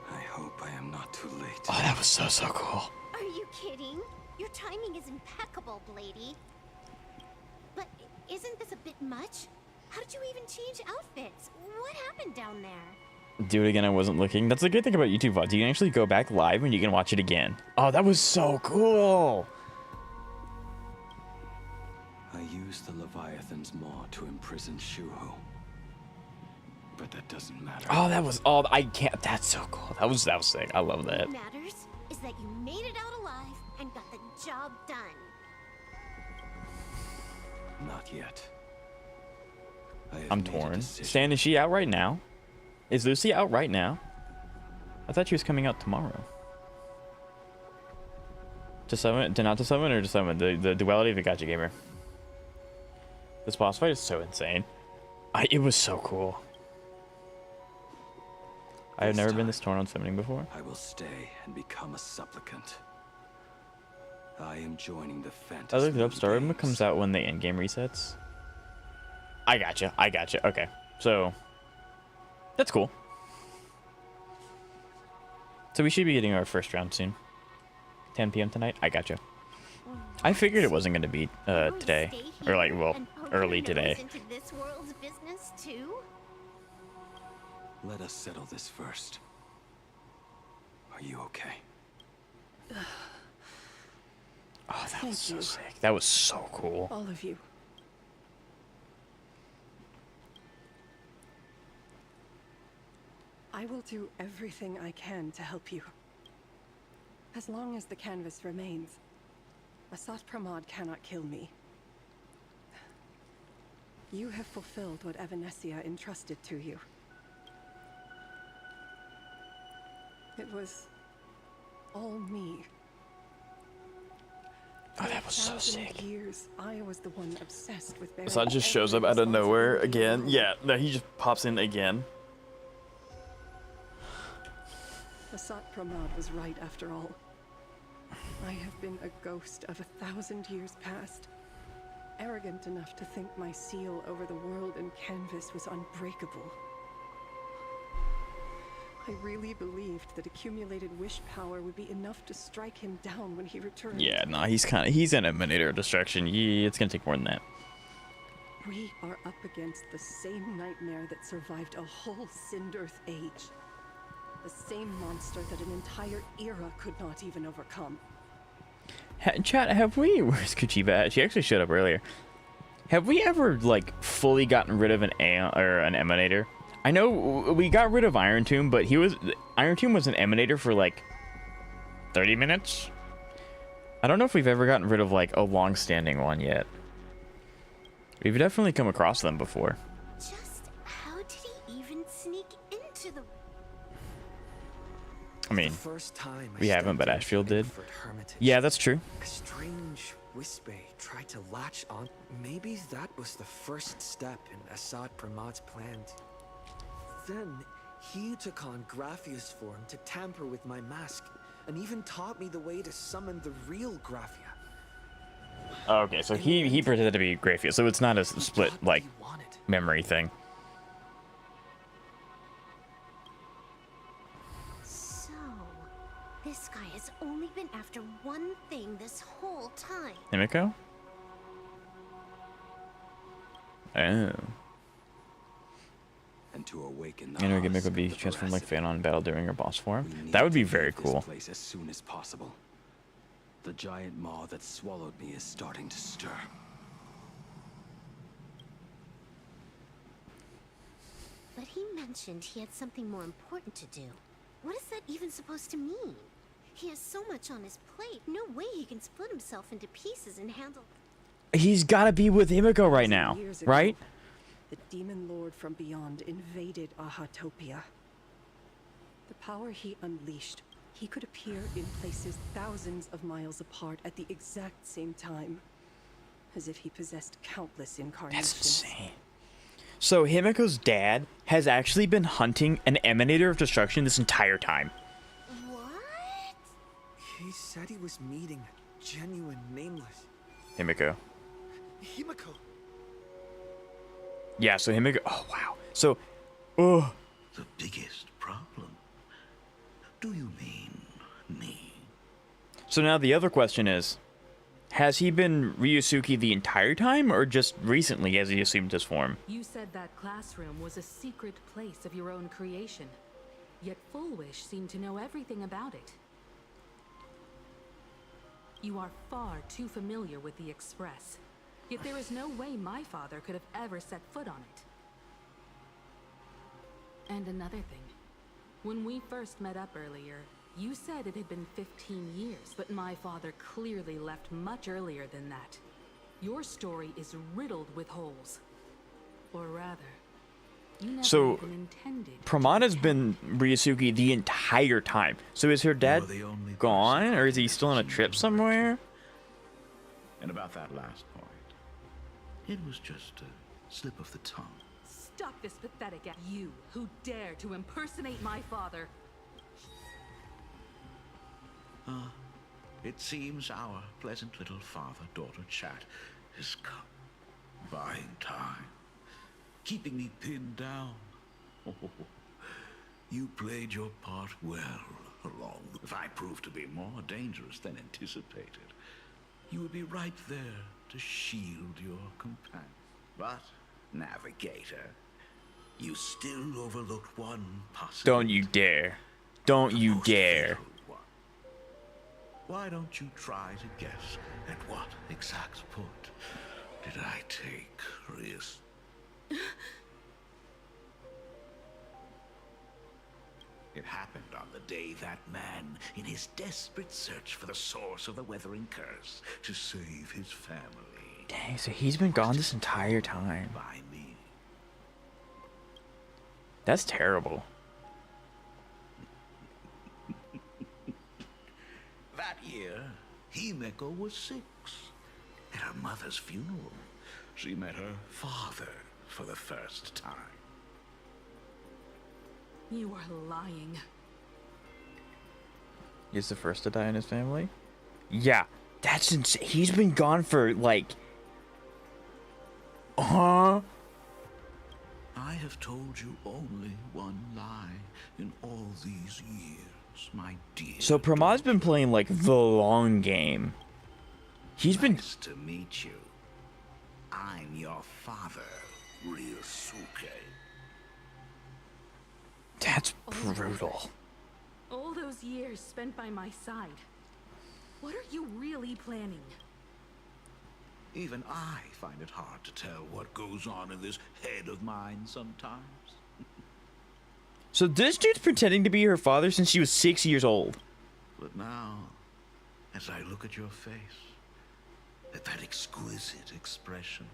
I hope I am not too late. Oh, that was so cool. Are you kidding? Your timing is impeccable, Bladey. But isn't this a bit much? How did you even change outfits? What happened down there? Do it again. I wasn't looking. That's the good thing about YouTube VODs. You can actually go back live and you can watch it again. Oh, that was so cool. I used the Leviathan's maw to imprison Shuho. But that doesn't matter. Oh, that was all. I can't. That's so cool. That was sick. I love that. What matters is that you made it out alive and got the job done. Not yet. I'm torn. Stan, is she out right now? Is Lucy out right now? I thought she was coming out tomorrow. To summon, to not to summon, or to summon? The duality of the Gacha Gamer. This boss fight is so insane. It was so cool. I have never been this torn on summoning before. I will stay and become a supplicant. I am joining the fantasy. I looked it up. Star Rail comes out when the endgame resets. I gotcha. Okay, so that's cool. So we should be getting our first round soon. 10 p.m. tonight. I gotcha. I figured it wasn't going to be today, or like, well, early today. Into this world's business too? Let us settle this first. Are you okay? Oh, that was so sick. That was so cool. All of you. I will do everything I can to help you. As long as the canvas remains, Asat Pramod cannot kill me. You have fulfilled what Evanescia entrusted to you. It was all me. Oh, that was so sick. Years, I was the one obsessed with bearing Asad just shows up out of nowhere again. Yeah, no, he just pops in again. Asat Pramod was right after all. I have been a ghost of 1,000 years past. Arrogant enough to think my seal over the world and canvas was unbreakable. I really believed that accumulated wish power would be enough to strike him down when he returned. Yeah, no, he's an emanator of destruction. Yeah, it's gonna take more than that. We are up against the same nightmare that survived a whole Sindirth age. The same monster that an entire era could not even overcome. Chat, have we... Where's Kuchiba at? She actually showed up earlier. Have we ever, like, fully gotten rid of an emanator? I know we got rid of Iron Tomb, but Iron Tomb was an emanator for like 30 minutes. I don't know if we've ever gotten rid of like a long-standing one yet. We've definitely come across them before. Just how did he even sneak into the... I mean, First time we haven't, but Ashfield did. Hermitage. Yeah, that's true. A strange Wispe tried to latch on. Maybe that was the first step in Assad Pramad's plans. Then he took on Graphia's form to tamper with my mask, and even taught me the way to summon the real Graphia. Okay, so he pretended to be Graphia, so it's not a split like memory thing. So, this guy has only been after one thing this whole time. Himiko? Oh. And to awaken the Himiko be transformed like Phanon in battle during her boss form. That would be very cool. Place as soon as possible. The giant maw that swallowed me is starting to stir. But he mentioned he had something more important to do. What is that even supposed to mean? He has so much on his plate. No way he can split himself into pieces and handle... He's got to be with Himiko right now, Years ago, right? The demon lord from beyond invaded Ahatopia. The power he unleashed, he could appear in places thousands of miles apart at the exact same time, as if he possessed countless incarnations. That's insane. So Himiko's dad has actually been hunting an emanator of destruction this entire time. What? He said he was meeting a genuine nameless. Himiko. Himiko. Yeah, so Himiko. Oh, wow. So, oh. The biggest problem? Do you mean me? So now the other question is, has he been Ryusuke the entire time, or just recently as he assumed his form? You said that classroom was a secret place of your own creation, yet Fullwish seemed to know everything about it. You are far too familiar with the Express, yet there is no way my father could have ever set foot on it. And another thing, when we first met up earlier, you said it had been 15 years, but my father clearly left much earlier than that. Your story is riddled with holes. Or rather, you never So, even intended. Pramod has been Ryusuke the entire time. So is her dad gone, or is he still on a trip somewhere? And about that last point, it was just a slip of the tongue. Stop this pathetic act. You who dare to impersonate my father. It seems our pleasant little father-daughter chat has come. Buying time. Keeping me pinned down. Oh, you played your part well along. If I proved to be more dangerous than anticipated, you would be right there to shield your companion. But, Navigator, you still overlooked one possibility. Don't you dare. Don't you dare. Why don't you try to guess at what exact point did I take risk? It happened on the day that man, in his desperate search for the source of the weathering curse, to save his family. Dang, so he's been gone this entire time. By me. That's terrible. That year, Himiko was 6. At her mother's funeral, she met her father for the first time. You are lying. He's the first to die in his family? Yeah, that's insane. He's been gone for, like... I have told you only one lie in all these years, my dear. So Pramad's been playing, like, the long game. He's been... Nice to meet you. I'm your father, Ryusuke. That's brutal. All those years spent by my side. What are you really planning? Even I find it hard to tell what goes on in this head of mine sometimes. So this dude's pretending to be her father since she was 6 years old. But now, as I look at your face, at that exquisite expression.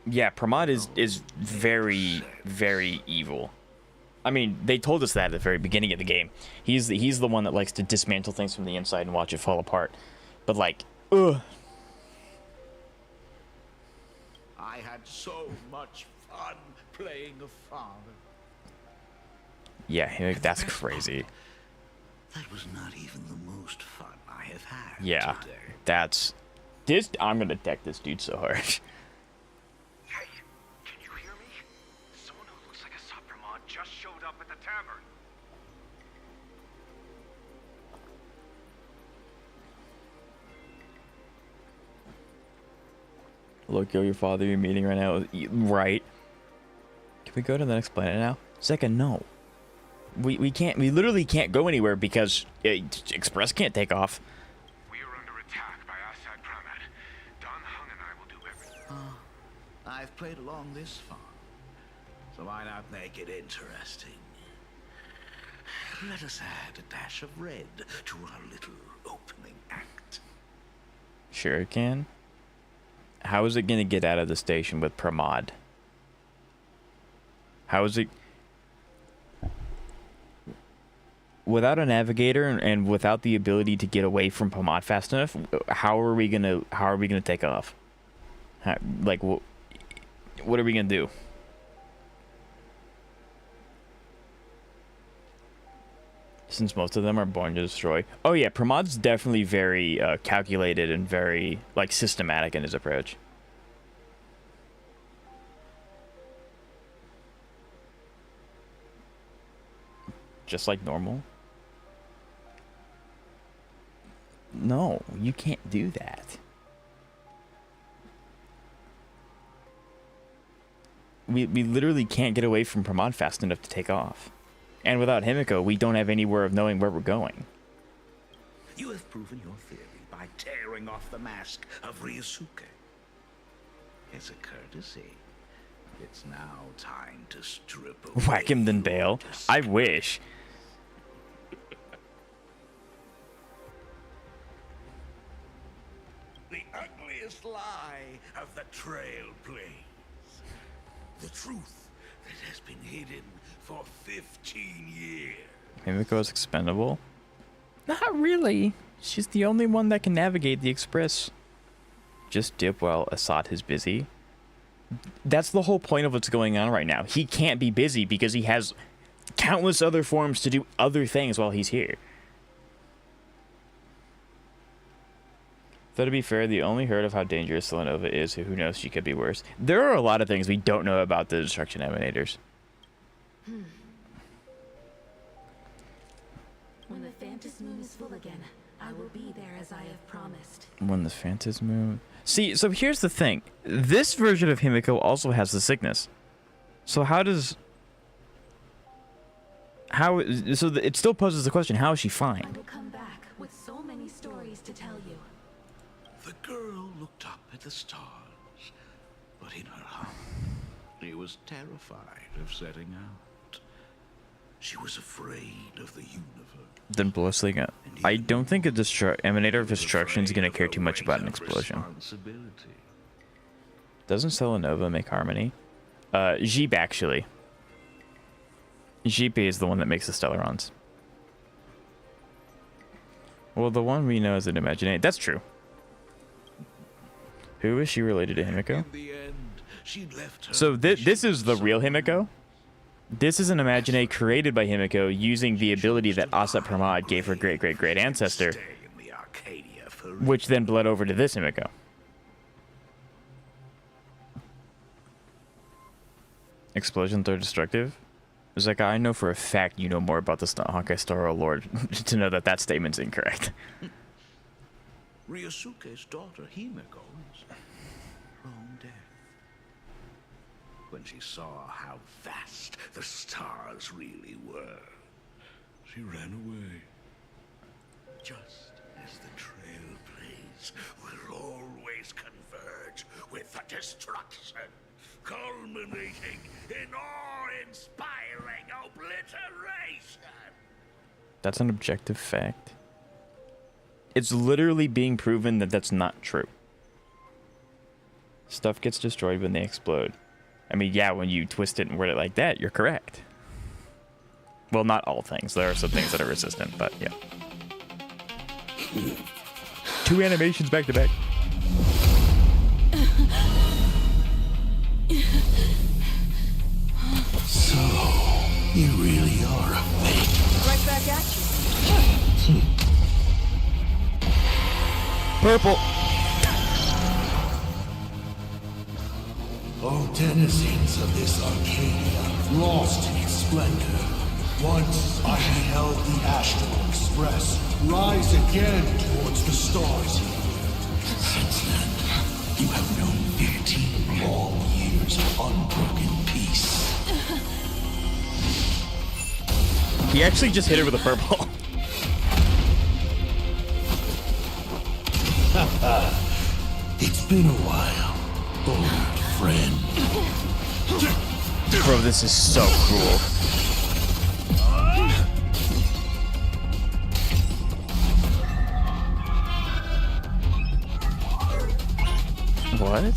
Yeah, Pramod is very, very evil. I mean, they told us that at the very beginning of the game. He's the one that likes to dismantle things from the inside and watch it fall apart. But like, ugh. I had so much fun playing a father. Yeah, that's crazy. That was not even the most fun I have had. Yeah, today. that's this. I'm gonna deck this dude so hard. Hey, can you hear me? Someone who looks like a Sapramon just showed up at the tavern. Look, yo, your father you're meeting right now. Right. Can we go to the next planet now? Second, no. We can't. We literally can't go anywhere because Express can't take off. We are under attack by Assad Pramad. Don Hung and I will do everything. I've played along this far, so why not make it interesting? Let us add a dash of red to our little opening act. Sure it can. How is it gonna get out of the station with Pramod? How is it? Without a navigator and without the ability to get away from Pramod fast enough, how are we gonna take off? Like what are we gonna do? Since most of them are born to destroy. Oh yeah, Pramod's definitely very calculated and very like systematic in his approach. Just like normal. No, you can't do that. We literally can't get away from Pramod fast enough to take off. And without Himiko, we don't have anywhere of knowing where we're going. You have proven your theory by tearing off the mask of Ryosuke. As a courtesy, it's now time to strip away. Whack him then bail. I wish. The ugliest lie of the Trailblaze. The truth that has been hidden for 15 years. Himiko is expendable? Not really. She's the only one that can navigate the Express. Just dip while Assad is busy. That's the whole point of what's going on right now. He can't be busy because he has countless other forms to do other things while he's here. Though to be fair, the only heard of how dangerous Selenova is, who knows, she could be worse. There are a lot of things we don't know about the Destruction Emanators. When the Phantasm Moon is full again, I will be there as I have promised. When the Phantasm Moon... See, so here's the thing. This version of Himiko also has the sickness. So how does... it still poses the question, how is she fine? I will come back with so many stories to tell you. The girl looked up at the stars, but in her heart, she was terrified of setting out. She was afraid of the universe. Then blessing it. I don't think a Emanator of Destruction is going to care too much about an explosion. Doesn't Selenova make Harmony? Jeep, actually. Jeep is the one that makes the Stellarons. Well, the one we know is an Imaginate. That's true. Who is she related to Himiko? So this is the real Himiko? This is an Imaginate created by Himiko using the ability that Assad Pramad gave her great-great-great ancestor, which then bled over to this Himiko. Explosions are destructive? Zeka, I know for a fact you know more about the Honkai Star Rail lore to know that that statement's incorrect. Ryosuke's daughter Himiko is long dead. When she saw how vast the stars really were, she ran away. Just as the Trailblaze will always converge with the destruction culminating in awe-inspiring obliteration. That's an objective fact. It's literally being proven that that's not true. Stuff gets destroyed when they explode. I mean, yeah, when you twist it and word it like that, you're correct. Well, not all things. There are some things that are resistant, but yeah. 2 animations back to back. So, you really are a fake. Right back at you. Purple. Oh, denizens of this Arcadia, lost in its splendor. Once I beheld the Astral Express rise again towards the stars. Since then, you have known 15 long years of unbroken peace. He actually just hit her with a purple. It's been a while, old friend. Bro, this is so cool. What?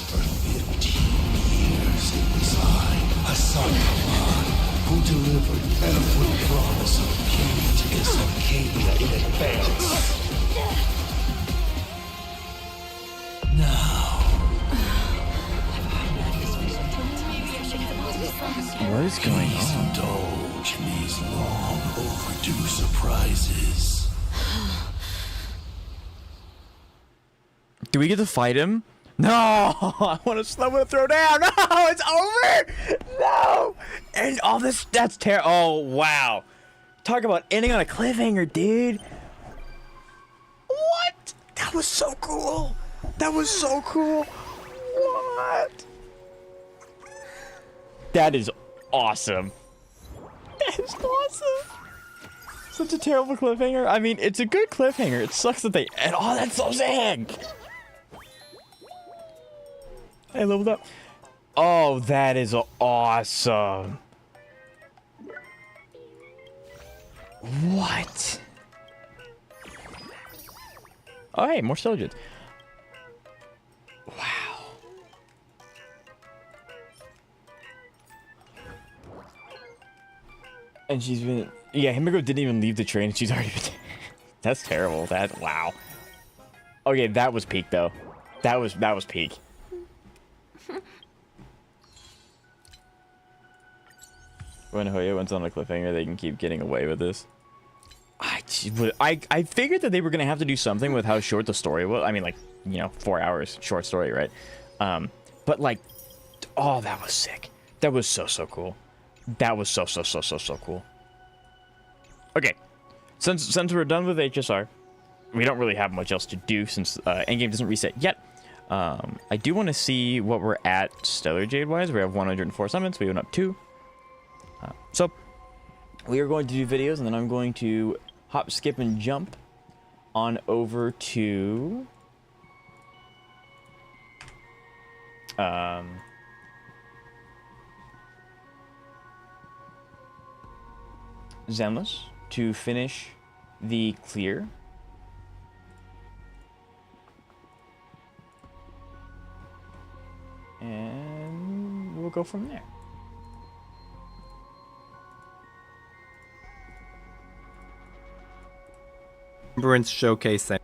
For 15 years it was I, Hassan Khan, who delivered every promise of beauty to this Arcadia in advance. Now, what is going please on? indulge in these long overdue surprises. Do we get to fight him? No! I want to throw down. No! It's over! No! And all this, that's terrible. Oh, wow. Talk about ending on a cliffhanger, dude. What? That was so cool. That was so cool. What? That is awesome. That is awesome. Such a terrible cliffhanger. I mean, it's a good cliffhanger. It sucks that they... And oh, that's so sick. I leveled up. Oh, that is awesome. What? Oh, hey, more Stelgids. Wow. And she's been... Yeah, Himiko didn't even leave the train and she's already been... That's terrible. That... Wow. Okay, that was peak, though. That was peak. When Hoya went on a cliffhanger, they can keep getting away with this. I figured that they were gonna have to do something with how short the story was. I mean, like, you know, 4 hours short story, right? But like, oh, that was sick. That was so cool. That was so cool. Okay, since we're done with HSR, we don't really have much else to do since Endgame doesn't reset yet. I do want to see what we're at Stellar Jade wise. We have 104 summons. We went up 2. So we are going to do videos, and then I'm going to hop, skip, and jump on over to Zenless to finish the clear. And we'll go from there. Remembrance showcase. Okay,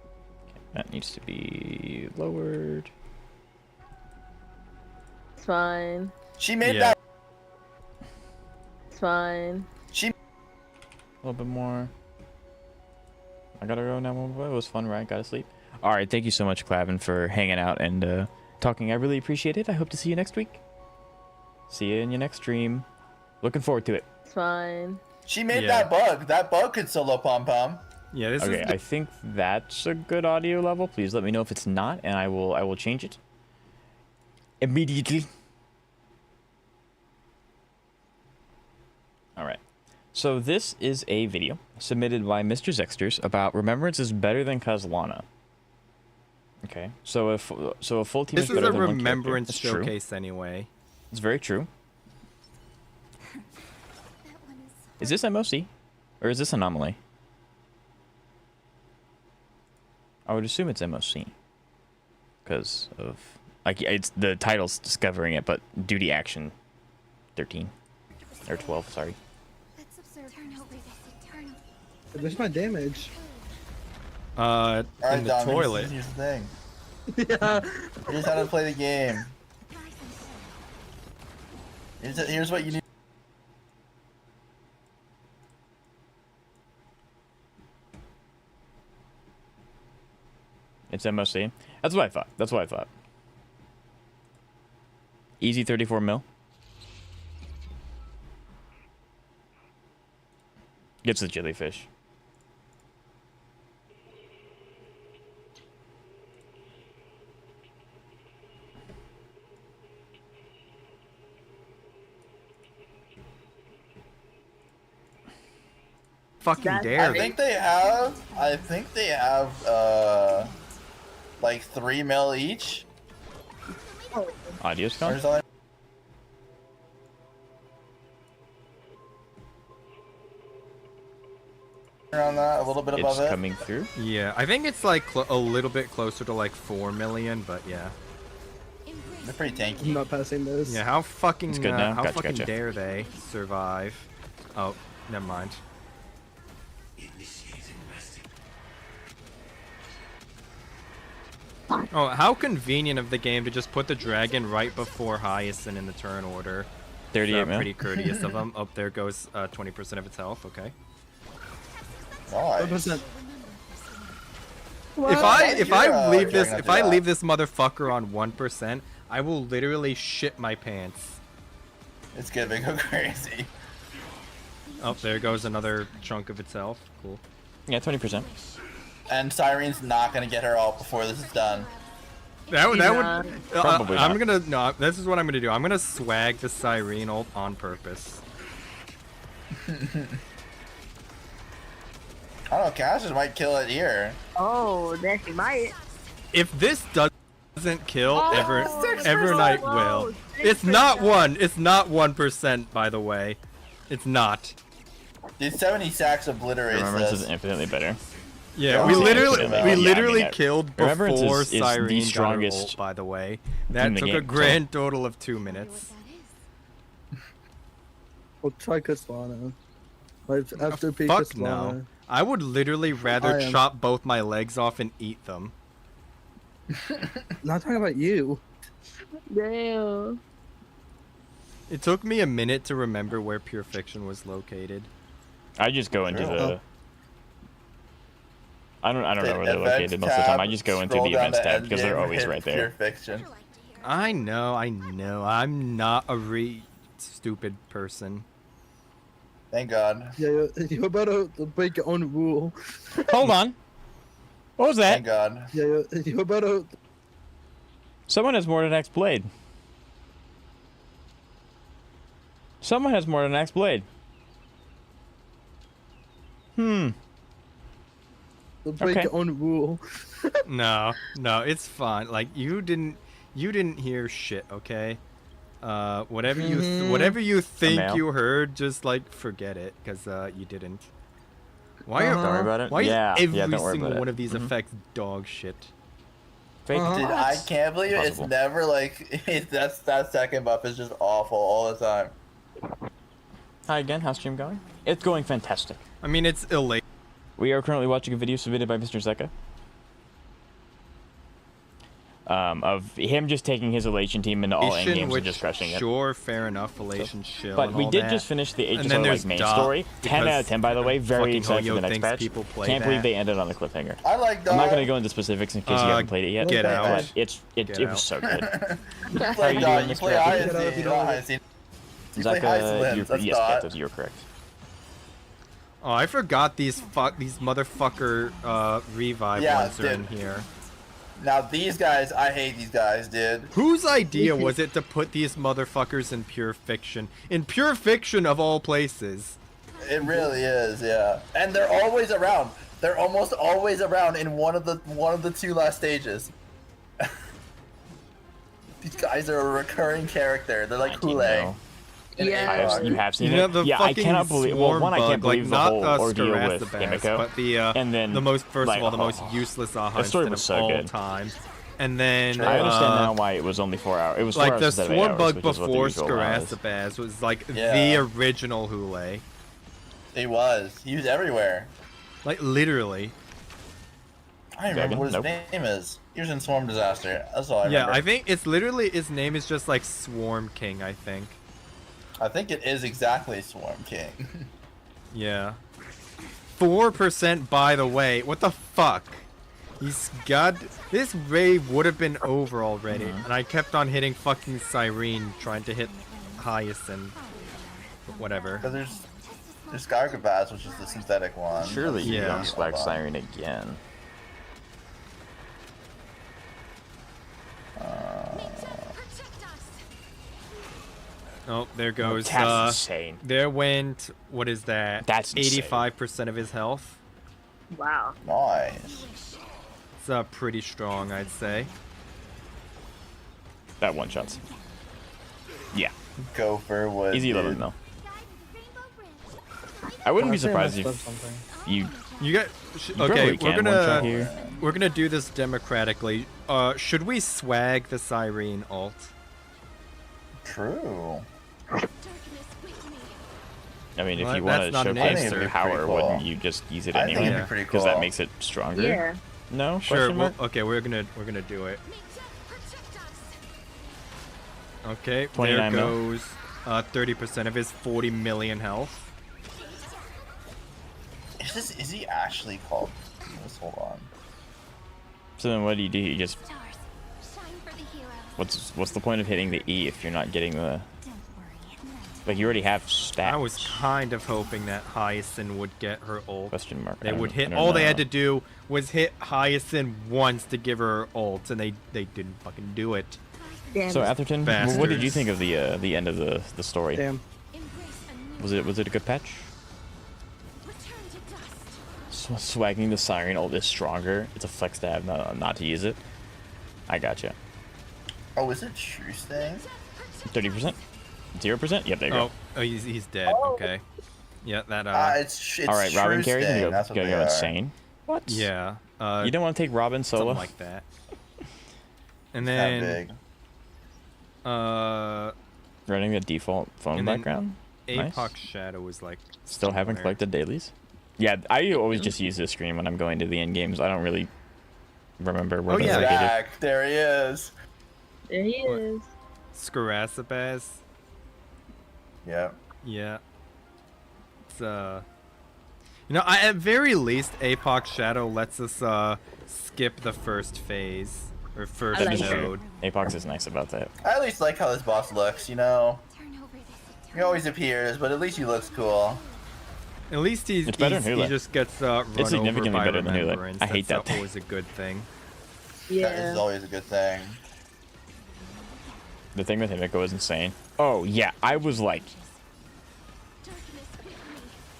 that needs to be lowered. It's fine. She made that. It's fine. She. A little bit more. I gotta go now. It was fun, right? Gotta sleep. All right. Thank you so much, Clavin, for hanging out and talking. I really appreciate it. I hope to see you next week. See you in your next stream. Looking forward to it. It's fine. She made that bug. That bug could solo pom pom. Yeah. This okay. I think that's a good audio level. Please let me know if it's not, and I will change it immediately. All right. So this is a video submitted by Mr. Zexters about Remembrance is better than Kazlana. Okay, so a full team This is is better a than one character. remembrance That's true. showcase anyway. It's very true. Is this MOC? Or is this Anomaly? I would assume it's MOC. Because of... like, it's the title's discovering it, but duty action 13. Or 12, sorry. Let's observe her turn. Where's my damage? Alright, In the Dom, toilet. Here's the thing. Yeah. Here's how to play the game. Here's what you need. It's MOC. That's what I thought. That's what I thought. Easy 34 mil. Gets the jellyfish. Fucking dare I they. think they have like 3 mil each. Audio Or scan? something. Around that, a little bit above It's it. coming through. Yeah, I think it's like a little bit closer to like 4 million, but yeah. They're pretty tanky. I'm not passing this. Yeah, how fucking It's good now. how Gotcha, fucking gotcha. dare they survive? Oh, never mind. Oh, how convenient of the game to just put the dragon right before Hyacinth in the turn order. 38 mil. Pretty courteous of them. Up there goes 20% of its health. Okay. Nice. If I leave this dragon if I after leave this motherfucker on 1%, I will literally shit my pants. It's gonna go crazy. Oh, there goes another chunk of its health. Cool. Yeah, 20%. And Cyrene's not gonna get her ult before this is done. That would Probably I'm not. gonna no. This is what I'm gonna do. I'm gonna swag the Cyrene ult on purpose. I don't know, Cassius might kill it here. Oh, that she might. If this doesn't kill, Oh, Evernight whoa, will. 6%. It's not 1%, by the way. It's not. Dude, 70 sacks obliterates Remembrance this. is infinitely better. Yeah, Oh, we yeah, literally yeah, we I mean, literally that- killed Remembrance before is the Cyrene got her strongest ult, by the way. in That the took a game, so- grand total of 2 minutes. Well, try Kasvana. Like, after P Fuck Kasvana. no. I would literally rather I am- chop both my legs off and eat them. Not talking about you. Damn. It took me a minute to remember where Pure Fiction was located. I just go into Sure. the... I don't know where they're Events located most of the time. I tab, just go into scroll the down events to tab because they're endgame, always hit right Pure there. Fiction. I know. I'm not a stupid person. Thank God. Yeah, you're about to break your own rule. Hold on. What was that? Thank God. Yeah, you're about to... Someone has Mortenax Blade. Someone has Mortenax Blade. break Okay. your own rule. No, it's fine. Like you didn't hear shit, okay? Whatever you think male. you heard, just like forget it, cause you didn't. Why Don't worry about it. Why Yeah, is yeah, every don't worry single about it. one of these Mhm. effects dog shit? Fake. Dude, I can't believe it. It's Possible. never like that second buff is just awful all the time. Hi again. How's stream going? It's going fantastic. I mean, it's elate. We are currently watching a video submitted by Mr. Zeka. Of him just taking his Elation team into all end games and just crushing it. Sure, fair enough. Elation shill. But and we all did that. just finish the And then HSR there's like main Dot, story. 10 out of 10, by the way. Very fucking excited for Hoyo the next thinks patch. people play Can't believe that. they ended on a cliffhanger. I like I'm not Dot. going to go into specifics in case you haven't played it yet. Get out. But it Get was out. so good. You How are play you Dot, doing, you Mr. play Happy? Hyacinth, you know Hyacinth. You play Zeka, Hyacinth, that's yes, Dot. Katos, you're correct. Oh, I forgot these motherfucker revive Yeah, ones are in dude. here. Now these guys, I hate these guys, dude. Whose idea was it to put these motherfuckers in Pure Fiction? In Pure Fiction of all places. It really is, yeah. And they're always around. They're almost always around in one of the two last stages. These guys are a recurring character. They're like 19 Kool-Aid. mil. Yeah. You have seen You know, it? the Yeah, I fucking cannot believe. Well, swarm one, I can't bug, like, believe the not whole ordeal with Scarastabas, Himiko. but the and then the most first like, of all the most useless the story Heist was of so all good. time. And then I understand now why it was only 4 hours. It was 4 like hours the instead of 8 swarm hours, bug which is what the before usual amount is. Scarastabas was like Yeah. the original Hule. He was. He was everywhere. Like literally. I don't remember what his name is. He was in Swarm Disaster. That's all I remember. Yeah, I think it's literally his name is just like Swarm King, I think. I think it is exactly Swarm King. Yeah. 4% by the way. What the fuck? He's got this raid would have been over already, and I kept on hitting fucking Cyrene trying to hit Hyacinth. But whatever. Because there's Skygrabaz, which is the synthetic one. Surely you Yeah. don't swag Siren again. Oh, there goes. That's insane. There went. What is that? That's insane. 85% of his health. Wow. Nice. It's pretty strong, I'd say. That one shots. Yeah. Gopher was Easy 11 mil. I wouldn't be surprised if you. You got. You Okay, probably can one-shot here. we're gonna do this democratically. Should we swag the Cyrene ult? True. I mean, if Well, you want to that's not an showcase answer. their power, Cool. wouldn't you just use it I think anyway? it'd be pretty Because that cool. makes it stronger. Yeah. No. Sure. Question Well, mark? okay, we're gonna do it. Okay, 29 there mil. goes 30% of his 40 million health. Is he actually called? Let's hold on. So then, what do? You just. What's the point of hitting the E if you're not getting the? Like you already have stats. I was kind of hoping that Hyacinth would get her ult. Question mark. They would hit. All they had to do was hit Hyacinth once to give her ult, and they didn't fucking do it. Damn. So Atherton, what did you think of the end of the story? Damn. Was it a good patch? Swagging the Siren ult is stronger. It's a flex to have, not to use it. I gotcha. Oh, is it true thing? 30%? 0%? Yep, there you go. Oh, he's dead. Okay. Yeah, that. It's all right, Robin carry. Sting. Gonna That's what go they are. insane. What? Yeah. You don't want to take Robin solo? Something like that. And Not then. big. Running the default phone and then background. Nice. Apox Shadow is like. Still haven't somewhere. collected dailies. Yeah, I always just use this screen when I'm going to the end games. I don't really remember where Oh, those yeah. are located. Back. There he is. There he is. Scarasabas. Yeah. Yeah. It's you know, at very least, Apox Shadow lets us skip the first phase or first That is node. true. Apox is nice about that. I at least like how this boss looks. You know. He always appears, but at least he looks cool. At least It's better than he Hula. just gets run It's significantly over by better than Hula. remembrance. I hate That's that thing. always a good thing. That Yeah. is always a good thing. The thing with Himiko is insane. Oh, yeah, I was like...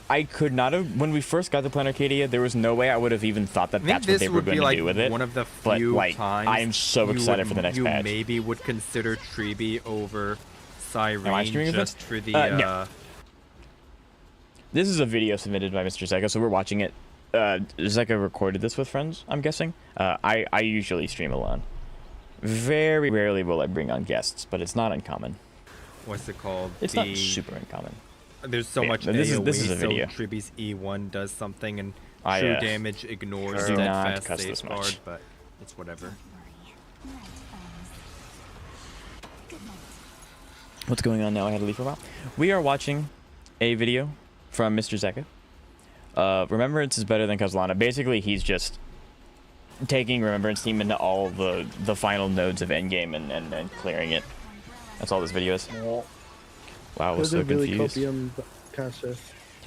I could not have... When we first got the Plan Arcadia, there was no way I would have even thought that I think that's what this they were would going be to like do with it. one of the But, few like, times I am so you excited would- for the next you patch. maybe would consider Treeby over Cyrene Am I streaming just this? for the No. This is a video submitted by Mr. Zeka, so we're watching it. Zeka recorded this with friends, I'm guessing. I usually stream alone. Very rarely will I bring on guests, but it's not uncommon. what's it called? It's the, not super uncommon. There's so Yeah, much but AoE, this is a video. so Treeby's E1 does something and I, true damage ignores do not steadfast cuss this safeguard, much. but it's whatever. What's going on now? I had to leave for a while. We are watching a video from Mr. Zeka. Remembrance is better than Kazlana. Basically, he's just taking Remembrance Team into all the final nodes of Endgame and clearing it. That's all this video is. Wow, I was so really confused. copium caster.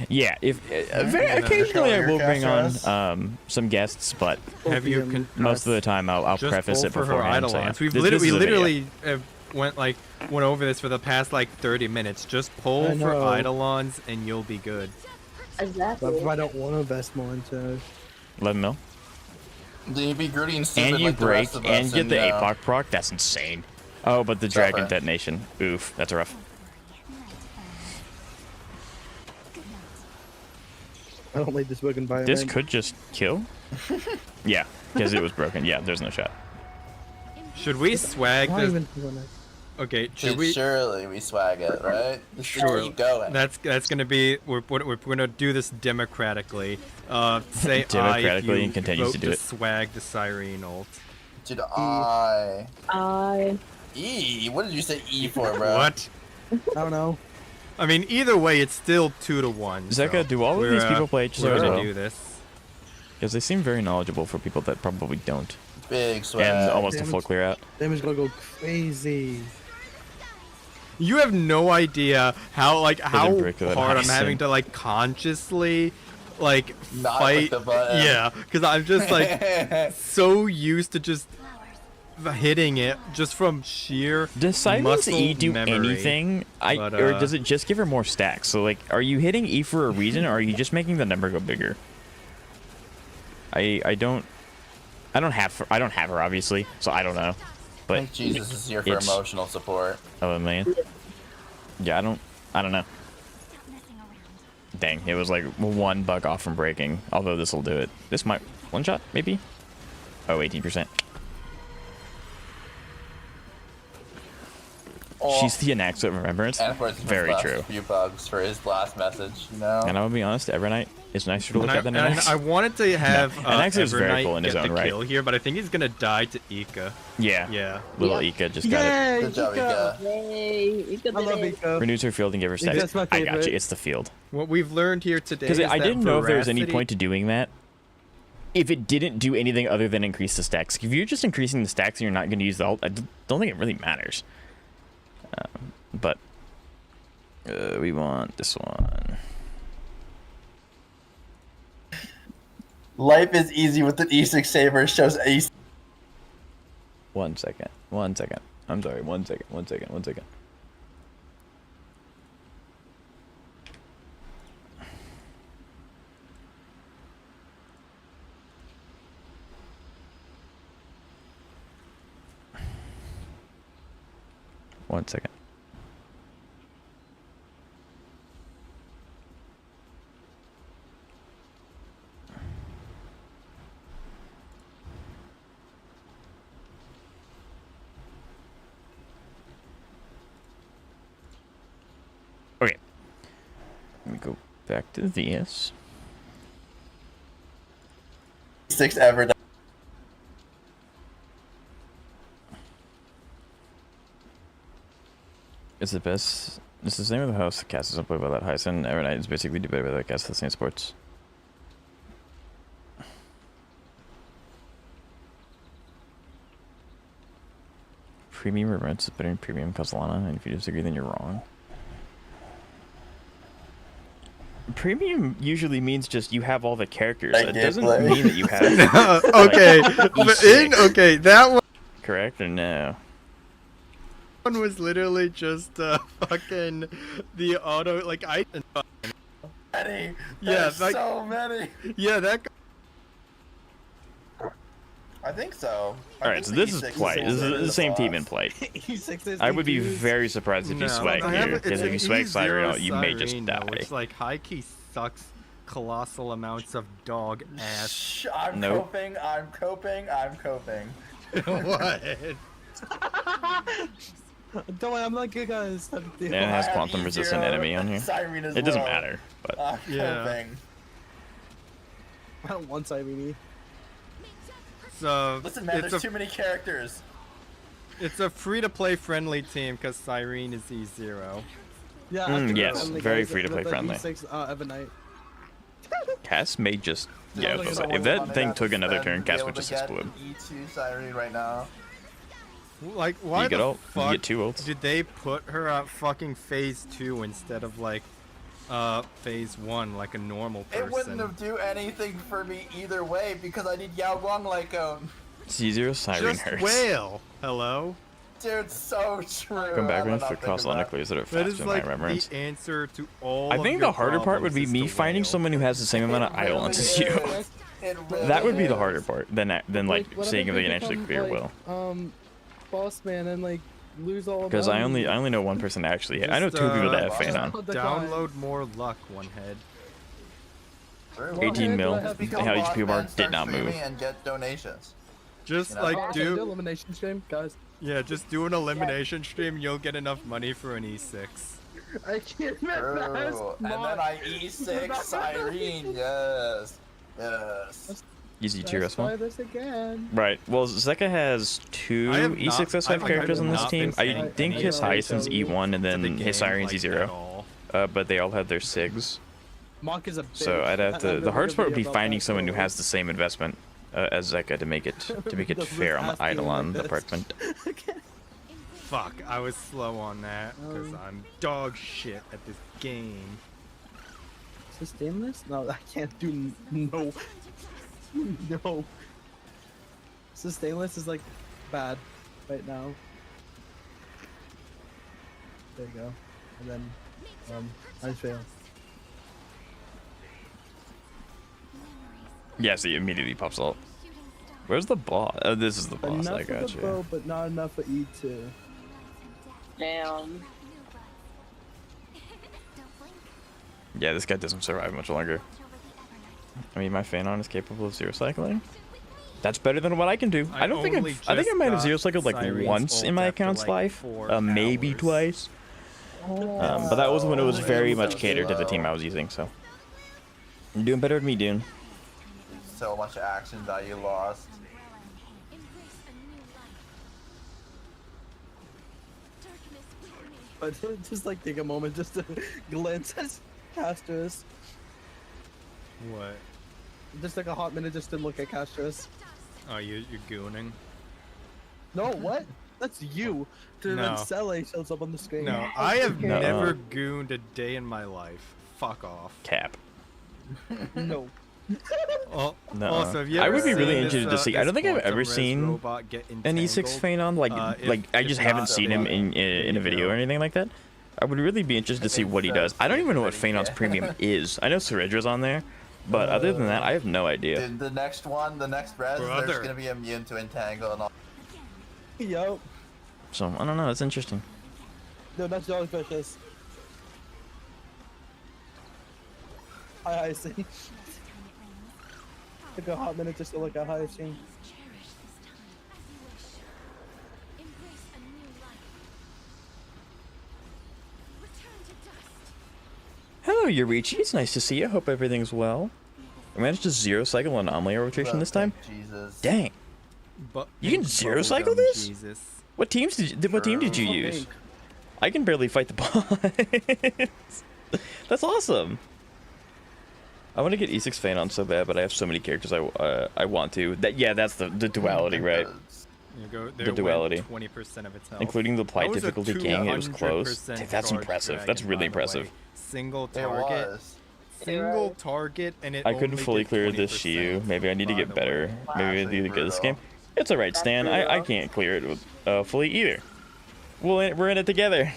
Yeah, if occasionally I will bring on some guests, but Have you most of the time I'll just preface pull it for her beforehand. So, yeah. Eidolons. We've This we is a video. literally went over this for the past like 30 minutes. Just pull I for know. Eidolons and you'll be good. That's Exactly. why I don't want to invest more into. 11 mil. You be gritty and stupid And you like the break rest of us, and get the you know. APOC proc. That's insane. Oh, but the Suffer. dragon detonation. Oof, that's rough. I don't like this broken environment. This could just kill. Yeah, because it was broken. Yeah, there's no shot. Should we swag Why this? even doing that? Okay, should we? Surely we swag it, right? Just Sure. keep going. That's gonna be we're gonna do this democratically. Say Democratically I if you and continues vote to do it. Swag the Cyrene ult. Did I. E? What did you say E for, bro? What? I don't know. I mean, either way, it's still 2-1. Zeka, do all of these people play HSO we're as gonna well? do this. Because they seem very knowledgeable for people that probably don't. Big swag. And almost a Damage- full clear out. Damage gonna go crazy. You have no idea how how break that hard I'm high having sync. to consciously Not fight. click the button. Yeah, because I'm just so used to just hitting it just from sheer Does Simon's muscle E do memory. anything? But, Or does it just give her more stacks? So like, are you hitting E for a reason, or are you just making the number go bigger? I don't have her obviously, so I don't know. I But think Jesus is here for it's- emotional support. Oh man. Yeah, I don't know. Dang, it was like one bug off from breaking. Although this will do it. This might one shot maybe. Oh, 18%. Oh. She's the Anaxa of Remembrance. And of course, Very true. A few bugs for his last message, you know. And I will be honest, Evernight is nicer to look And at than and Anax. I wanted to have Anax is very Evernight cool in his get own the right. kill here, but I think he's gonna die to Ika. Yeah. Yeah. Little Ika just got it. Good job, Ika. Yay, Ika I love did it. Ika. Renews her field and give her Ika's stacks. my I got you. favorite. It's the field. What we've learned here today Because is I that didn't know if there was any veracity- point to doing that. If it didn't do anything other than increase the stacks. If you're just increasing the stacks and you're not going to use the ult, I don't think it really matters. But we want this one. Life is easy with an E6 saber. Shows ace. 1 second. 1 second. I'm sorry. 1 second. 1 second. 1 second. One second. Okay. Let me go back to this. 6 ever. It's the best. It's the same with the house. The cast isn't played by that Hyson. Evernight is basically debated by that cast the same sports. Premium Remembrance is better than Premium Castellana, and if you disagree, then you're wrong. Premium usually means just you have all the characters. It doesn't mean that you have. Okay, like, but okay, that one. Correct or no? One was literally just fucking the auto Many. Yeah, There's so many. Yeah, that. I think so. All right, so this is play. This is the same team in play. I would be very surprised if you swag here, because if you swag Cyrene, you may just die. Which high key sucks colossal amounts of dog ass. Shh, I'm Nope. coping. I'm coping. I'm coping. What? Don't worry, I'm not good, guys. And it has quantum resistant enemy on here. Cyrene as It doesn't well. matter, but I'm Yeah. coping. I don't want Cyrene. So Listen, man, it's there's a too many characters. it's a free to play friendly team because Cyrene is E0. Yeah, Mm, I think yes, it's only very guys free-to-play with the friendly. E6, Evernight. Cass may just yeah. There's If only that one thing I'd took another spend turn, to be Cass able would to just get explode. E2 Cyrene right now. Like why You get the ult, you fuck get 2 ults. did they put her at fucking phase 2 instead of phase 1 like a normal person? It wouldn't have do anything for me either way because I need Yao Guang like C0 Siren Just hurts. whale. Hello. Dude, so true. Come back I with would the not cross think of line that. clears it That faster is than my like remembrance. the answer to all. I of think your the harder part would problems be is me the finding whale. someone who has the same amount of idleness as you. That would be the harder part than like what seeing if if they can actually become, clear like, Will. Boss man and like lose all. Because I only know one person that actually hit. I know 2 people that have Fan on. Download more luck, one head. 18 mil. Become How each boss people man, did not start move. streaming and get donations. Just You know? like do elimination stream, guys. yeah, just do an elimination stream. You'll get enough money for an E6. I can't True. And then I E6 Cyrene. Yes. Yes. Easy tier Let's try S1. this again. Right. Well, Zeka has 2 I have not- E6 S5 I characters have on this not team. been I seeing think any his of highest is those E1 and to the then his game, Siren's like, E0. at all. But they all have their SIGs. Mock is a bitch. So I'd have I to. made The a hardest part would be video about finding that, someone who so- has the same investment as Zeka to make it Does fair on ask the you Eidolon like this. department. Fuck, I was slow on that because I'm dog shit at this game. Is this stainless? No, I can't do no. No. So stainless is like bad right now. There you go. And then I fail. Yeah, see, it immediately pops up. Where's the boss? Oh, this is the boss. Enough I for got the you. bow, but not enough for E2. Damn. Yeah, this guy doesn't survive much longer. I mean, my Phanon is capable of zero cycling. That's better than what I can do. I don't think only I think I just might have got zero cycled like Siren's once in ult my after, account's like, life, 4 maybe hours. twice. But that was when it was very much catered to the team I was using. So, you're doing better than me, Dune. So much action value lost. But just like take a moment just to glance at Castros. What? Just like a hot minute just to look at Castros. Oh, you're gooning? No, what? That's you. Then No. Cele shows up on the screen. No, I have No. never gooned a day in my life. Fuck off. Cap. No. Oh, No. also, have you I ever would be really seen interested to this, see. I don't think I've quantum ever res seen robot get an E6 entangled? Phanon. Like, I if just haven't not, seen him in a video or anything like that. I would really be interested to see what he does. I don't even know what Phanon's premium is. I know Ceredra's on there, but other than that, I have no idea. The next one, the next res, Brother. there's gonna be immune to entangle and all. Yo. So I don't know. It's interesting. No, that's jellyfishes. Hi, Icing. Took a hot minute just to look at Icing. Hello, Yurichi. It's nice to see you. Hope everything's well. I managed to zero cycle anomaly arbitration this time. Jesus. Dang. But You can zero cycle this? Jesus. What team did you use? I can barely fight the boss. That's awesome. I want to get E6 Phanon so bad, but I have so many characters I want to. That's the duality, right? You go, The duality. 20% of its health. Including the applied That was a difficulty king, it was close. 200% Dude, that's charge impressive. dragon, That's really by the impressive. way. Single It target. was. Single target, and it I couldn't only fully did clear this 20%, Shiyu. Maybe I need to by get the better. way. Maybe I need to get this game. It's alright, Stan. I can't clear it fully either. We're in it together.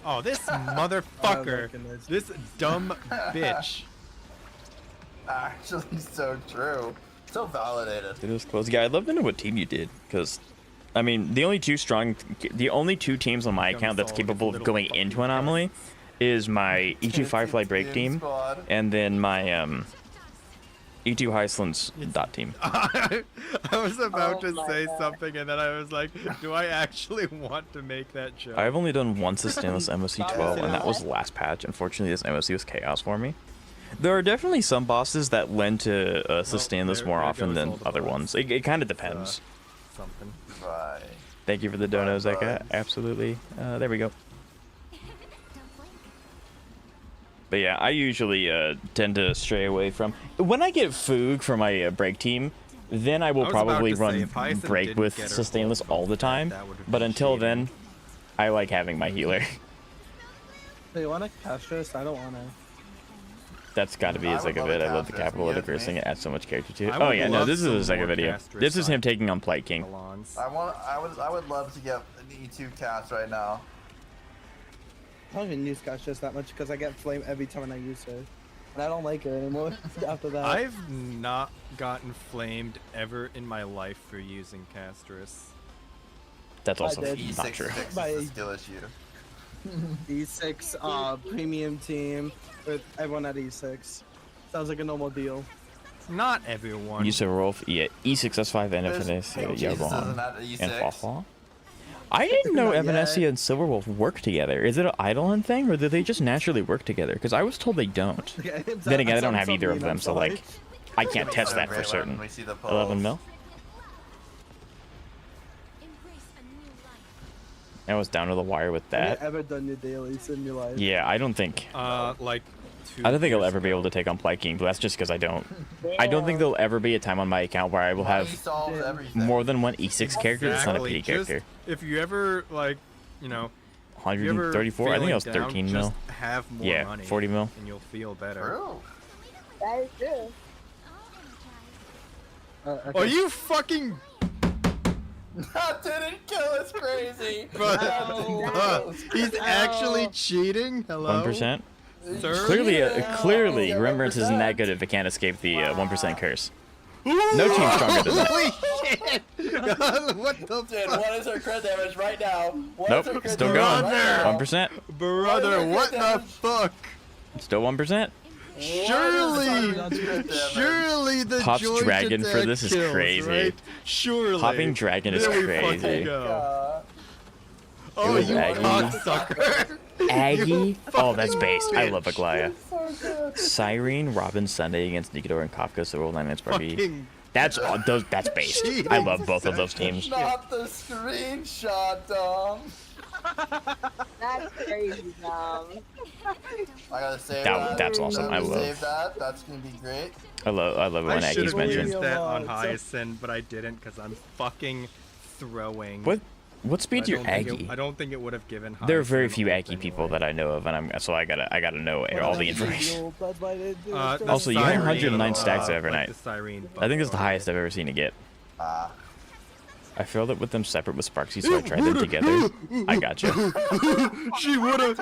Oh, this motherfucker. goodness. This dumb bitch. Actually, so true. So validated. It was close. Yeah, I'd love to know what team you did, because, I mean, the only two teams on my account that's capable of going into Anomaly is my E2 Firefly Break team, and then my E2 Highlands dot team. I was about to say something, and then I was like, do I actually want to make that joke? I've only done one Sustainless MOC 12, and that was the last patch. Unfortunately, this MOC was chaos for me. There are definitely some bosses that lend to Sustainless more often than other ones. It kind of depends. Something. Right. Thank you for the dono, Zeka. Absolutely. There we go. But yeah, I usually tend to stray away from... When I get Foog for my break team, then I will probably run break with Sustainless all the time. But until then, I like having my healer. Hey, you wanna Castros? I don't wanna. That's got to be a Zeka vid. I love the capital cursing. It adds so much character to it. I Oh would yeah, no, love this is a some Zeka more video. casters This is him taking on Plight King. I would love to get an E2 cast right now. I don't even use Castros that much because I get flame every time I use her. And I don't like her anymore after that. I've not gotten flamed ever in my life for using Castris. That's also did. not true. By the skill issue. E6 premium team with everyone at E6. Sounds like a normal deal. Not everyone. User Wolf, yeah, E6, S5, and There's- Evanesia, Jesus Yavon, isn't at E6. and Hawthorne. I didn't know Not yet. Evanesia and Silverwolf work together. Is it an Eidolon thing, or do they just naturally work together? Because I was told they don't. Okay, Then again, I don't I'm have either of mean, them, I'm so sorry. like, I can't test that for Great certain. when we see the 11 mil? I was down to the wire with Have that. you ever done your dailies in your life? Yeah, I don't think. Like. I don't think I'll ever be able to take on Plague King, but that's just because I don't. I don't think there'll ever be a time on my account where I will have solves everything. more than one E6 character that's not a Exactly. PD character. Just, if you ever like, you know, if you ever 134? I think I was feeling 13 down, mil. just have more Yeah, money 40 mil. and you'll feel better. True. That is true. Are you fucking? That didn't kill us crazy. He's actually cheating. Hello. 1%? Sir? Clearly, Remembrance isn't that good if it can't escape the 1% curse. No team's stronger than that. Holy shit! What the Dude, fuck? what is her crit damage right now? What is her Nope, crit still damage going. right now? 1%. Brother, what the fuck? Still 1%. Surely the Pops joint dragon for attack this is kills, crazy. right? Surely. Popping dragon is There we crazy. fucking go. Oh, was you Aggie. cocksucker. Aggie? Oh, that's based. I bitch. love Aglaya. Cyrene, Robin, Sunday against Nikador and Kafka, so roll 9 minutes per B. Fucking That's based. I love both of those teams. Not the screenshot, Dom. That's crazy, Dom. I gotta save That- that. that's awesome. I love- Save that. That's gonna be great. I love it when I should Aggie's have mentioned. used that on Hyacinth, but I didn't because I'm fucking throwing. What speed's your Aggie? I don't think it would have given. There are very Hyacinth few ult Aggie people that I know of, and I gotta know all the information. The Also, you have Siren, 109 stacks every like night. the Siren I think it's the highest I've ever seen it get. I failed it with them separate with Sparksy, so I tried them together. I gotcha. She would have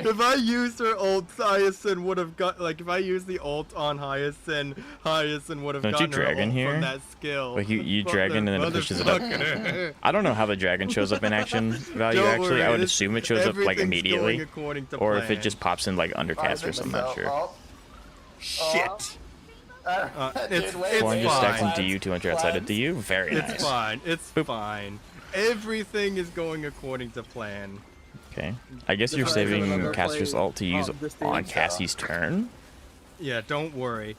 if I used her ult, Hyacinth would have got if I used the ult on Hyacinth would have Don't you gotten her dragon ult here? from that skill. Like you dragon and then it pushes it up. Motherfucker. I don't know how the dragon shows up in action value Don't actually. I worry, would this- assume it shows up like everything's immediately, going according to or if it plan. just pops in like undercasters. I'm not sure. Shit. It's 400 stacks in fine. DU, 200 outside of DU. Very nice. It's fine. It's fine. Everything is going according to plan. Okay. I guess you're saving Caster's ult to use on Cassie's turn. Yeah, don't worry.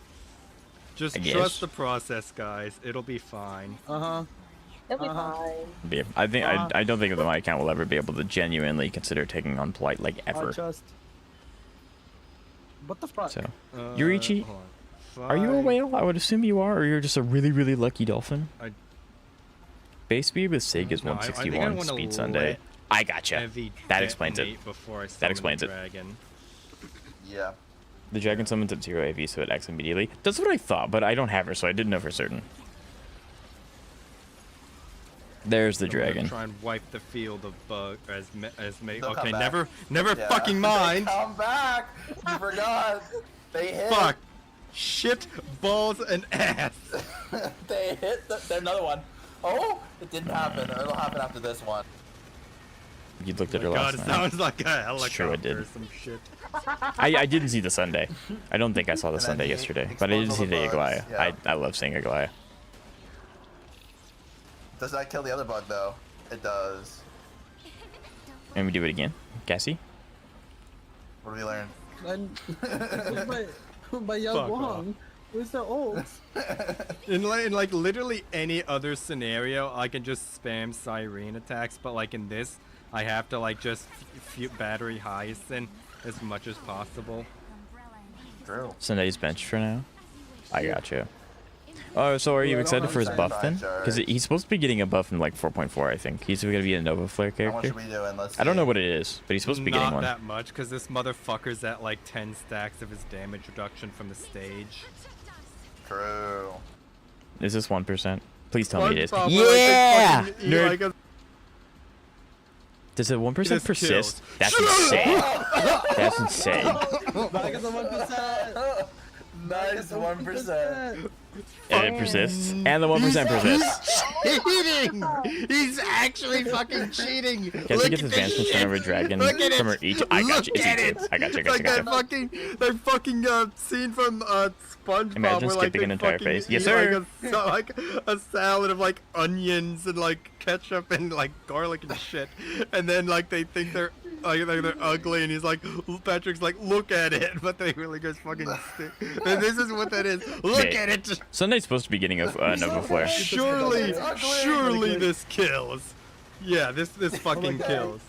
Just I guess. trust the process, guys. It'll be fine. It'll be fine. Yeah, I think I don't think that my account will ever be able to genuinely consider taking on Blight like ever. What the fuck? So, Yurichi, hold on. are you a 5. whale? I would assume you are, or you're just a really, really lucky dolphin. Base speed with Sig is No, I think I 161. wanna Speed Sunday. let I gotcha. Heavy That explains it. detonate before I That summon explains the it. dragon. Yeah. The dragon summons at 0 AV, so it acts immediately. That's what I thought, but I don't have her, so I didn't know for certain. There's the I'm gonna dragon. Try and wipe the field of bug as They'll okay, come back. never Yeah. fucking mind. They come back. You forgot. They hit. Fuck. Shit, balls, and ass. They hit. There's another one. Oh, it didn't happen. It'll happen after this one. You looked at her God, last it night. sounds like a helicopter Sure I did. or some shit. I didn't see the Sunday. I don't think I saw the And then Sunday he yesterday, but I did exposed see all the the bugs, Aglaya. yeah. I love seeing Aglaya. Does that kill the other bug though? It does. And we do it again. Cassie? What have we learned? And by Young Fuck Wong, where's the ult? In like literally any other scenario, I can just spam Siren attacks, but like in this, I have to like just battery Hyacinth as much as possible. True. Sunday's bench for now. I gotcha. Oh, so are you Yeah, I don't excited for his understand buff then? that, Because he's supposed to be getting a buff in like 4.4, I think. He's gonna be a Nova Flare How much character. are we doing? Let's I don't see. know what it is, but he's supposed to be Not getting one. that much, because this motherfucker's at like 10 stacks of his damage reduction from the stage. True. Is this 1%? Please tell me it is. SpongeBob, Yeah! like a fucking- Nerd. like a- Does the 1% This persist? kills. That's insane. That's insane. Back at the 1%. Nice 1%. And it persists. And the 1% persists. Cheating! He's actually fucking cheating. Can I get advancements from every dragon from her each? I got you. It's equal. I got you. Like that fucking scene from SpongeBob Imagine where skipping an entire fucking phase. Yes, eat, sir. like a salad of like onions and like ketchup and like garlic and shit, and then like they think they're ugly, and he's like, Patrick's like, look at it, but they really just fucking stick. And this is what that is. Look at it. Sunday's supposed to be getting a Nova Flare. Surely this kills. Yeah, this fucking kills.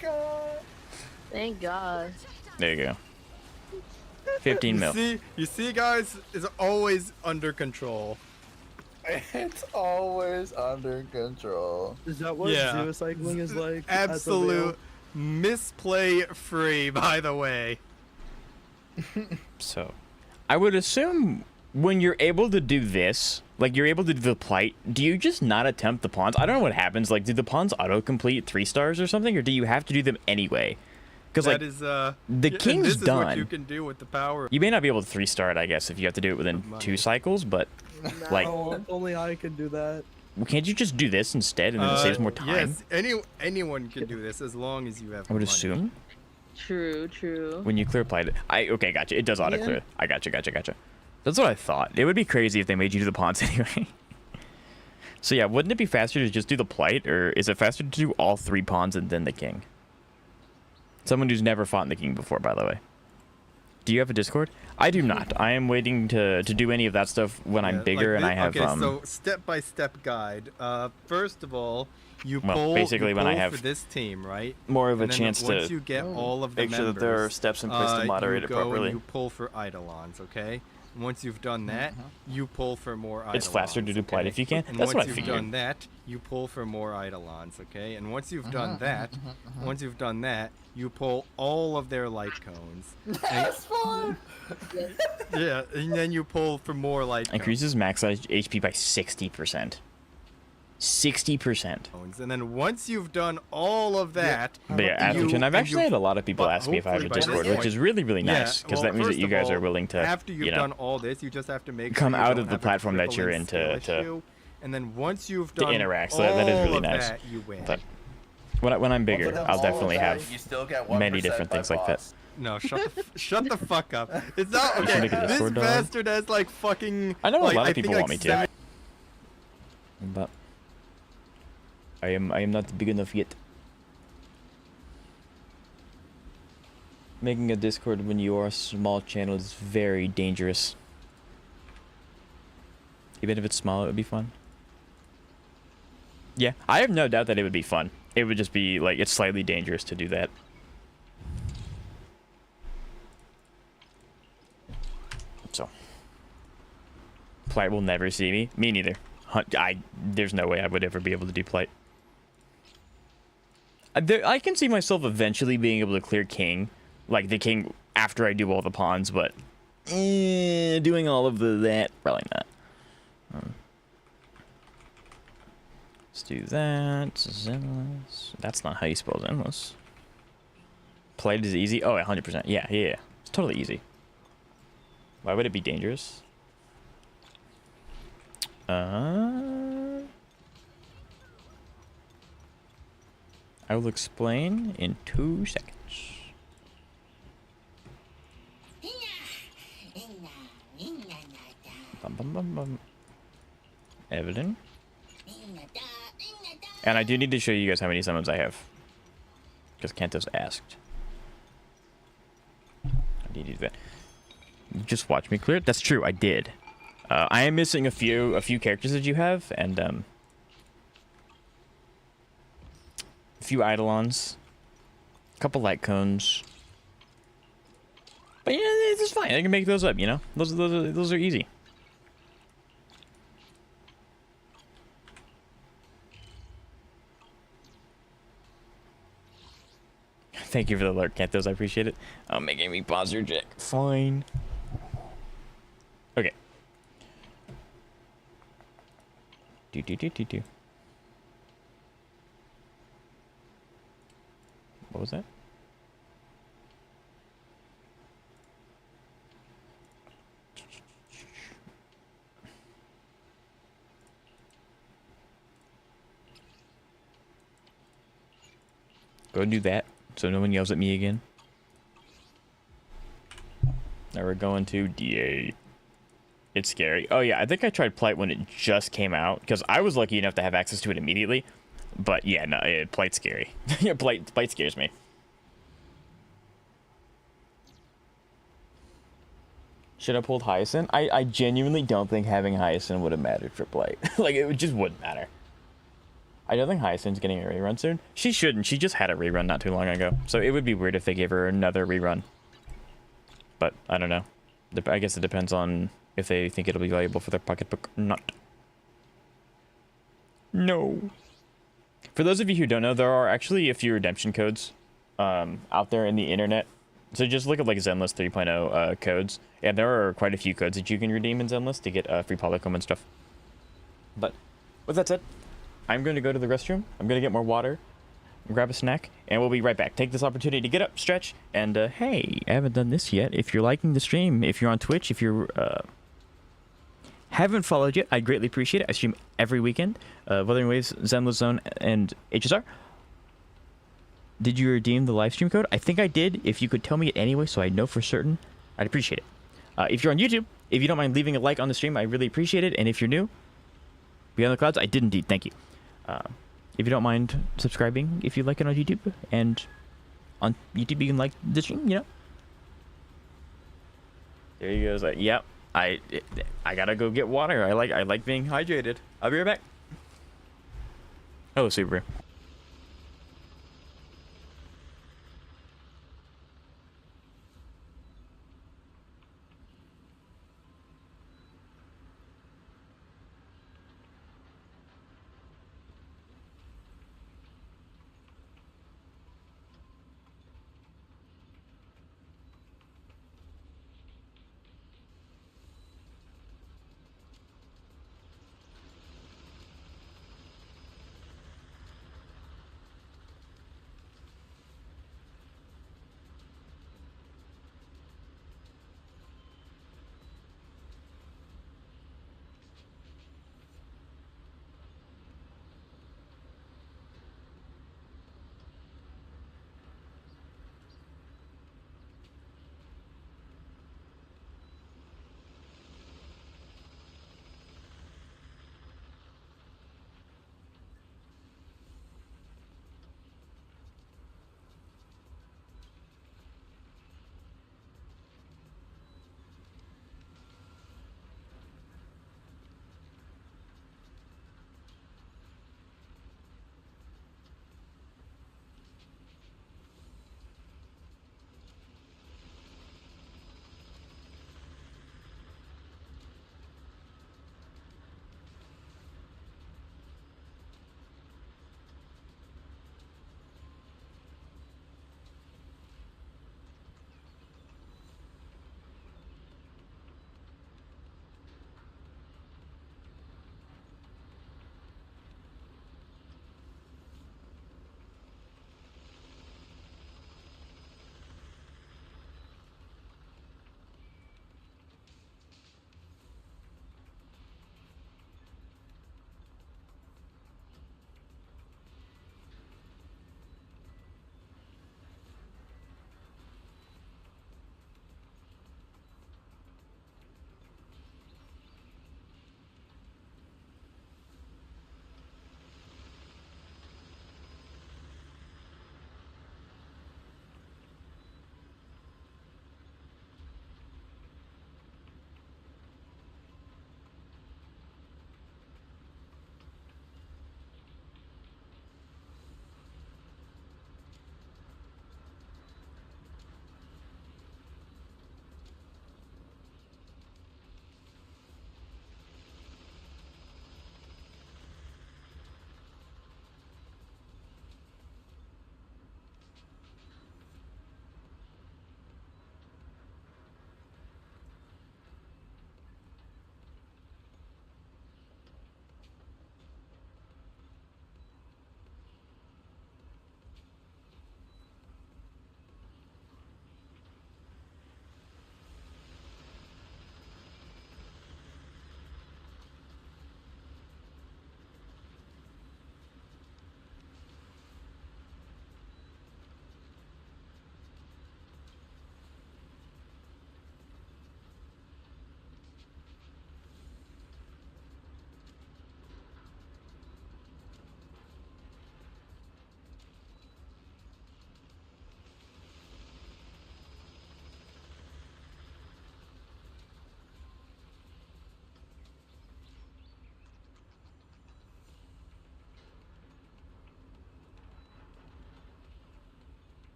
Thank God. There you go. 15 mil. You see, guys, it's always under control. It's always under control. Is that what xenocycling is like? Absolute misplay free, by the way. So, I would assume when you're able to do this, like you're able to do the plight, do you just not attempt the pawns? I don't know what happens. Like, do the pawns autocomplete 3 stars or something, or do you have to do them anyway? Because like the king's this done. Is what you can do with the power. You may not be able to 3-star it, I guess, if you have to do it within 2 cycles, but like, only I can do that. Well, can't you just do this instead, and then it saves more time? Yes, anyone can do this as long as you have. I would money. assume. True. When you clear plight, okay, gotcha. It does auto clear. I gotcha. That's what I thought. It would be crazy if they made you do the pawns anyway. So yeah, wouldn't it be faster to just do the plight, or is it faster to do all 3 pawns and then the king? Someone who's never fought in the king before, by the way. Do you have a Discord? I do not. I am waiting to do any of that stuff when I'm bigger and I have so step-by-step guide. First of all, you pull. Basically, when I have for this team, right? More of a and then chance once to you get all of the make sure that there are steps in place to moderate it properly. You pull for Eidolons, okay? And once you've done that, you pull for more Eidolons. It's faster to do plight if you can. And That's what I once figured. you've done that, you pull for more Eidolons, okay? And once you've done that, you pull all of their light cones. That's fun. Yeah, and then you pull for more light cones. Increases max HP by 60%. 60%. And then once you've done all of that, But yeah, Atherton, I've actually had a lot of people ask me if I have a Discord, which is really, really nice, because that means that you guys are willing to, after you've done all this, you just have to make come sure you out don't of the have a platform that you're in triple to and then once you've to done interact. So that is really all of nice. that, you win. But when I'm bigger, I'll definitely have You still get many 1% different by things like that. boss. No, shut the fuck up. It's not You should okay. make a This Discord, dog. bastard has like fucking. I know like, a lot I of people think, want me like to. 7 But I am not big enough yet. Making a Discord when you are a small channel is very dangerous. Even if it's small, it would be fun. Yeah, I have no doubt that it would be fun. It would just be like, it's slightly dangerous to do that. So plight will never see me. Me neither. There's no way I would ever be able to do plight. I can see myself eventually being able to clear king, like the king after I do all the pawns, but doing all of that, probably not. Let's do that. Zenless. That's not how you spell Zenless. Plight is easy. Oh, 100%. Yeah. It's totally easy. Why would it be dangerous? I will explain in 2 seconds. Evelyn. And I do need to show you guys how many summons I have. Because Kantos asked. I need to do that. Just watch me clear it. That's true, I did. I am missing a few characters that you have, and a few Eidolons, a couple light cones. But yeah, it's fine. I can make those up. You know, those are easy. Thank you for the alert, Kantos. I appreciate it. Making me pause your Jack. Fine. Okay. Do. What was that? Go and do that so no one yells at me again. Now we're going to DA. It's scary. Oh yeah, I think I tried Plight when it just came out because I was lucky enough to have access to it immediately. But yeah, no, Plight's scary. Yeah, Plight scares me. Should have pulled Hyacinth? I genuinely don't think having Hyacinth would have mattered for Plight. Like, it just wouldn't matter. I don't think Hyacinth's getting a rerun soon. She shouldn't. She just had a rerun not too long ago. So it would be weird if they gave her another rerun. But I don't know. I guess it depends on if they think it'll be valuable for their pocketbook or not. No. For those of you who don't know, there are actually a few redemption codes out there in the internet. So just look at like Zenlist 3.0 codes. And there are quite a few codes that you can redeem in Zenlist to get free polycomb and stuff. But with that said, I'm going to go to the restroom. I'm going to get more water, grab a snack, and we'll be right back. Take this opportunity to get up, stretch, and hey, I haven't done this yet. If you're liking the stream, if you're on Twitch, if you're haven't followed yet, I greatly appreciate it. I stream every weekend. Wuthering Waves, Zenless Zone, and HSR. Did you redeem the live stream code? I think I did. If you could tell me it anyway so I know for certain, I'd appreciate it. If you're on YouTube, if you don't mind leaving a like on the stream, I really appreciate it. And if you're new, Beyond the Clouds, I did indeed. Thank you. If you don't mind subscribing, if you like it on YouTube, and on YouTube you can like the stream, you know. There he goes. Yep. I gotta go get water. I like being hydrated. I'll be right back. Oh, super.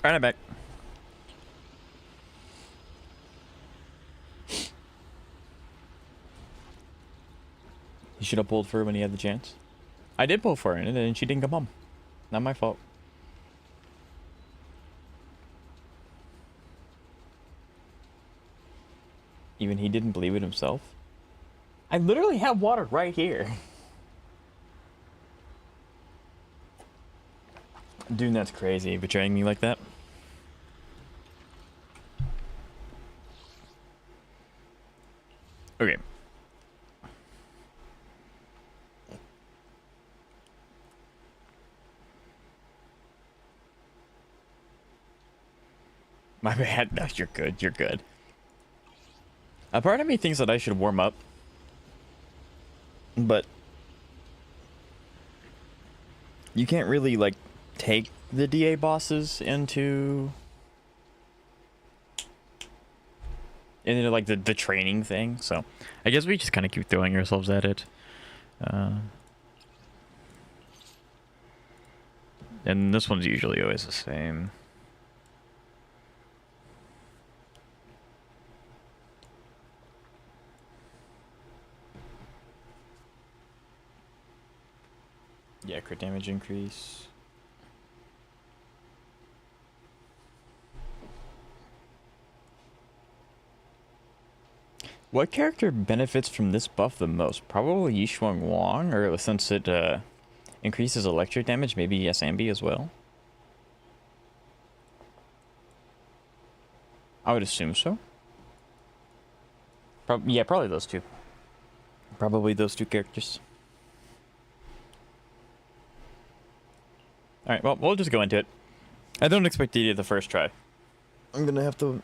Alright, I'm back. You should have pulled for her when he had the chance. I did pull for her, and then she didn't come home. Not my fault. Even he didn't believe it himself. I literally have water right here. Dude, that's crazy, betraying me like that. Okay. My bad. No, you're good. You're good. A part of me thinks that I should warm up. But you can't really, like, take the DA bosses into like the training thing, so I guess we just kind of keep throwing ourselves at it. And this one's usually always the same. Yeah, crit damage increase. What character benefits from this buff the most? Probably Yishuang Wang, or since it increases electric damage, maybe Yasambi as well. I would assume so. Yeah, probably those two. Probably those two characters. Alright, well, we'll just go into it. I don't expect to eat it the first try. I'm gonna have to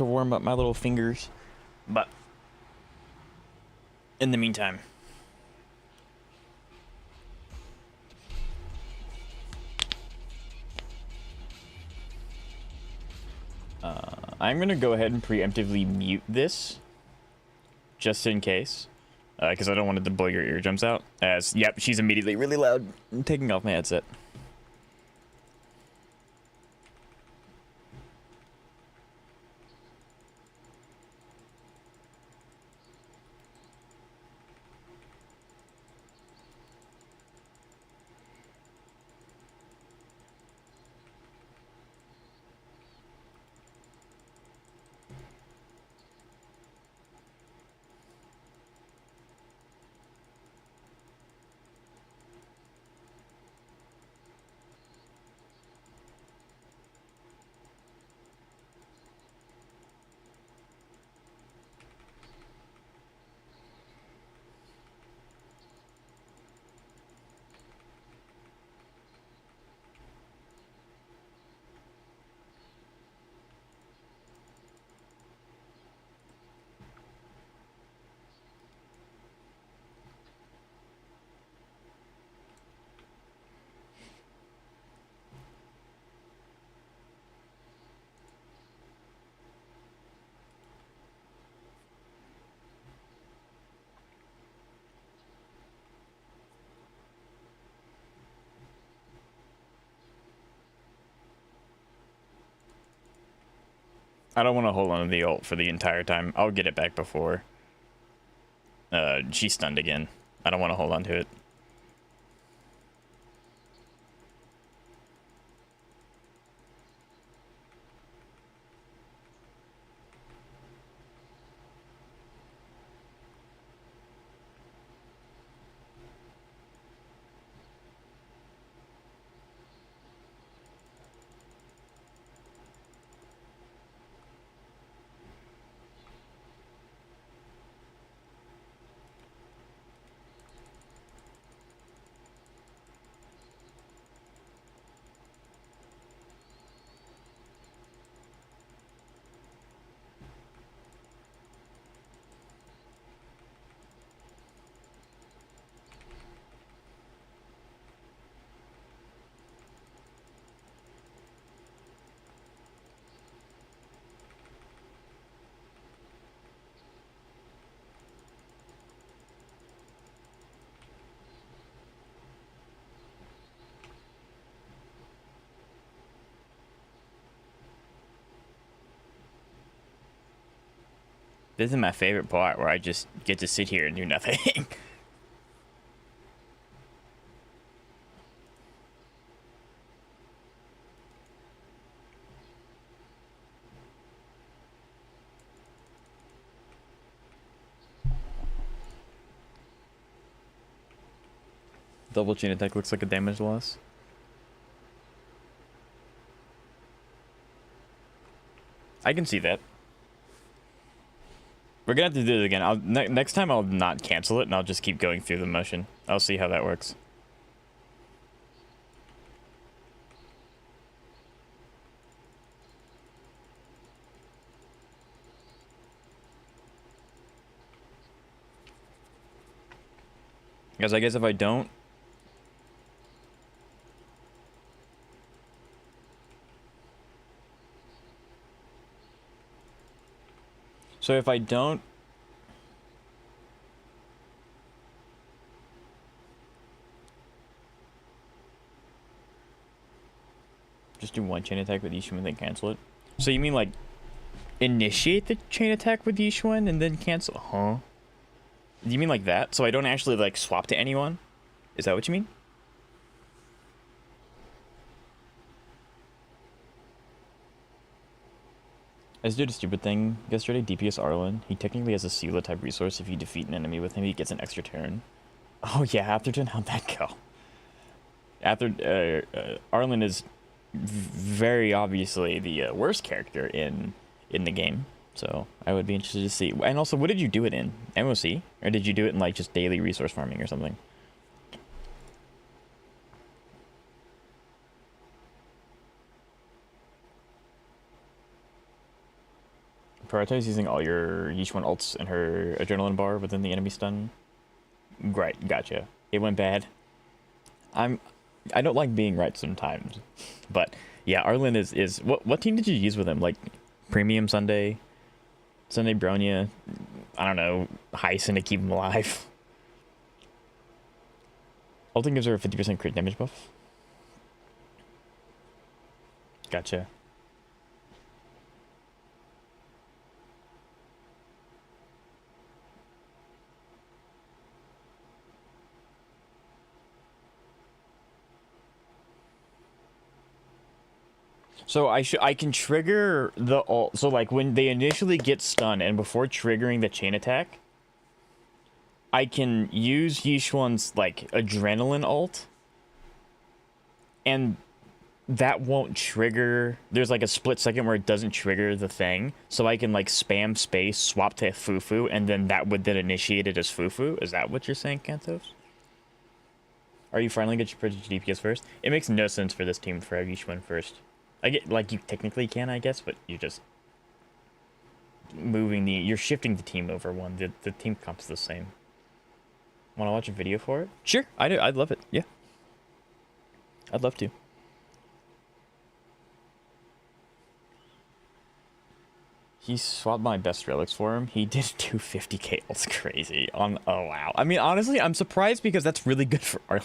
warm up my little fingers. But in the meantime, I'm gonna go ahead and preemptively mute this, just in case, because I don't want it to blow your eardrums out. As, yep, she's immediately really loud. I'm taking off my headset. I don't want to hold on to the ult for the entire time. I'll get it back before she's stunned again. I don't want to hold on to it. This is my favorite part where I just get to sit here and do nothing. Double chain attack looks like a damage loss. I can see that. We're gonna have to do it again. Next time I'll not cancel it and I'll just keep going through the motion. I'll see how that works. Because I guess if I don't... So if I don't... Just do one chain attack with each one and then cancel it? So you mean like... Initiate the chain attack with each one and then cancel? Huh? Do you mean like that? So I don't actually like swap to anyone? Is that what you mean? I just did a stupid thing yesterday. DPS Arlen. He technically has a Sealer type resource. If you defeat an enemy with him, he gets an extra turn. Oh yeah, after turn, how'd that go? After Arlen is very obviously the worst character in the game. So I would be interested to see. And also, what did you do it in? MOC? Or did you do it in like just daily resource farming or something? Prioritize using all your each one ults and her adrenaline bar within the enemy stun. Right, gotcha. It went bad. I don't like being right sometimes. But yeah, Arlen is what team did you use with him? Like Premium Sunday Bronya, I don't know, Hyson to keep him alive. Ulting gives her a 50% crit damage buff. Gotcha. So I can trigger the ult. So like when they initially get stunned and before triggering the chain attack, I can use Yishuan's like adrenaline ult, and that won't trigger. There's like a split second where it doesn't trigger the thing, so I can like spam space, swap to Fufu, and then that would then initiate it as Fufu. Is that what you're saying, Kantos? Are you finally get your DPS first? It makes no sense for this team to have Yishuan first. I get, like, you technically can, I guess, but you're just moving you're shifting the team over one. The team comp's the same. Want to watch a video for it? Sure, I do. I'd love it. Yeah. I'd love to. He swapped my best relics for him. He did 250k. That's crazy. Oh, wow. I mean, honestly, I'm surprised because that's really good for Arlen.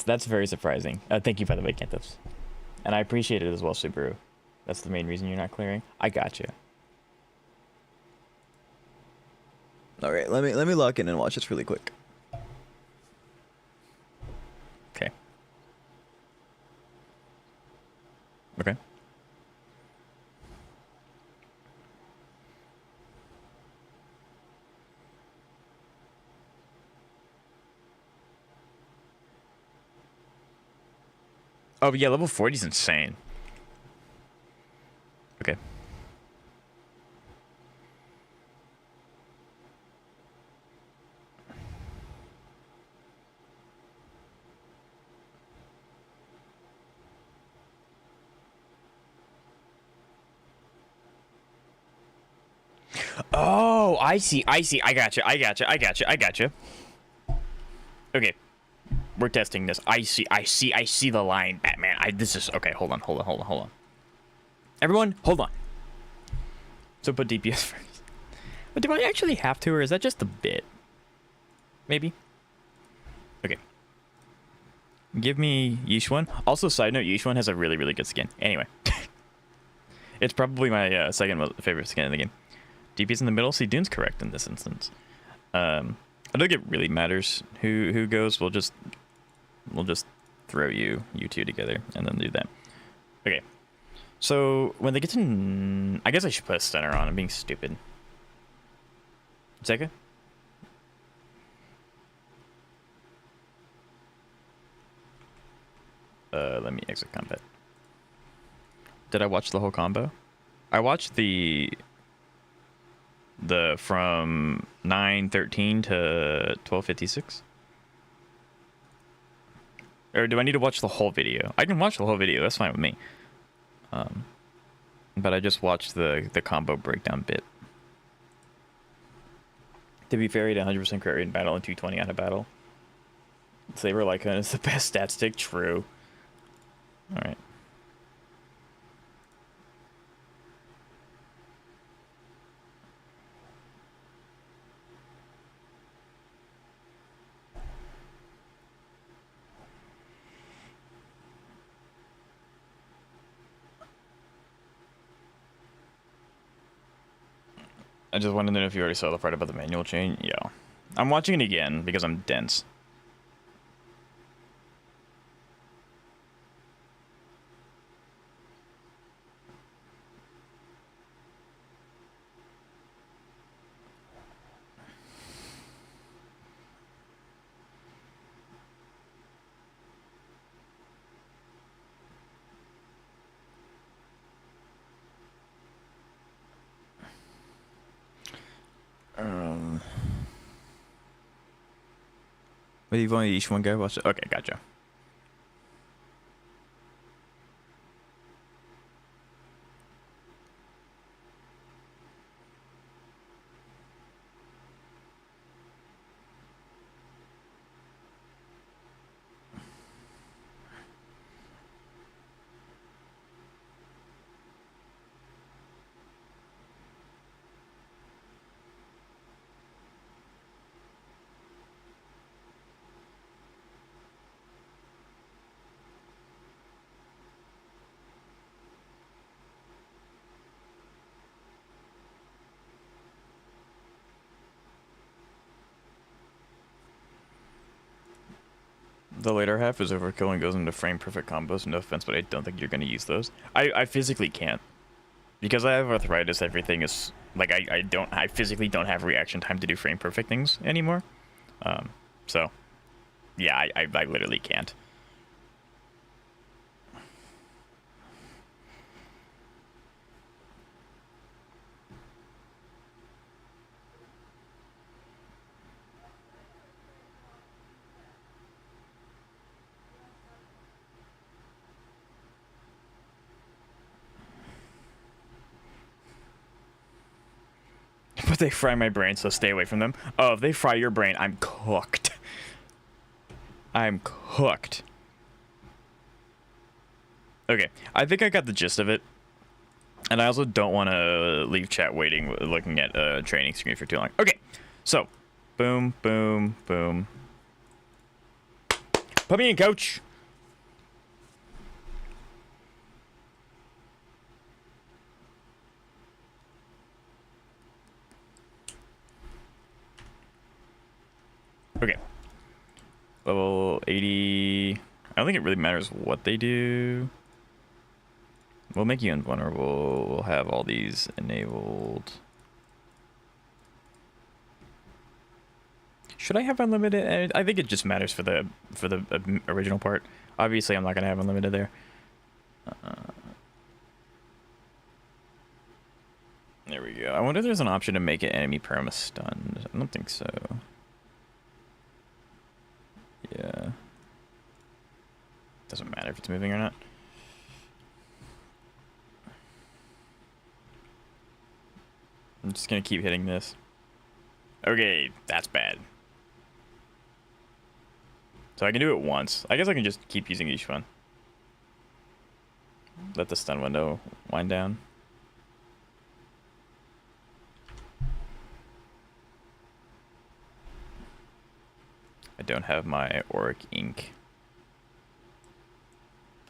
That's very surprising. Thank you, by the way, Kantos. And I appreciate it as well, Subaru. That's the main reason you're not clearing. I gotcha. All right, let me lock in and watch this really quick. Okay. Okay. Oh, yeah, level 40 is insane. Okay. Oh, I see. I gotcha. Okay. We're testing this. I see the line, Batman. This is okay. Hold on. Everyone, hold on. So put DPS first. But do I actually have to, or is that just a bit? Maybe. Okay. Give me Yishuan. Also, side note, Yishuan has a really, really good skin. Anyway. It's probably my second most favorite skin in the game. DP's in the middle. See, Dune's correct in this instance. I don't think it really matters who goes. We'll just throw you two together and then do that. Okay. So when they get to, I guess I should put a stunner on. I'm being stupid. Zeka? Let me exit combat. Did I watch the whole combo? I watched the from 9:13 to 12:56. Or do I need to watch the whole video? I can watch the whole video. That's fine with me. But I just watched the combo breakdown bit. To be fair, he had 100% crit rate in battle and 220 out of battle. Saber Lycon is the best stat stick. True. All right. I just wanted to know if you already saw the part about the manual chain. Yeah. I'm watching it again because I'm dense. But you've only each one guy watch it? Okay, gotcha. The later half is overkill and goes into frame perfect combos. No offense, but I don't think you're going to use those. I physically can't. Because I have arthritis, everything is like I physically don't have reaction time to do frame perfect things anymore. So yeah, I literally can't. But they fry my brain, so stay away from them. Oh, if they fry your brain, I'm cooked. I'm cooked. Okay, I think I got the gist of it. And I also don't want to leave chat waiting, looking at a training screen for too long. Okay, so, boom, boom, boom. Put me in, coach. Okay. Level 80. I don't think it really matters what they do. We'll make you invulnerable. We'll have all these enabled. Should I have unlimited? I think it just matters for the original part. Obviously, I'm not gonna have unlimited there. There we go. I wonder if there's an option to make it enemy perma stunned. I don't think so. Yeah. Doesn't matter if it's moving or not. I'm just gonna keep hitting this. Okay, that's bad. So I can do it once. I guess I can just keep using each one. Let the stun window wind down. I don't have my auric ink.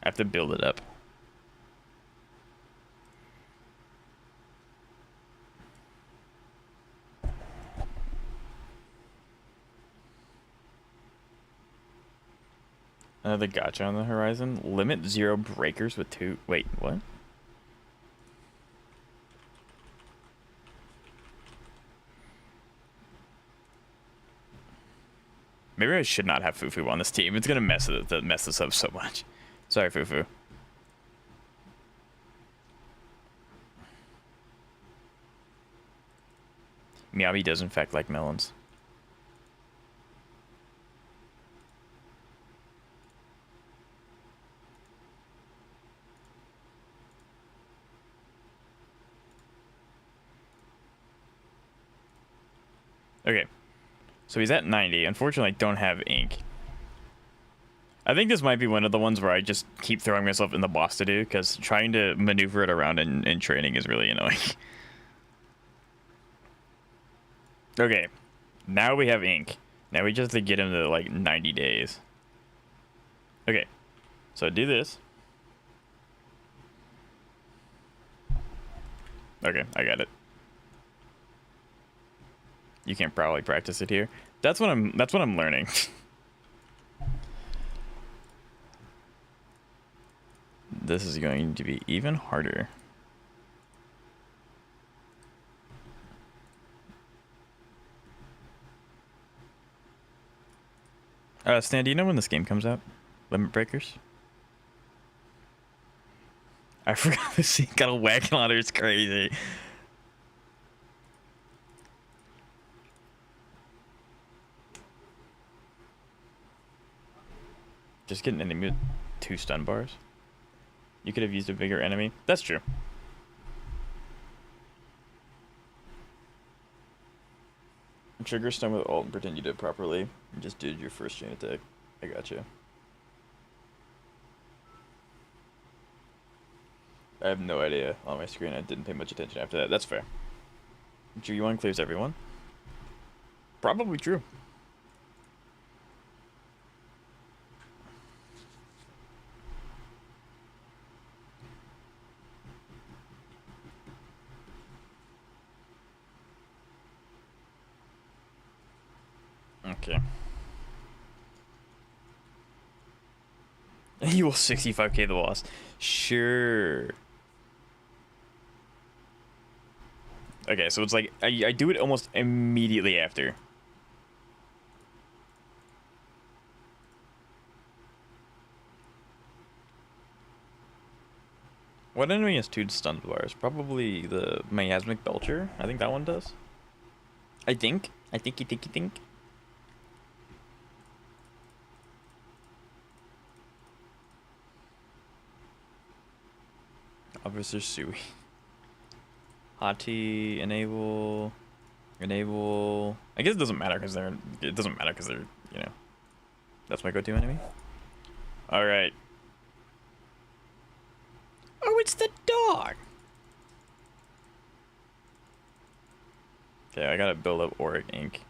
I have to build it up. Another gotcha on the horizon. Limit 0 breakers with 2. Wait, what? Maybe I should not have Fufu on this team. It's gonna mess this up so much. Sorry, Fufu. Miyabi does in fact like melons. Okay, so he's at 90. Unfortunately, I don't have ink. I think this might be one of the ones where I just keep throwing myself in the boss to do, because trying to maneuver it around in training is really annoying. Okay, now we have ink. Now we just have to get him to like 90 days. Okay, so do this. Okay, I got it. You can't probably practice it here. That's what I'm learning. This is going to be even harder. Stan, do you know when this game comes out? Limit Breakers? I forgot this scene got a wagon on her, it's crazy. Just get an enemy with 2 stun bars. You could have used a bigger enemy. That's true. Trigger stun with ult and pretend you did it properly. You just did your first chain attack. I got you. I have no idea on my screen. I didn't pay much attention after that. That's fair. G1 clears everyone. Probably true. Okay. You will 65k the boss. Sure. Okay, so it's like I do it almost immediately after. What enemy has 2 stun bars? Probably the Miasmic Belcher. I think that one does. I think. I think. Officer Sui. Hati, enable. I guess it doesn't matter because they're. You know. That's my go-to enemy. All right. Oh, it's the dog. Okay, I gotta build up Auric Ink.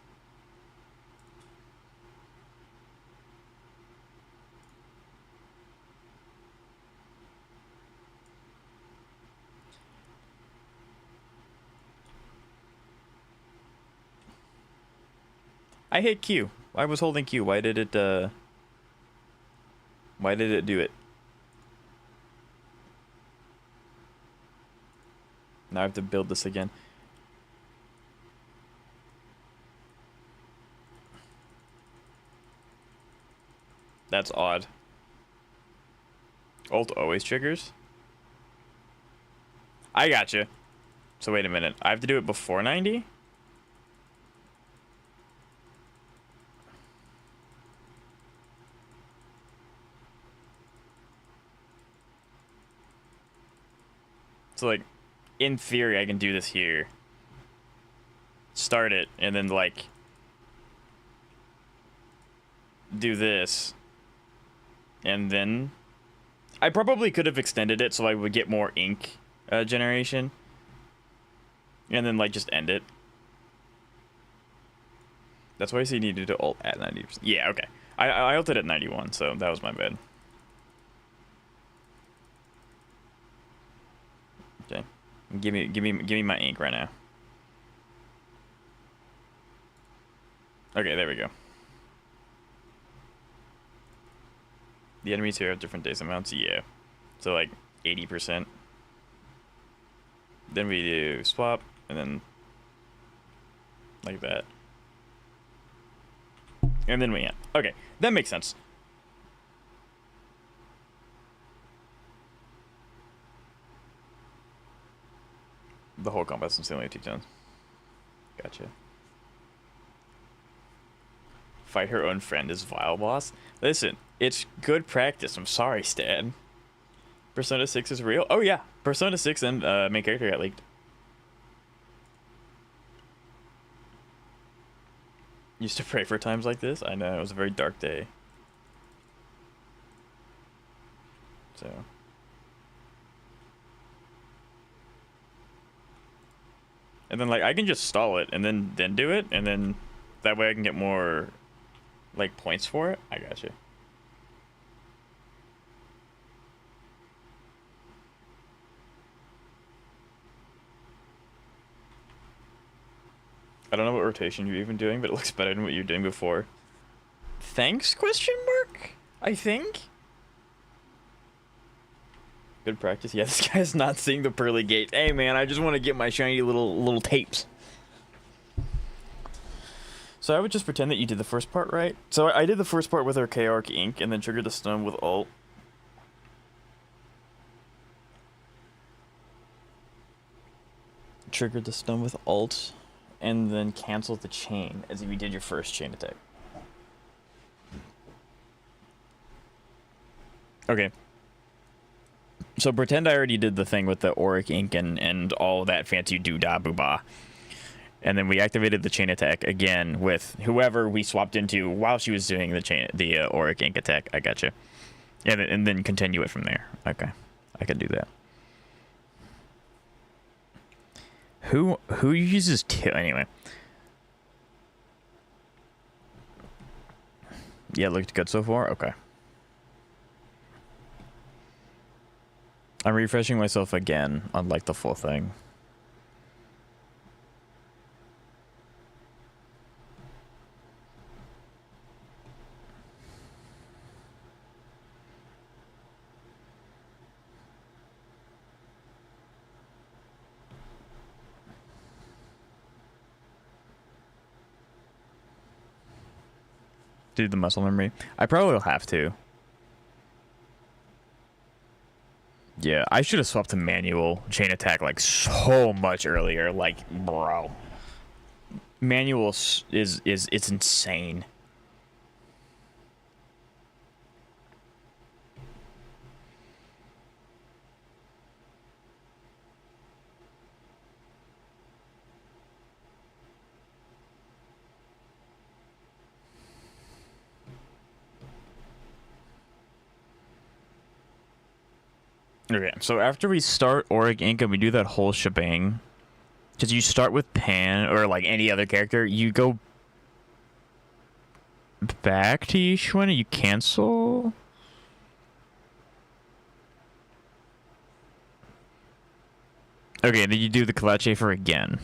I hit Q. I was holding Q. Why did it do it? Now I have to build this again. That's odd. Ult always triggers? I gotcha. So wait a minute. I have to do it before 90? So like, in theory, I can do this here. Start it, and then like, do this. And then, I probably could have extended it so I would get more ink generation. And then like, just end it. That's why I say you needed to ult at 90%. Yeah, okay. I ulted at 91, so that was my bad. Okay. Give me my ink right now. Okay, there we go. The enemies here have different days amounts. Yeah. So like 80%. Then we do swap, and then like that. And then we end. Okay, that makes sense. The whole combat's insanely 2 turns. Gotcha. Fight her own friend as Vile Boss? Listen, it's good practice. I'm sorry, Stan. Persona 6 is real? Oh yeah, Persona 6 and main character got leaked. Used to pray for times like this? I know, it was a very dark day. So... And then, like, I can just stall it and then do it, and then that way I can get more, like, points for it. I got you. I don't know what rotation you're even doing, but it looks better than what you were doing before. Thanks, question mark? I think? Good practice. Yeah, this guy's not seeing the pearly gate. Hey, man, I just want to get my shiny little tapes. So I would just pretend that you did the first part right. So I did the first part with our K-Arc Ink, and then triggered the stun with Alt. Triggered the stun with Alt, and then canceled the chain, as if you did your first chain attack. Okay. So pretend I already did the thing with the Auric Ink and all that fancy doo-dah-boo-bah. And then we activated the chain attack again with whoever we swapped into while she was doing the Auric Ink attack. I gotcha. And then continue it from there. Okay. I can do that. Who uses anyway. Yeah, looked good so far? Okay. I'm refreshing myself again on like the full thing. Do the muscle memory. I probably will have to. Yeah, I should have swapped to manual chain attack like so much earlier. Like, bro, manual is it's insane. Okay, so after we start Auric Ink and we do that whole shebang, because you start with Pan or like any other character, you go back to each one and you cancel. Okay, then you do the Kalache for again.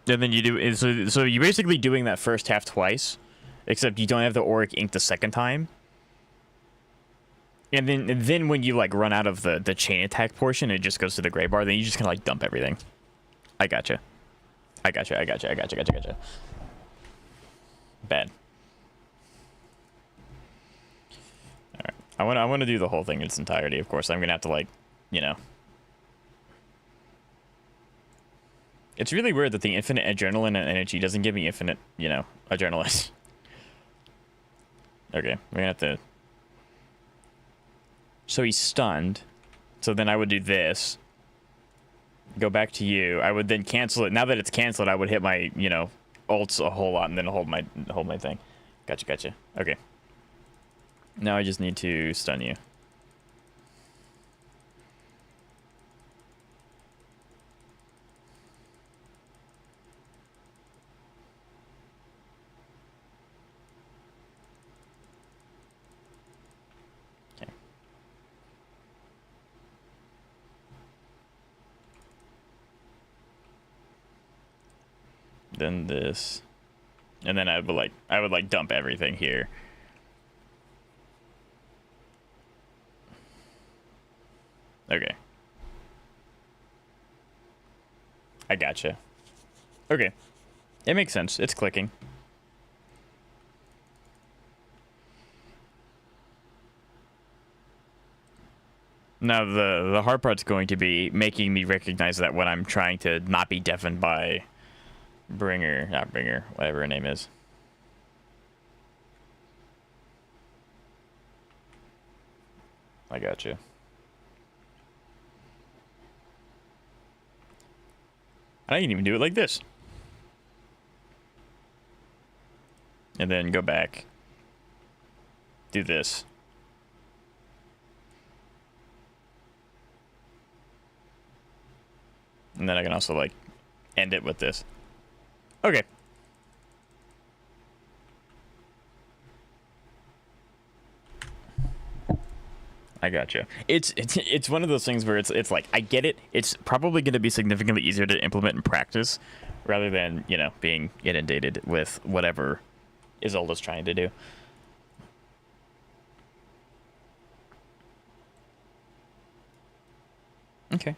And then you do so you're basically doing that first half twice. Except you don't have the Auric Ink the second time. And then when you like run out of the chain attack portion, it just goes to the gray bar, then you just kinda like dump everything. I gotcha. Bad. Alright. I wanna do the whole thing in its entirety, of course. I'm gonna have to like, you know. It's really weird that the infinite adrenaline and energy doesn't give me infinite, you know, adrenaline. Okay, we're gonna have to... So he's stunned. So then I would do this. Go back to you. I would then cancel it. Now that it's canceled, I would hit my, you know, ults a whole lot and then hold my thing. Gotcha. Okay. Now I just need to stun you. Then this. And then I would like dump everything here. Okay. I gotcha. Okay. It makes sense. It's clicking. Now, the hard part's going to be making me recognize that when I'm trying to not be deafened by not Bringer, whatever her name is. I gotcha. I can even do it like this. And then go back. Do this. And then I can also, like, end it with this. Okay. I gotcha. It's one of those things where it's like, I get it. It's probably going to be significantly easier to implement in practice rather than, you know, being inundated with whatever Isolde's trying to do. Okay.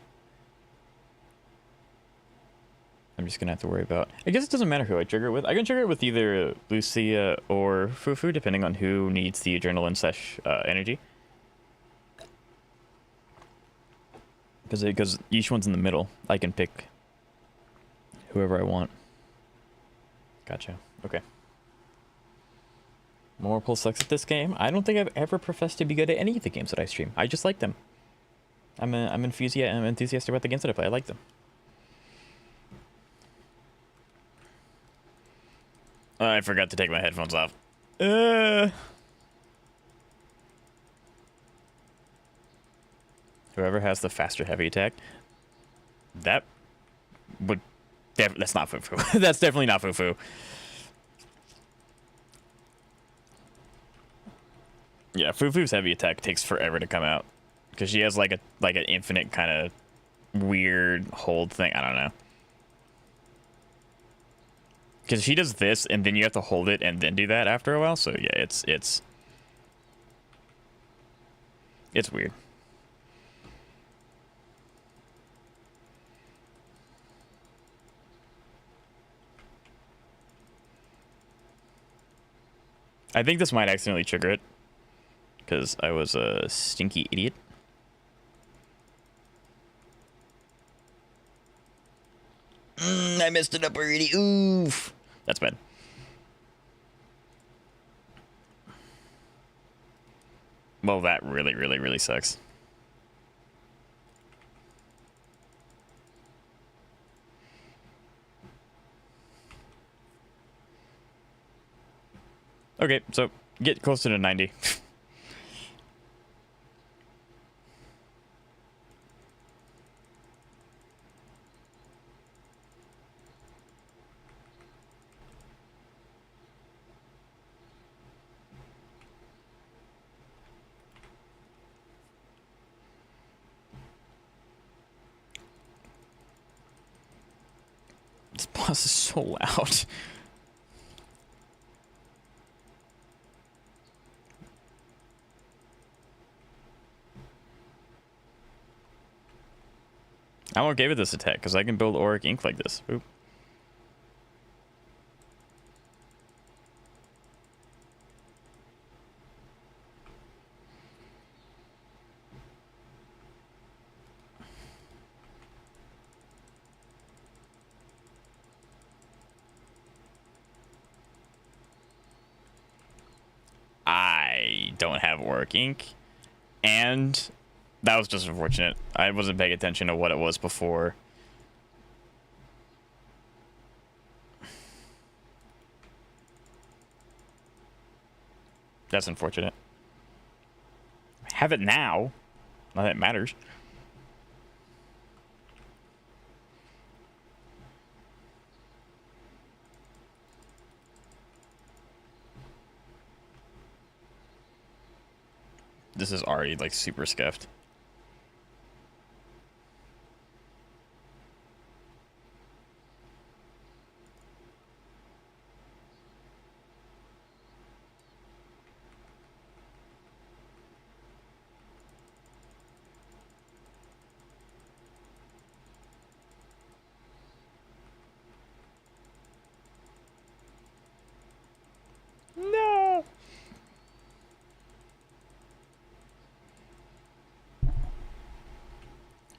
I'm just gonna have to worry about. I guess it doesn't matter who I trigger it with. I can trigger it with either Lucia or Fufu, depending on who needs the adrenaline / energy. Because each one's in the middle, I can pick whoever I want. Gotcha. Okay. Morpul sucks at this game. I don't think I've ever professed to be good at any of the games that I stream. I just like them. I'm enthusiastic about the games that I play. I like them. I forgot to take my headphones off. Whoever has the faster heavy attack, that would... that's not Fufu. That's definitely not Fufu. Yeah, Fufu's heavy attack takes forever to come out. Because she has like an infinite kind of weird hold thing. I don't know. Because she does this, and then you have to hold it and then do that after a while. So yeah, it's weird. I think this might accidentally trigger it. Because I was a stinky idiot. I messed it up already. Oof. That's bad. Well, that really, really, really sucks. Okay, so get closer to 90. This boss is so loud. I'm okay with this attack because I can build auric ink like this. Oop. I don't have auric ink, and that was just unfortunate. I wasn't paying attention to what it was before. That's unfortunate. I have it now. Not that it matters. This is already like super scuffed.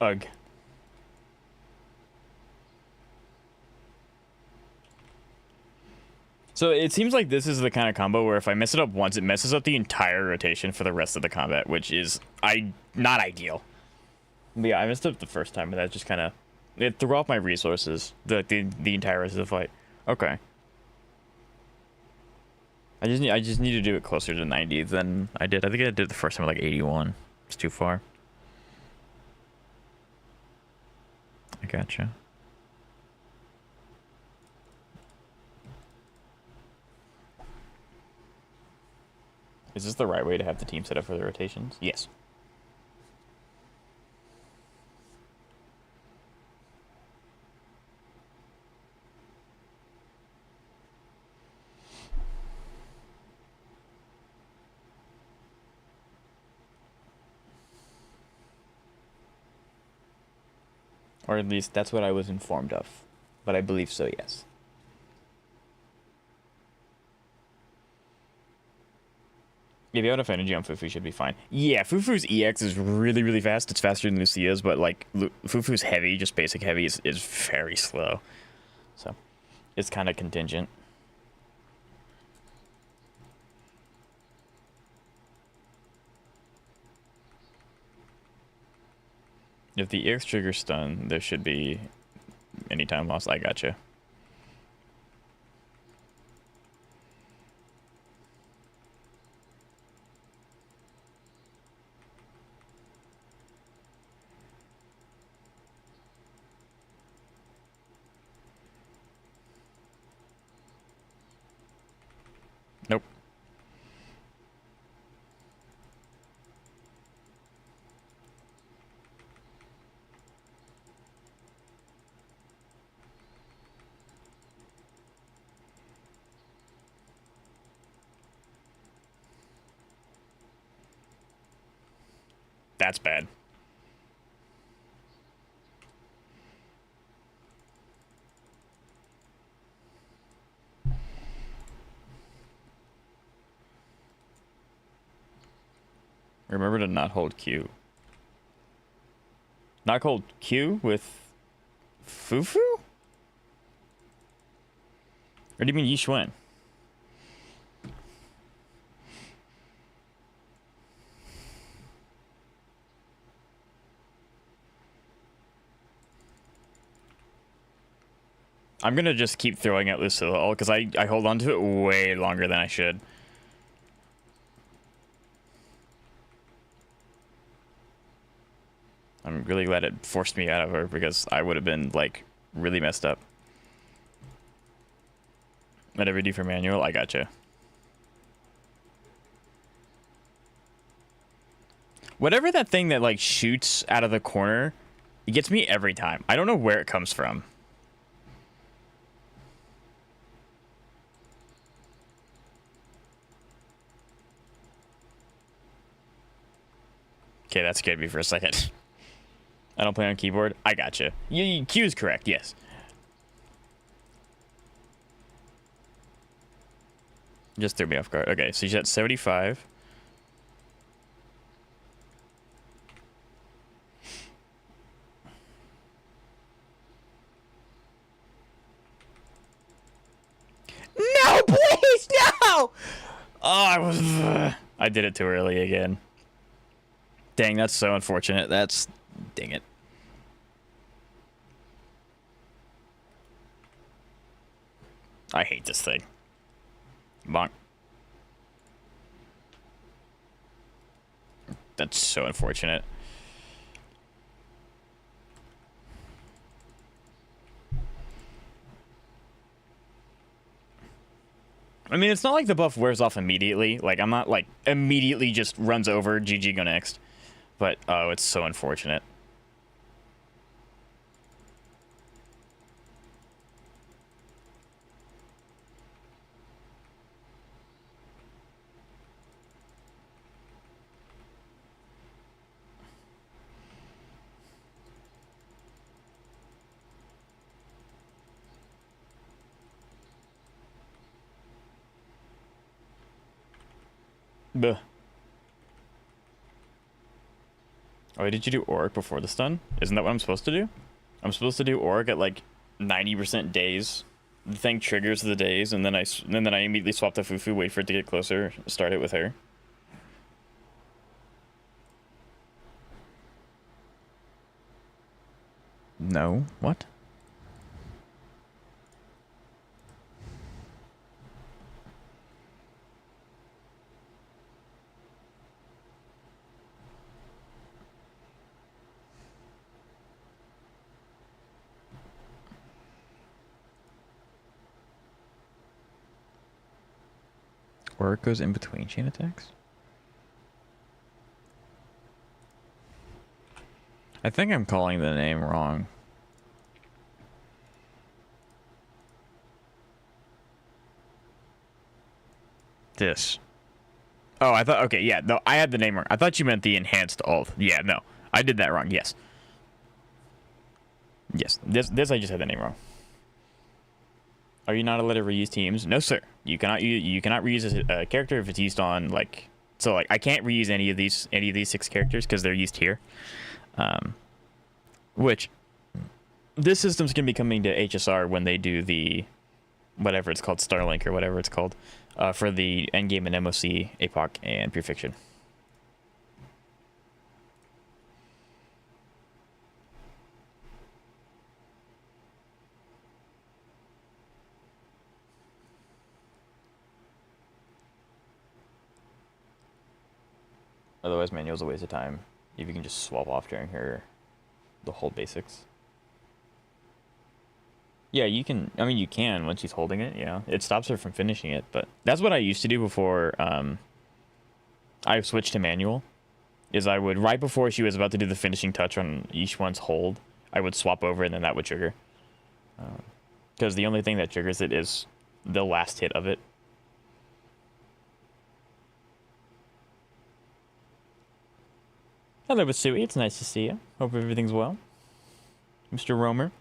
Ugh. So it seems like this is the kind of combo where if I mess it up once, it messes up the entire rotation for the rest of the combat, which is not ideal. But yeah, I messed up the first time, and that just kind of it threw off my resources the entire rest of the fight. Okay. I just need to do it closer to 90 than I did. I think I did it the first time at like 81. It's too far. I gotcha. Is this the right way to have the team set up for the rotations? Yes. Or at least that's what I was informed of. But I believe so, yes. If you have enough energy on Fufu, should be fine. Yeah, Fufu's EX is really, really fast. It's faster than Lucia's, but like Fufu's heavy, just basic heavy, is very slow. So it's kind of contingent. If the EX trigger stun, there should be any time lost. I gotcha. Nope. That's bad. Remember to not hold Q. Not hold Q with Fufu? Or do you mean Yi Xuan? I'm gonna just keep throwing at Lucille because I hold on to it way longer than I should. I'm really glad it forced me out of her because I would have been like really messed up. Whatever you do for manual, I gotcha. Whatever that thing that like shoots out of the corner, it gets me every time. I don't know where it comes from. Okay, that scared me for a second. I don't play on keyboard. I gotcha. Q is correct, yes. Just threw me off guard. Okay, so she's at 75. No, please, no! Oh, I did it too early again. Dang, that's so unfortunate. Dang it. I hate this thing. Bonk. That's so unfortunate. I mean, it's not like the buff wears off immediately. Like, I'm not, like, immediately just runs over, GG, go next. But, oh, it's so unfortunate. Buh. Oh, did you do Auric before the stun? Isn't that what I'm supposed to do? I'm supposed to do Auric at like 90% days. The thing triggers the days, and then I immediately swap to Fufu, wait for it to get closer, start it with her. No. What? Where it goes in between chain attacks? I think I'm calling the name wrong. This. Oh, I thought, okay, yeah, no, I had the name wrong. I thought you meant the enhanced alt. Yeah, no, I did that wrong, yes. Yes, this I just had the name wrong. Are you not allowed to reuse teams? No, sir. You cannot reuse a character if it's used on, like, so, like, I can't reuse any of these 6 characters because they're used here. Which, this system's going to be coming to HSR when they do the, whatever it's called, Starlink or whatever it's called, for the endgame and MOC, APOC, and Pure Fiction. Otherwise, manual's a waste of time. If you can just swap off during the whole basics. Yeah, you can. I mean, you can once she's holding it. Yeah, it stops her from finishing it. But that's what I used to do before I switched to manual. Is I would, right before she was about to do the finishing touch on each one's hold, I would swap over and then that would trigger. Because the only thing that triggers it is the last hit of it. Hello, Basui. It's nice to see you. Hope everything's well. Mr. Romer.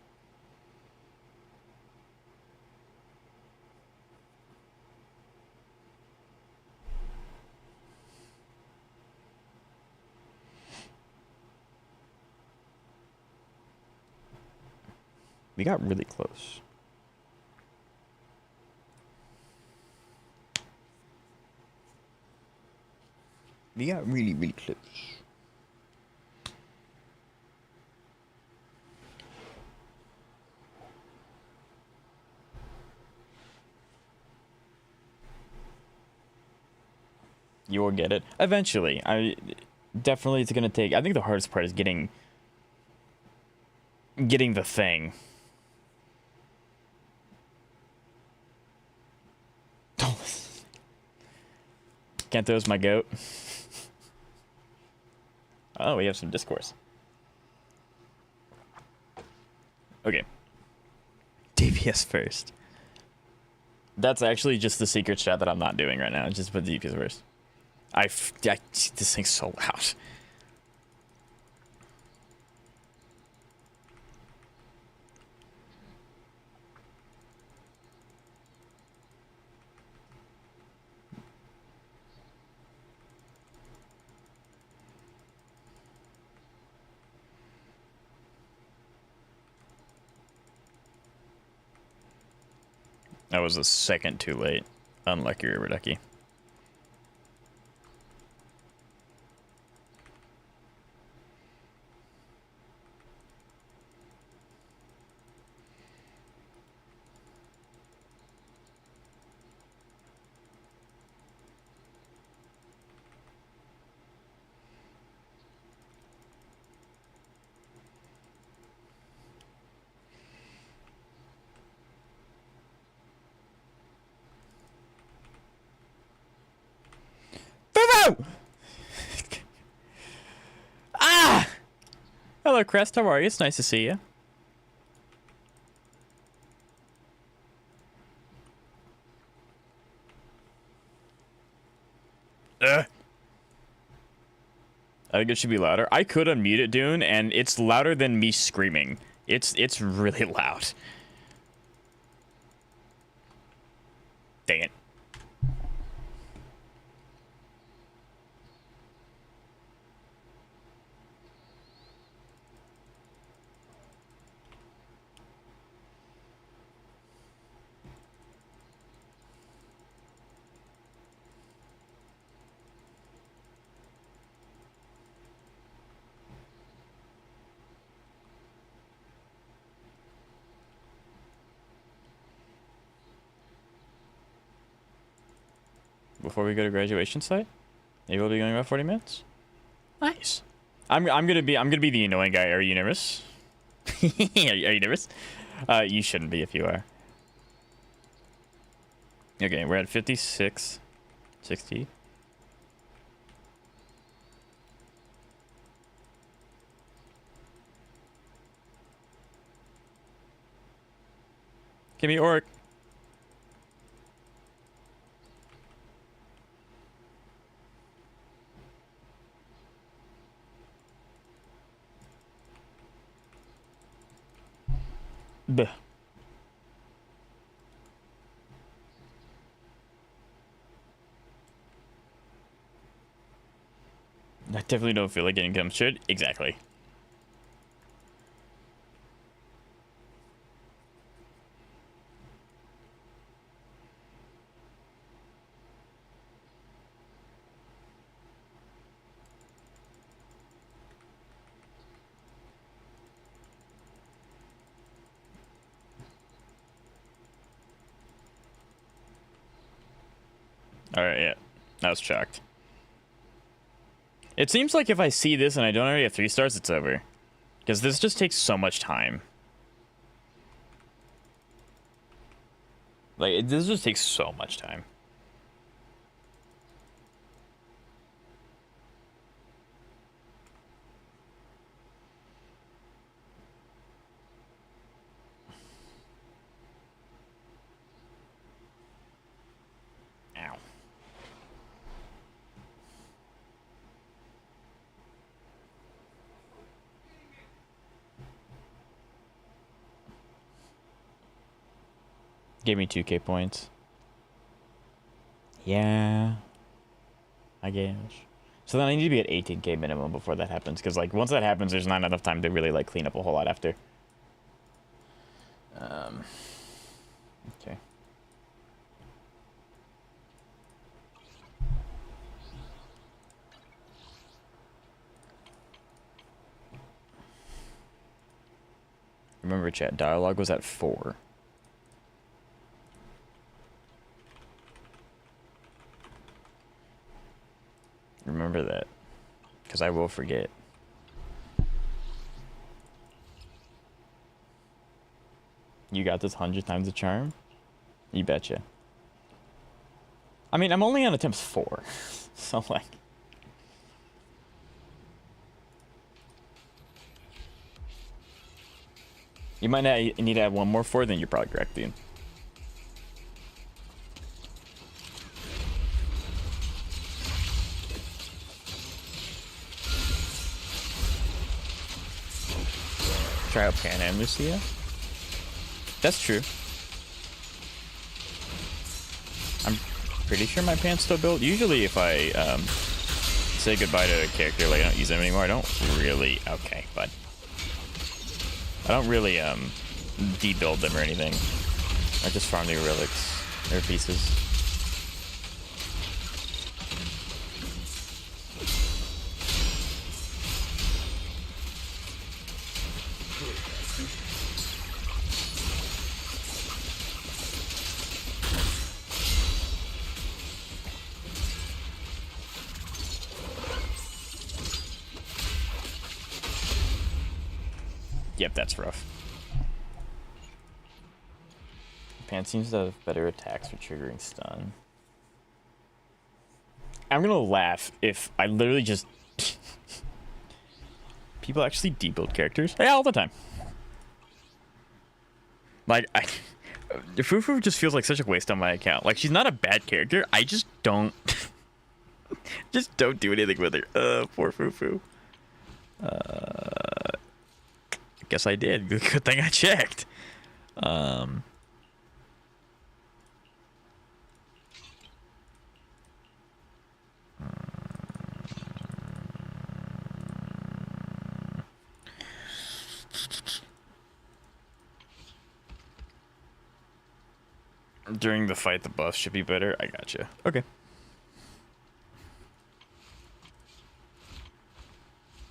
We got really close. We got really, really close. You will get it eventually. Definitely it's gonna take. I think the hardest part is getting the thing. Kento's my goat. Oh, we have some discourse. Okay. DPS first. That's actually just the secret strat that I'm not doing right now. Just put DPS first. This thing's so loud. That was a second too late. Unlucky or ducky. Ah! Hello, Crest. How are you? It's nice to see you. I think it should be louder. I could unmute it, Dune, and it's louder than me screaming. It's really loud. Dang it. before we go to graduation site. Maybe we'll be going about 40 minutes. Nice. I'm gonna be the annoying guy. Are you nervous? are you nervous? You shouldn't be if you are. Okay, we're at 56, 60. Give me Orc. Bleh. I definitely don't feel like getting dumpstered. Exactly. Alright, yeah. I was shocked. It seems like if I see this and I don't already have 3 stars, it's over. Because this just takes so much time. Like, this just takes so much time. Ow. Gave me 2k points. Yeah. I guess. So then I need to be at 18k minimum before that happens. Because, like, once that happens, there's not enough time to really, like, clean up a whole lot after. Okay. Remember, chat, dialogue was at 4. Remember that, because I will forget. You got this 100 times the charm? You betcha. I mean, I'm only on attempt 4, so like... You might need to add one more 4, then you're probably correct, dude. Try out Pan and Lucia. That's true. I'm pretty sure my Pan's still built. Usually if I say goodbye to a character, like I don't use them anymore, I don't really... Okay, bud. I don't really debuild them or anything. I just farm the relics, their pieces. Yep, that's rough. Pan seems to have better attacks for triggering stun. I'm gonna laugh if I literally just... People actually debuild characters? Yeah, all the time. Like, Fufu just feels like such a waste on my account. Like, she's not a bad character, I just don't... just don't do anything with her. Poor Fufu. Guess I did. Good thing I checked. During the fight, the buff should be better. I gotcha. Okay.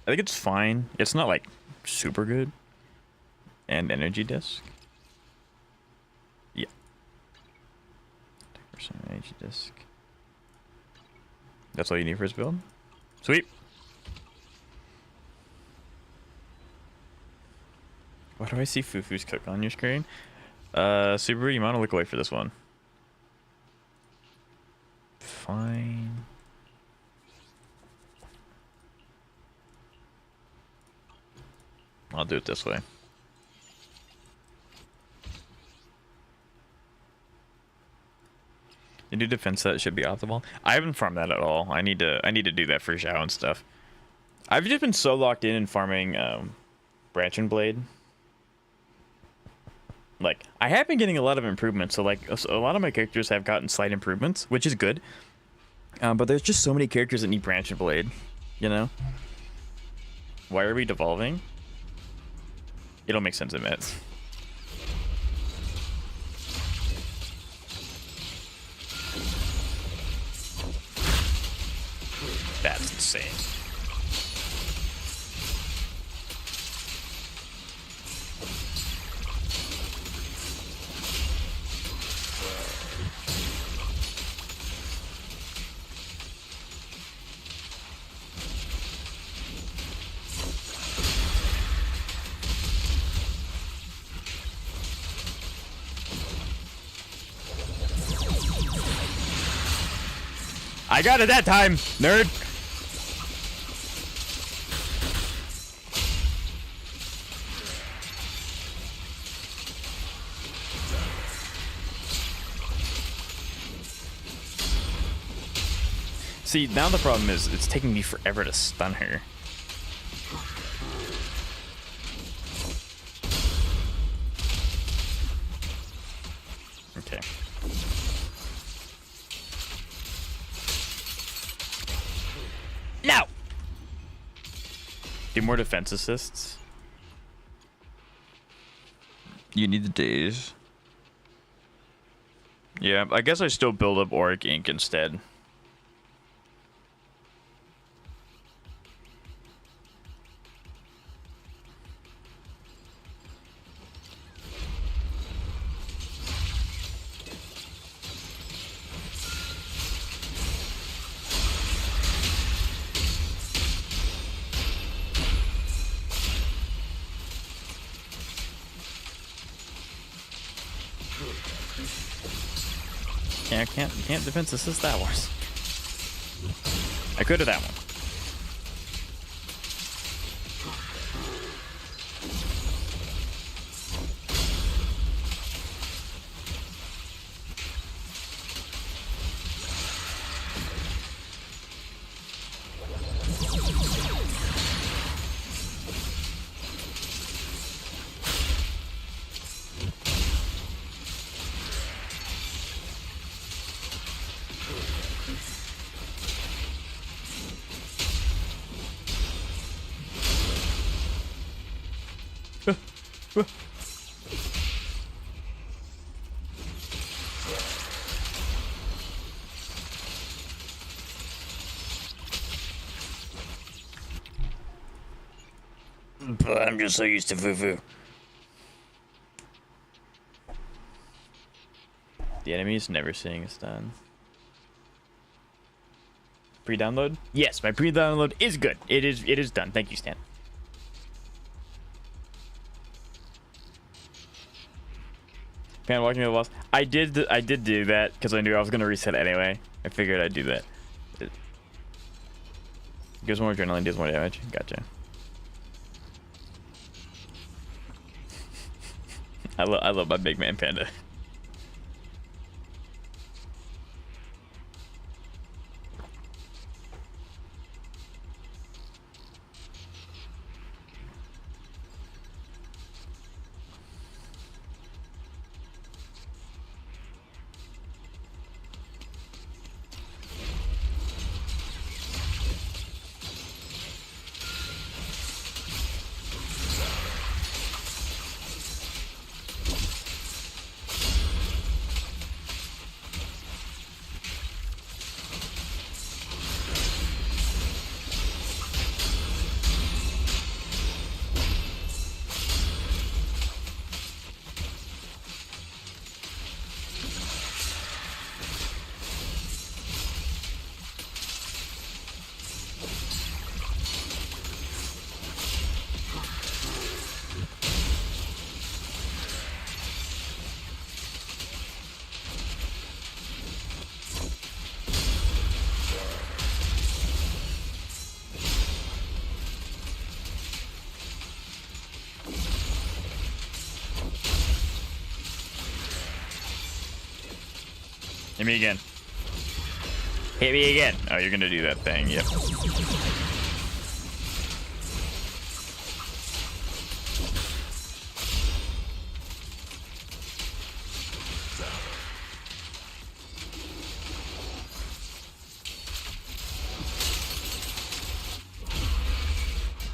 I think it's fine. It's not like super good. And energy disc. Yeah. 10% energy disc. That's all you need for his build. Sweet. Why do I see Fufu's cook on your screen? Subaru, you might want to look away for this one. Fine. I'll do it this way. The new defense set should be optimal. I haven't farmed that at all. I need to do that for Zhao and stuff. I've just been so locked in farming Branch and Blade. Like, I have been getting a lot of improvements. So like a lot of my characters have gotten slight improvements, which is good. But there's just so many characters that need Branch and Blade, you know? Why are we devolving? It'll make sense in minutes. That's insane. I got it that time, nerd. See, now the problem is it's taking me forever to stun her. Okay. No! Do more defense assists. You need the days. Yeah, I guess I still build up Auric Ink instead. Yeah, you can't defense assist that one. I could have that one. But I'm just so used to Fufu. The enemy is never seeing a stun. Pre-download? Yes, my pre-download is good. It is done. Thank you, Stan. Fan walking the loss. I did do that because I knew I was gonna reset anyway. I figured I'd do that. It gives more adrenaline, deals more damage. Gotcha. I love my big man panda. Hit me again. Hit me again. Oh, you're gonna do that thing. Yep.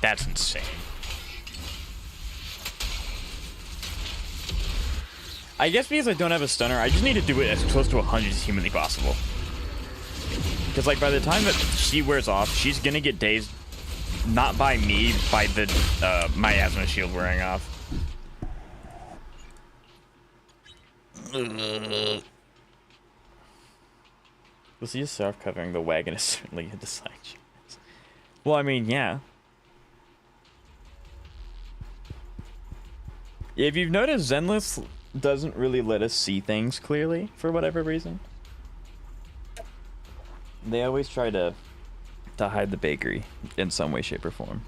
That's insane. I guess because I don't have a stunner, I just need to do it as close to 100 as humanly possible. Because, like, by the time that she wears off, she's gonna get dazed, not by me, by the miasma shield wearing off. We'll see a surf covering the wagon is certainly a design choice. Well, I mean, yeah. If you've noticed, Zenless doesn't really let us see things clearly for whatever reason. They always try to hide the bakery in some way, shape, or form.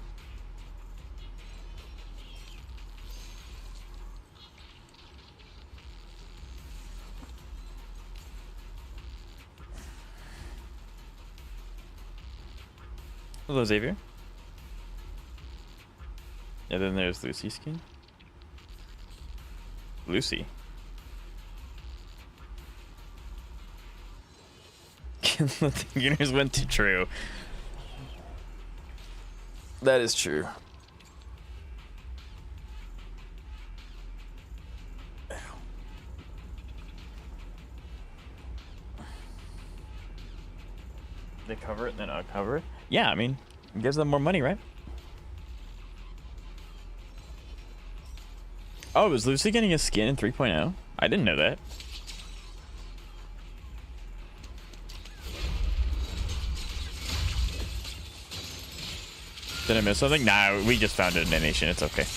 Hello, Xavier. And then there's Lucy's skin. Lucy. The beginners went to true. That is true. They cover it, then uncover it. Yeah, I mean, it gives them more money, right? Oh, is Lucy getting a skin in 3.0? I didn't know that. Did I miss something? Nah, we just found an animation. It's okay.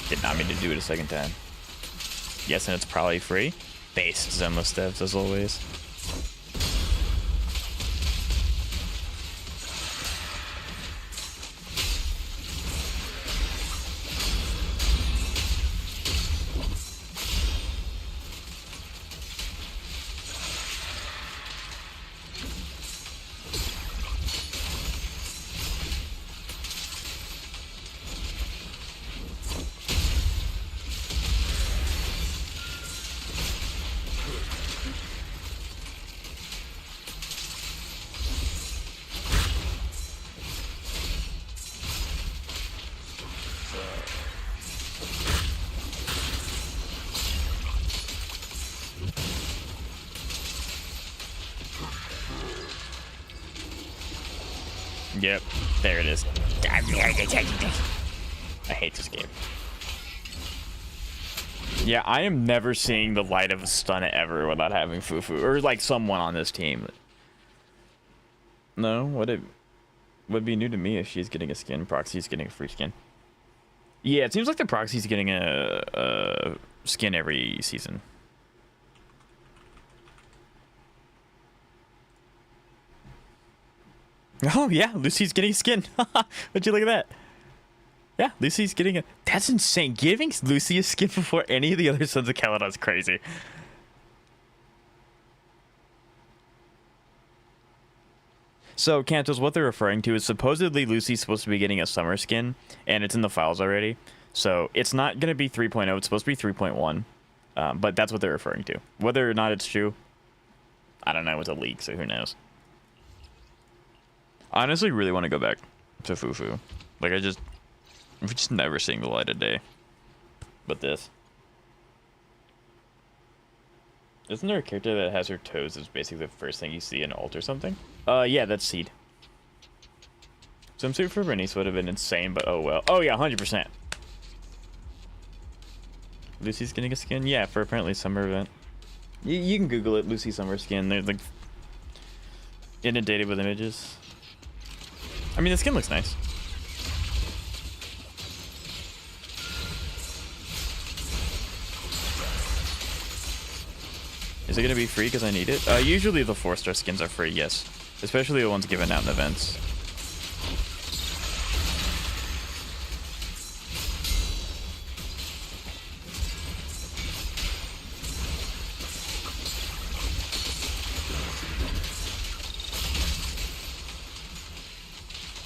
Did not mean to do it a second time. Yes, and it's probably free. Based Zenless devs, as always. Yep, there it is. I hate this game. Yeah, I am never seeing the light of a stun ever without having Fufu or like someone on this team. No, would be new to me if she's getting a skin. Proxy's getting a free skin. Yeah, it seems like the Proxy's getting a skin every season. Oh yeah, Lucy's getting skin. Would you look at that? Yeah, Lucy's getting a... That's insane. Giving Lucy a skin before any of the other Sons of Kaladon is crazy. So, Cantos, what they're referring to is supposedly Lucy's supposed to be getting a summer skin, and it's in the files already. So, it's not going to be 3.0, it's supposed to be 3.1. But that's what they're referring to. Whether or not it's true, I don't know. It's a leak, so who knows. I honestly really want to go back to Fufu. Like, we're just never seeing the light of day. But this. Isn't there a character that has her toes is basically the first thing you see in Alt or something? Yeah, that's Seed. Swimsuit for Bernice would have been insane, but oh well. Oh yeah, 100%. Lucy's getting a skin? Yeah, for apparently summer event. You can Google it, Lucy summer skin. They're like inundated with images. I mean, the skin looks nice. Is it going to be free because I need it? Usually the 4-star skins are free, yes. Especially the ones given out in events.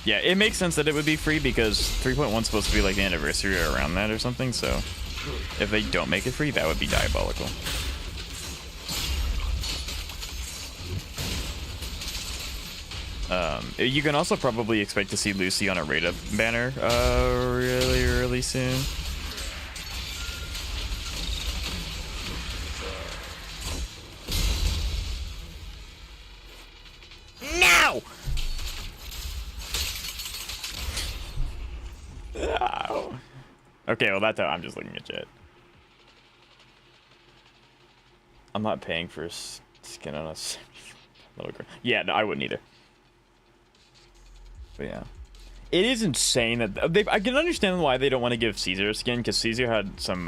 Yeah, it makes sense that it would be free because 3.1 is supposed to be like the anniversary or around that or something, so if they don't make it free, that would be diabolical. You can also probably expect to see Lucy on a raid-up banner really soon. No! Ow. Okay, well that's how I'm just looking at it. I'm not paying for skin on a little girl. Yeah, no, I wouldn't either. But yeah, it is insane that I can understand why they don't want to give Caesar a skin, because Caesar had some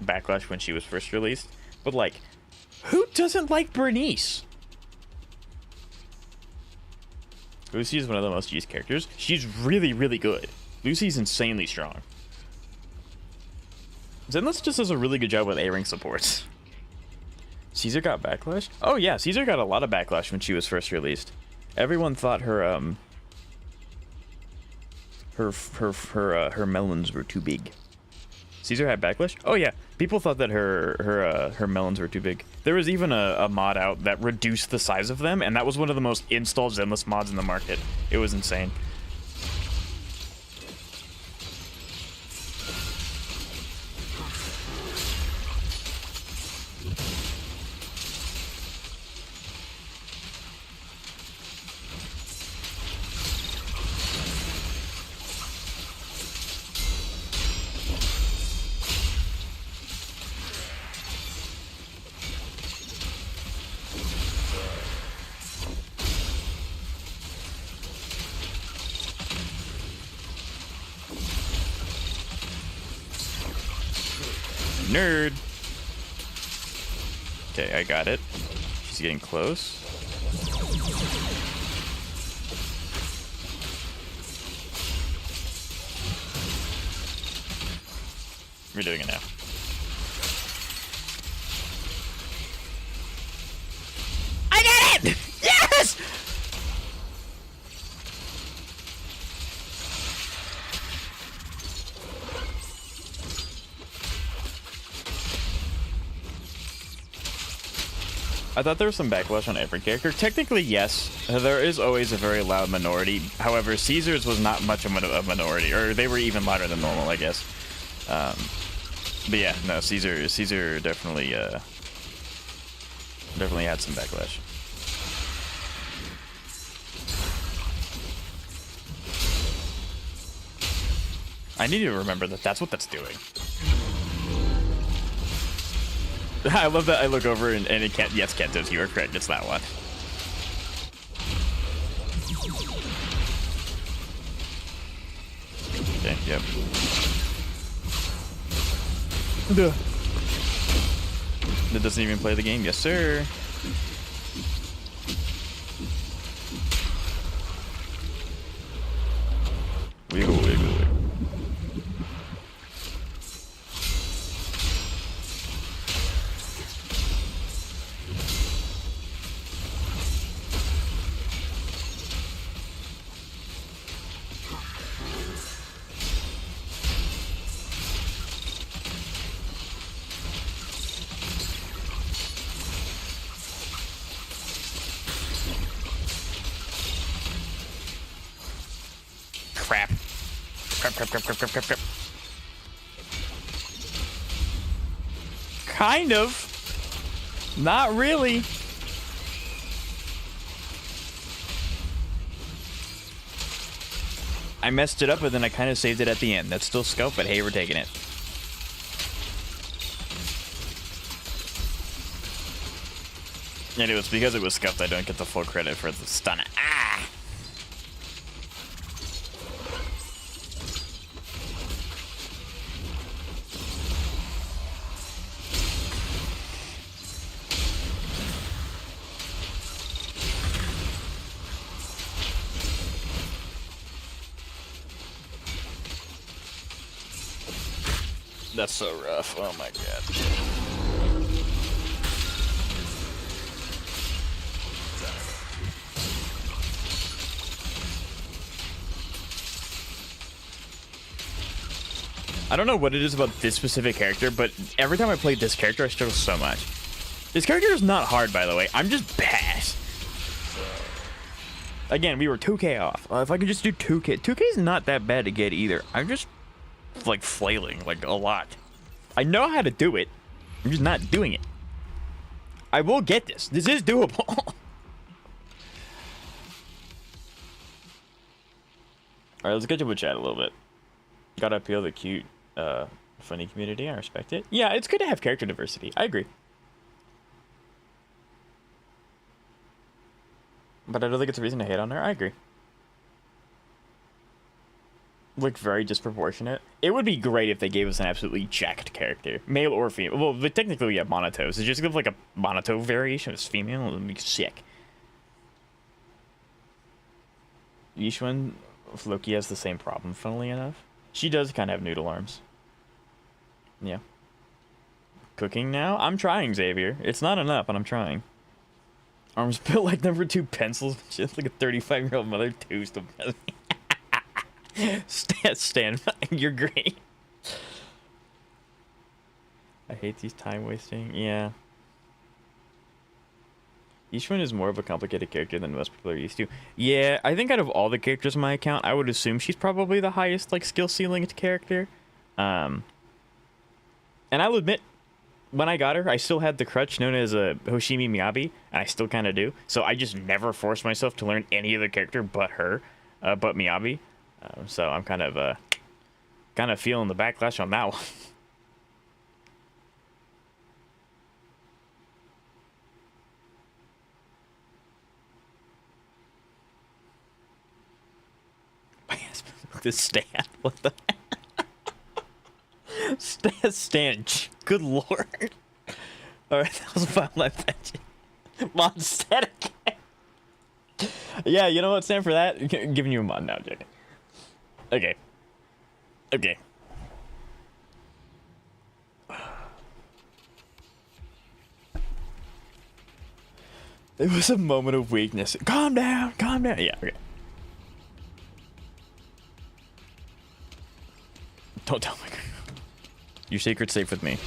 backlash when she was first released. But like, who doesn't like Bernice? Lucy is one of the most used characters. She's really good. Lucy's insanely strong. Zenless just does a really good job with A-rank supports. Caesar got backlash? Oh yeah, Caesar got a lot of backlash when she was first released. Everyone thought her her melons were too big. Caesar had backlash? Oh yeah, people thought that her melons were too big. There was even a mod out that reduced the size of them, and that was one of the most installed Zenless mods in the market. It was insane. Nerd. Okay, I got it. She's getting close. We're doing it now. I did it! Yes! I thought there was some backlash on every character. Technically, yes. There is always a very loud minority. However, Caesar's was not much of a minority, or they were even louder than normal, I guess. But yeah, no, Caesar definitely definitely had some backlash. I need to remember that that's what that's doing. I love that I look over and it can't. Yes, Kentos, you are correct. It's that one. Okay, yep. That doesn't even play the game. Yes, sir. Wiggle, wiggle, wiggle. Crap. Kind of. Not really. I messed it up, but then I kind of saved it at the end. That's still scope, but hey, we're taking it. And it was because it was scuffed, I don't get the full credit for the stun. Ah! That's so rough. Oh my god. I don't know what it is about this specific character, but every time I play this character, I struggle so much. This character is not hard, by the way. I'm just bad. Again, we were 2k off. If I could just do 2k. 2k is not that bad to get either. I'm just, like, flailing, like, a lot. I know how to do it. I'm just not doing it. I will get this. This is doable. Alright, let's get to chat a little bit. Gotta appeal to the cute, funny community. I respect it. Yeah, it's good to have character diversity. I agree. But I don't think it's a reason to hate on her. I agree. Like, very disproportionate. It would be great if they gave us an absolutely jacked character. Male or female. Well, but technically we have Monotos. So just give like a Monoto variation of female. It would be sick. Yishuan, Loki has the same problem, funnily enough. She does kind of have noodle arms. Yeah. Cooking now? I'm trying, Xavier. It's not enough, but I'm trying. Arms built like number 2 pencils. Just like a 35-year-old mother toast. Stan, you're great. I hate these time wasting. Yeah. Each one is more of a complicated character than most people are used to. Yeah, I think out of all the characters in my account, I would assume she's probably the highest like skill ceiling character. And I'll admit, when I got her, I still had the crutch known as a Hoshimi Miyabi, and I still kind of do. So I just never forced myself to learn any other character but her, but Miyabi. So I'm kind of feeling the backlash on that one. This Stan, what the Stan, good lord. Alright, that was my life engine. Mod static. Yeah, you know what, Stan, for that? Giving you a mod now, Jake. Okay. Okay. It was a moment of weakness. Calm down, calm down. Yeah, okay. Don't tell me. Your secret's safe with me.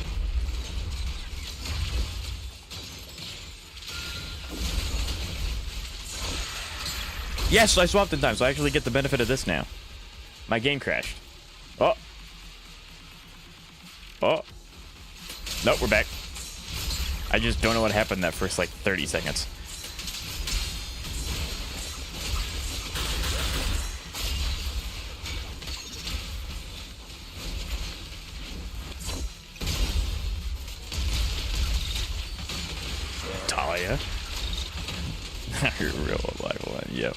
Yes, I swapped in time, so I actually get the benefit of this now. My game crashed. Oh. Oh. Nope, we're back. I just don't know what happened that first, like, 30 seconds. Talia. You're real live one, yep.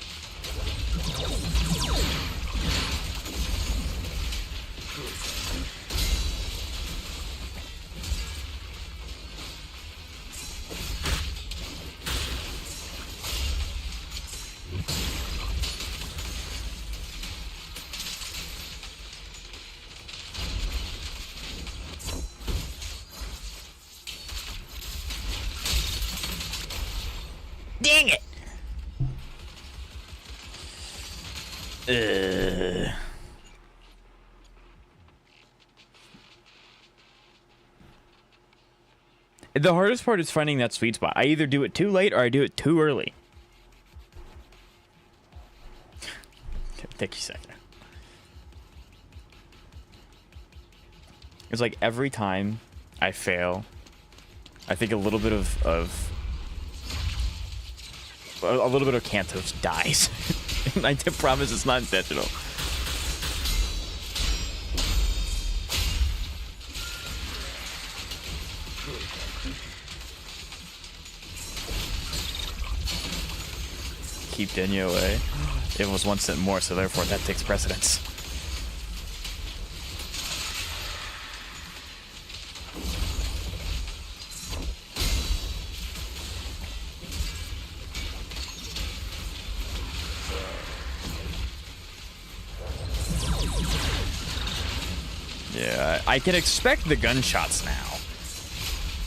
Dang it! The hardest part is finding that sweet spot. I either do it too late or I do it too early. Thank you, second. It's like every time I fail, I think a little bit of Kantos dies. I promise it's not intentional. Keep Denya away. It was 1 cent more, so therefore that takes precedence. Yeah, I can expect the gunshots now.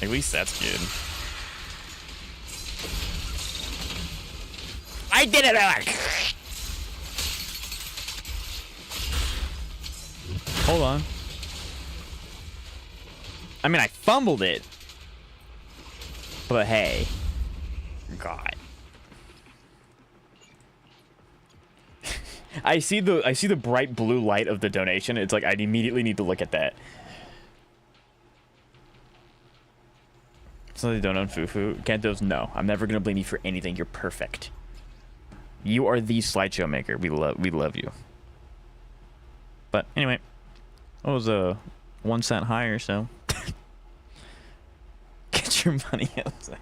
At least that's good. I did it, Alec! Hold on. I mean, I fumbled it. But hey. God. I see the bright blue light of the donation. It's like I immediately need to look at that. So they don't own Fufu. Kanto's no. I'm never gonna blame you for anything. You're perfect. You are the slideshow maker. We love you. But anyway, it was a 1 cent higher, so get your money outside.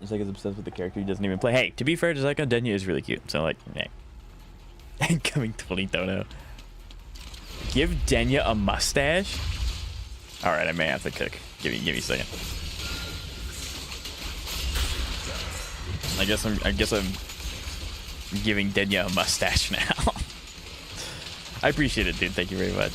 Jessica's obsessed with the character he doesn't even play. Hey, to be fair, Jessica, Denya is really cute. So like, hey. Incoming 20 dono. Give Denya a mustache? Alright, I may have to cook. Give me a second. I guess I'm giving Denya a mustache now. I appreciate it, dude. Thank you very much.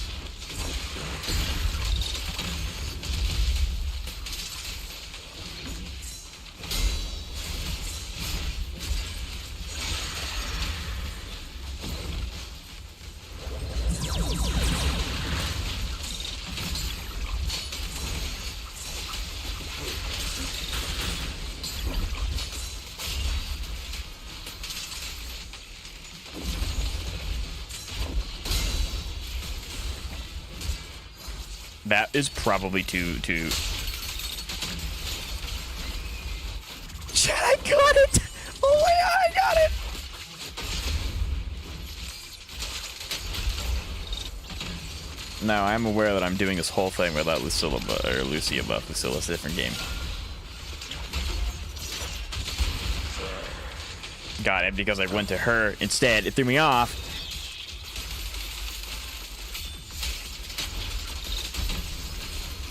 That is probably too... Shit, I got it! Oh my god, I got it! Now, I'm aware that I'm doing this whole thing without Lucilla or Lucia buff. Lucilla's a different game. Got it, because I went to her instead. It threw me off.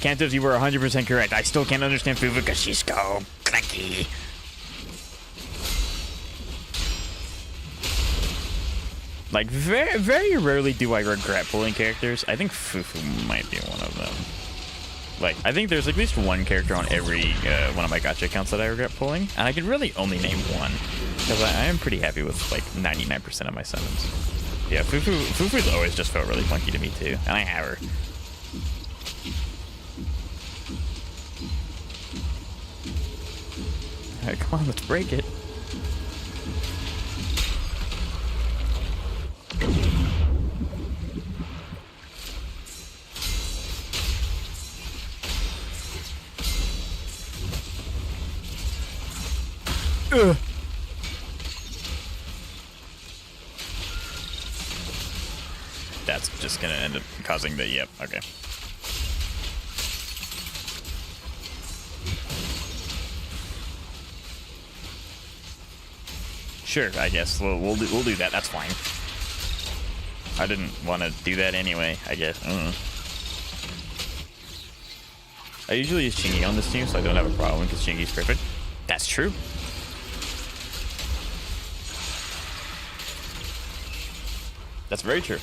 Cantos, you were 100% correct. I still can't understand Fufu because she's so clicky. Like, very, very rarely do I regret pulling characters. I think Fufu might be one of them. Like, I think there's at least one character on every one of my gacha accounts that I regret pulling. And I could really only name one. Because I am pretty happy with, like, 99% of my summons. Yeah, Fufu's always just felt really funky to me, too. And I have her. Alright, come on, let's break it. Ugh. That's just gonna end up causing the... Yep, okay. Sure, I guess we'll do that. That's fine. I didn't want to do that anyway. I guess. I usually use Chingy on this team, so I don't have a problem because Chingy's perfect. That's true. That's very true.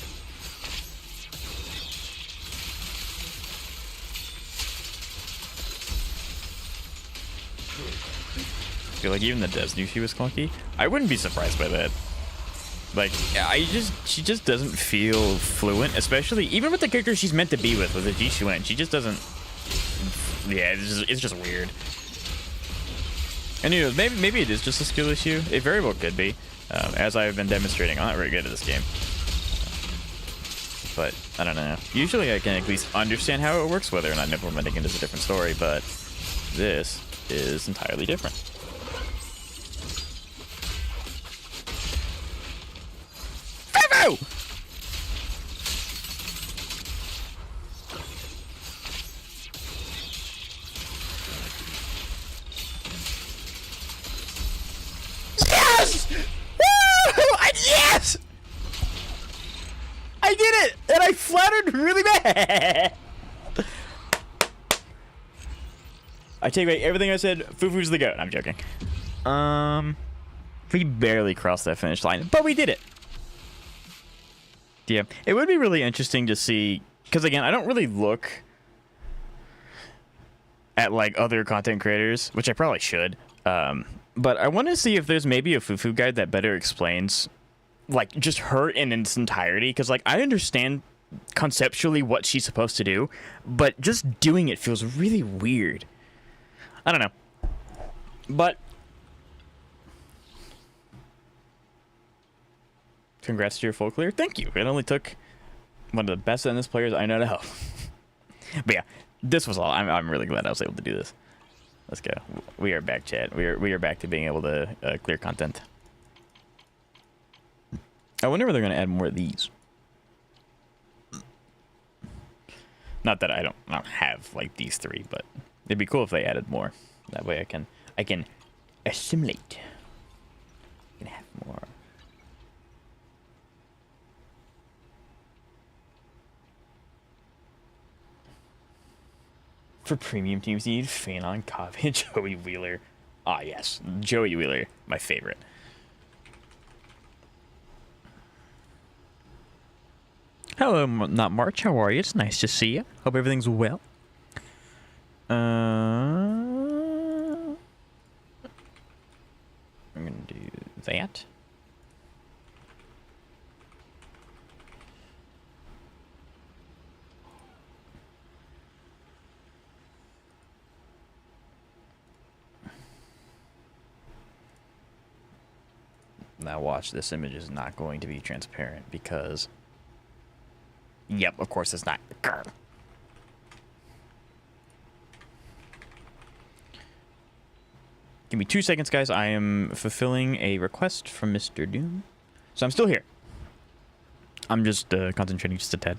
I feel like even the Des knew she was clunky. I wouldn't be surprised by that. Like, she just doesn't feel fluent, especially even with the character she's meant to be with the Ji Xuan. She just doesn't. Yeah, it's just weird. And you know, maybe it is just a skill issue. It very well could be, as I've been demonstrating. I'm not very good at this game, but I don't know. Usually, I can at least understand how it works, whether or not implementing it is a different story. But this is entirely different. Yes! Woo! Yes! I did it! And I flattered really bad! I take back everything I said. Fufu's the goat. I'm joking. We barely crossed that finish line, but we did it. Yeah, it would be really interesting to see, because again, I don't really look at like other content creators, which I probably should. But I want to see if there's maybe a Fufu guide that better explains like just her in its entirety, because like I understand conceptually what she's supposed to do, but just doing it feels really weird. I don't know. But congrats to your full clear. Thank you. It only took one of the best tennis players I know to help. But yeah, this was all. I'm really glad I was able to do this. Let's go. We are back, chat. We are back to being able to clear content. I wonder if they're going to add more of these. Not that I don't have like these 3, but it'd be cool if they added more. That way I can assimilate. I can have more. For premium teams, you need Phanon, Kaveh, Joey Wheeler. Ah, yes. Joey Wheeler, my favorite. Hello, not March. How are you? It's nice to see you. Hope everything's well. I'm going to do that. Now watch, this image is not going to be transparent because... Yep, of course it's not. Grr. Give me 2 seconds, guys. I am fulfilling a request from Mr. Doom. So I'm still here. I'm just concentrating just a tad.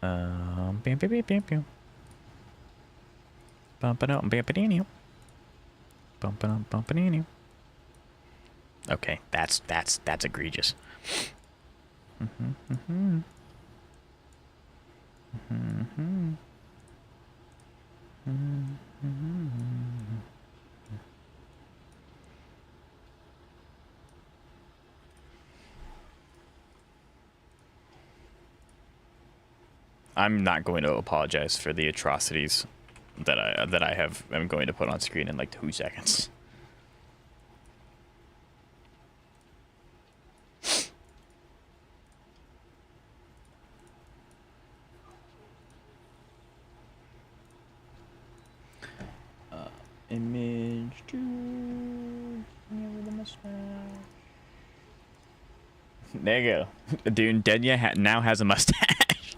Bam, bam, bam, bam, bam. Bumping up, bumping in. Bumping up, bumping in. Okay, that's egregious. I'm not going to apologize for the atrocities that I'm going to put on screen in like 2 seconds. Image 2. With the mustache. There you go. Dude, Denya now has a mustache.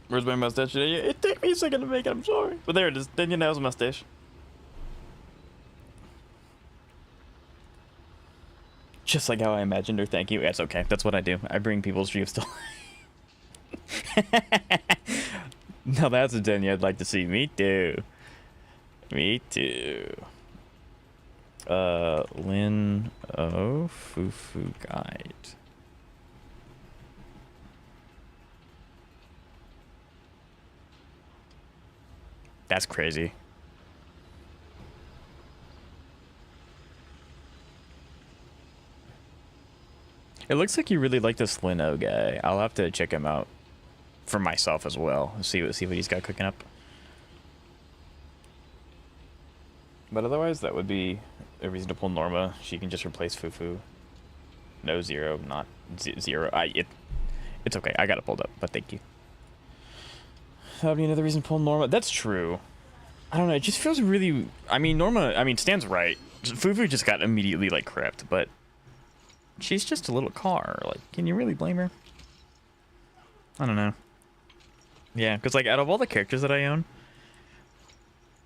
Where's my mustache today? It took me a second to make it, I'm sorry. But there it is. Denya now has a mustache. Just like how I imagined her. Thank you. That's okay. That's what I do. I bring people's dreams to life. Now that's a Denya I'd like to see. Me too. Me too. Lin O Fufu Guide. That's crazy. It looks like you really like this Lino guy. I'll have to check him out for myself as well. See what he's got cooking up. But otherwise, that would be a reason to pull Norma. She can just replace Fufu. No Zero, not Zero. It's okay. I got it pulled up, but thank you. That would be another reason to pull Norma. That's true. I don't know. It just feels really... I mean, Norma... I mean, Stan's right. Fufu just got immediately, like, crypt, but... She's just a little car. Like, can you really blame her? I don't know. Yeah, because, like, out of all the characters that I own,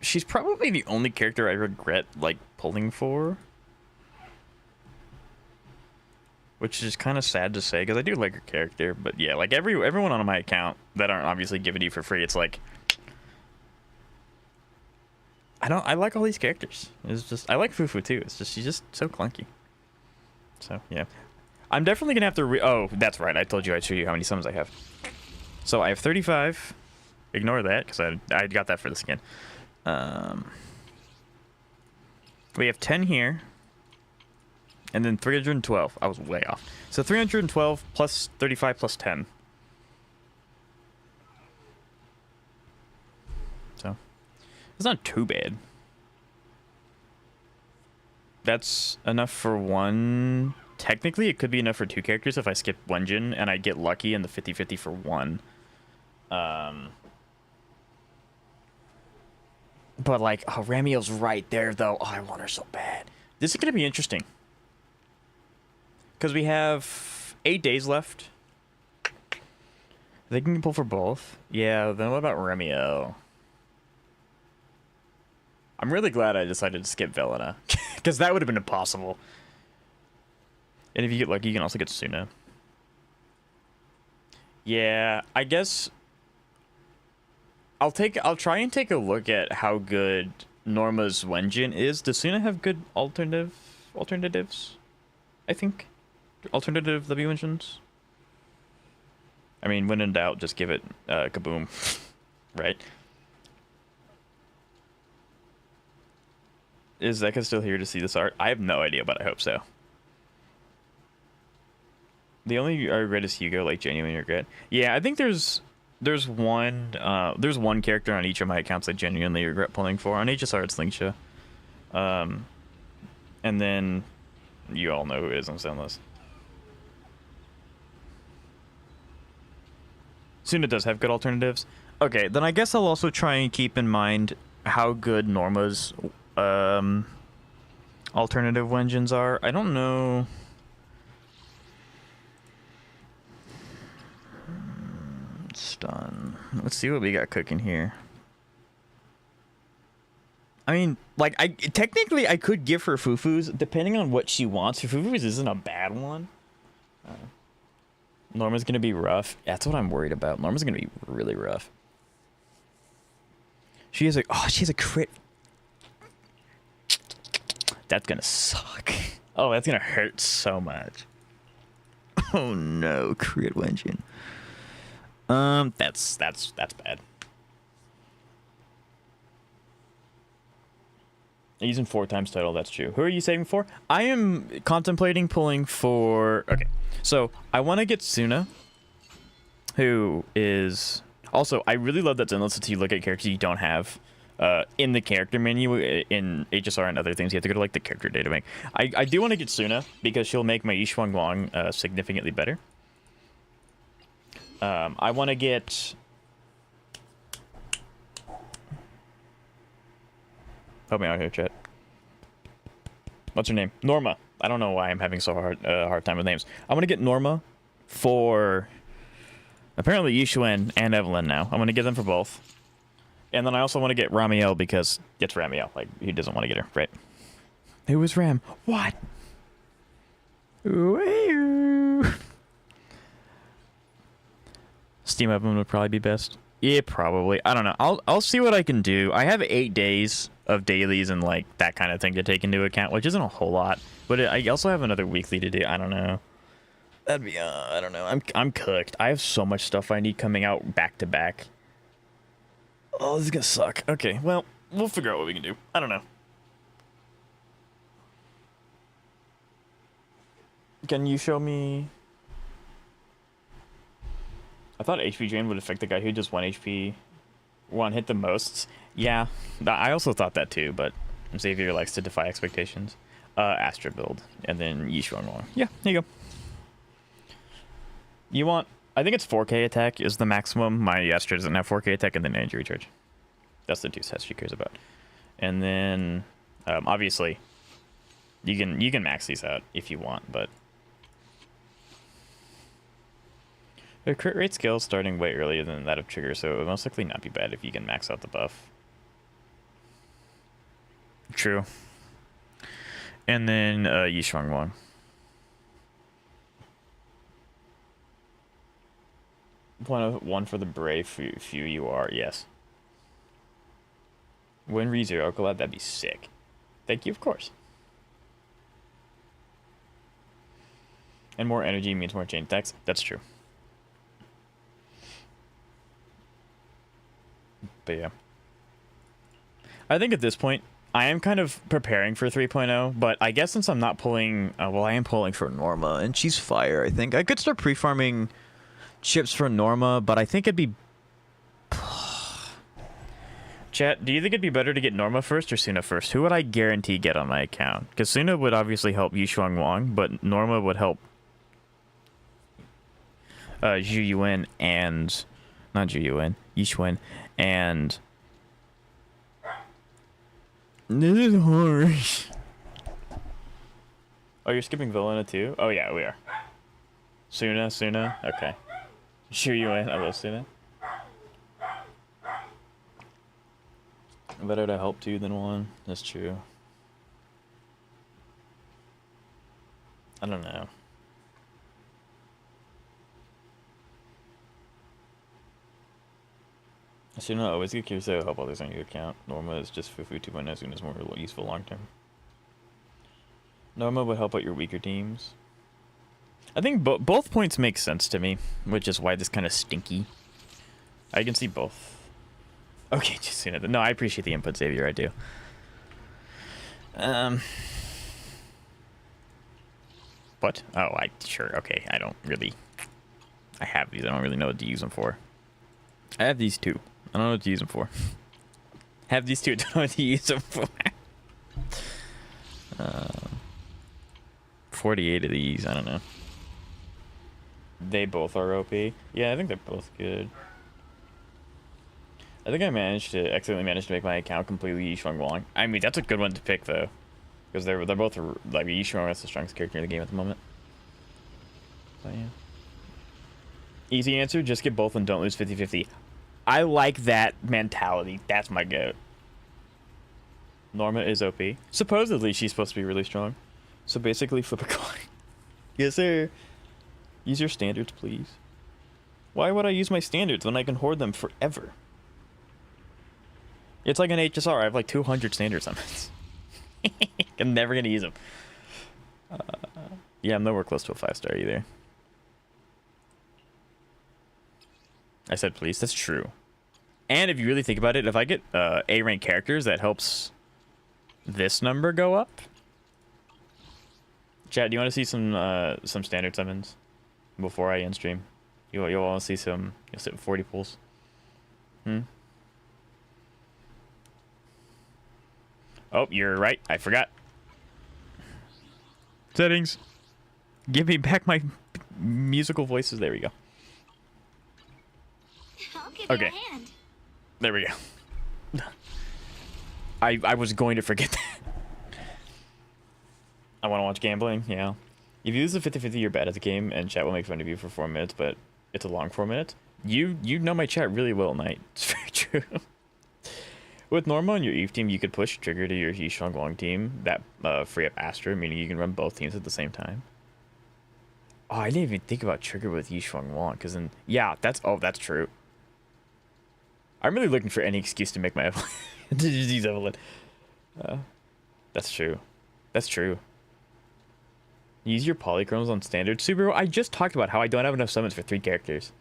she's probably the only character I regret, like, pulling for. Which is kind of sad to say, because I do like her character. But, yeah, like, everyone on my account that aren't obviously giving you for free, it's like... I like all these characters. It's just... I like Fufu, too. It's just... She's just so clunky. So, yeah. I'm definitely going to have to oh, that's right. I told you I'd show you how many summons I have. So, I have 35. Ignore that, because I got that for the skin. We have 10 here. And then 312. I was way off. So, 312 plus 35 plus 10. So, It's not too bad. That's enough for one. Technically, it could be enough for 2 characters if I skip one gen and I get lucky in the 50-50 for one. But like, oh, Ramiel's right there though. Oh, I want her so bad. This is gonna be interesting. Because we have 8 days left. They can pull for both. Yeah, then what about Ramiel? I'm really glad I decided to skip Velena. Because that would have been impossible. And if you get lucky, you can also get Suna. Yeah, I guess I'll try and take a look at how good Norma's Wenjin is. Does Suna have good alternatives? I think. Alternative W engines? I mean, when in doubt, just give it kaboom. Right? Is Zeka still here to see this art? I have no idea, but I hope so. The only I regret is Hugo, like genuine regret. Yeah, I think there's one character on each of my accounts I genuinely regret pulling for. On HSR, it's Lingsha. And then you all know who it is on Soundless. Suna does have good alternatives. Okay, then I guess I'll also try and keep in mind how good Norma's alternative Wenjins are. I don't know. Stun. Let's see what we got cooking here. I mean, like, technically I could give her Fufu's depending on what she wants. Fufu's isn't a bad one. Norma's gonna be rough. That's what I'm worried about. Norma's gonna be really rough. She has a crit. That's gonna suck. Oh, that's gonna hurt so much. Oh no, crit Wenjin. That's bad. Using 4 times total, that's true. Who are you saving for? I am contemplating pulling for... Okay, so I want to get Suna, who is... Also, I really love that Zenless lets you look at characters you don't have in the character menu in HSR and other things. You have to go to, like, the character data bank. I do want to get Suna, because she'll make my Yishuang Wang significantly better. I want to get... Help me out here, chat. What's her name? Norma. I don't know why I'm having so hard time with names. I'm gonna get Norma for apparently Yishuan and Evelyn now. I'm gonna get them for both. And then I also want to get Ramiel because it's Ramiel. Like, who doesn't want to get her, right? Who was Ram? What? Steam Evelyn would probably be best. Yeah, probably. I don't know. I'll see what I can do. I have 8 days of dailies and like that kind of thing to take into account, which isn't a whole lot. But I also have another weekly to do. I don't know. That'd be I don't know. I'm cooked. I have so much stuff I need coming out back to back. Oh, this is gonna suck. Okay, well, we'll figure out what we can do. I don't know. Can you show me? I thought HP drain would affect the guy who does 1 HP, 1 hit the most. Yeah, I also thought that too, but Xavier likes to defy expectations. Astra build, and then Yishuang Wang. Yeah, here you go. You want, I think it's 4K attack is the maximum. My Astra doesn't have 4K attack, and then energy recharge. That's the 2 sets she cares about. And then, obviously, you can max these out if you want, but the crit rate scale is starting way earlier than that of Trigger, so it would most likely not be bad if you can max out the buff. True. And then Yishuang Wang. One for the brave few you are, yes. When ReZero collab, that'd be sick. Thank you, of course. And more energy means more chain attacks. That's true. But yeah. I think at this point, I am kind of preparing for 3.0, but I guess since I'm not pulling... well, I am pulling for Norma, and she's fire, I think. I could start pre-farming chips for Norma, but I think it'd be... Chat, do you think it'd be better to get Norma first or Suna first? Who would I guarantee get on my account? Because Suna would obviously help Yishuang Wang, but Norma would help Zhu Yuan and... Not Zhu Yuan, Yishuan, and... This is hard. Oh, you're skipping Vilena too? Oh yeah, we are. Suna, okay. Zhu Yuan, I love Suna. Better to help two than one. That's true. I don't know. Suna always get curious to help others on your account. Norma is just Fufu 2.0. Suna is more useful long term. Norma would help out your weaker teams. I think both points make sense to me, which is why this kind of stinky. I can see both. Okay, just Suna. No, I appreciate the input, Xavier. I do. What? Oh, sure. Okay, I don't really. I have these. I don't really know what to use them for. I have these two. I don't know what to use them for. Have these two. Don't know what to use them for. 48 of these. I don't know. They both are OP. Yeah, I think they're both good. I think I accidentally managed to make my account completely Yishuang Wang. I mean, that's a good one to pick though, because they're both like Yishuang is the strongest character in the game at the moment. But yeah. Easy answer: just get both and don't lose 50-50. I like that mentality. That's my goat. Norma is OP. Supposedly she's supposed to be really strong. So basically, flip a coin. Yes, sir. Use your standards, please. Why would I use my standards when I can hoard them forever? It's like an HSR. I have like 200 standard summons. I'm never gonna use them. Yeah, I'm nowhere close to a 5-star either. I said please. That's true. And if you really think about it, if I get A rank characters, that helps this number go up. Chat, do you want to see some standard summons before I end stream? You'll want to see some. You'll sit 40 pulls. Oh, you're right. I forgot. Settings. Give me back my musical voices. There we go. I'll give Okay. you a hand. There we go. I was going to forget that. I want to watch gambling, yeah. If you lose the 50-50, you're bad at the game, and chat will make fun of you for 4 minutes, but it's a long 4 minutes. You know my chat really well, Knight. It's very true. With Norma on your Eve team, you could push Trigger to your Yishuang Wang team, that free up Astra, meaning you can run both teams at the same time. Oh, I didn't even think about Trigger with Yishuang Wang, because then, yeah, that's true. I'm really looking for any excuse to make my Evelyn. To just use Evelyn. That's true. That's true. Use your polychromes on standard. Subaru, I just talked about how I don't have enough summons for 3 characters.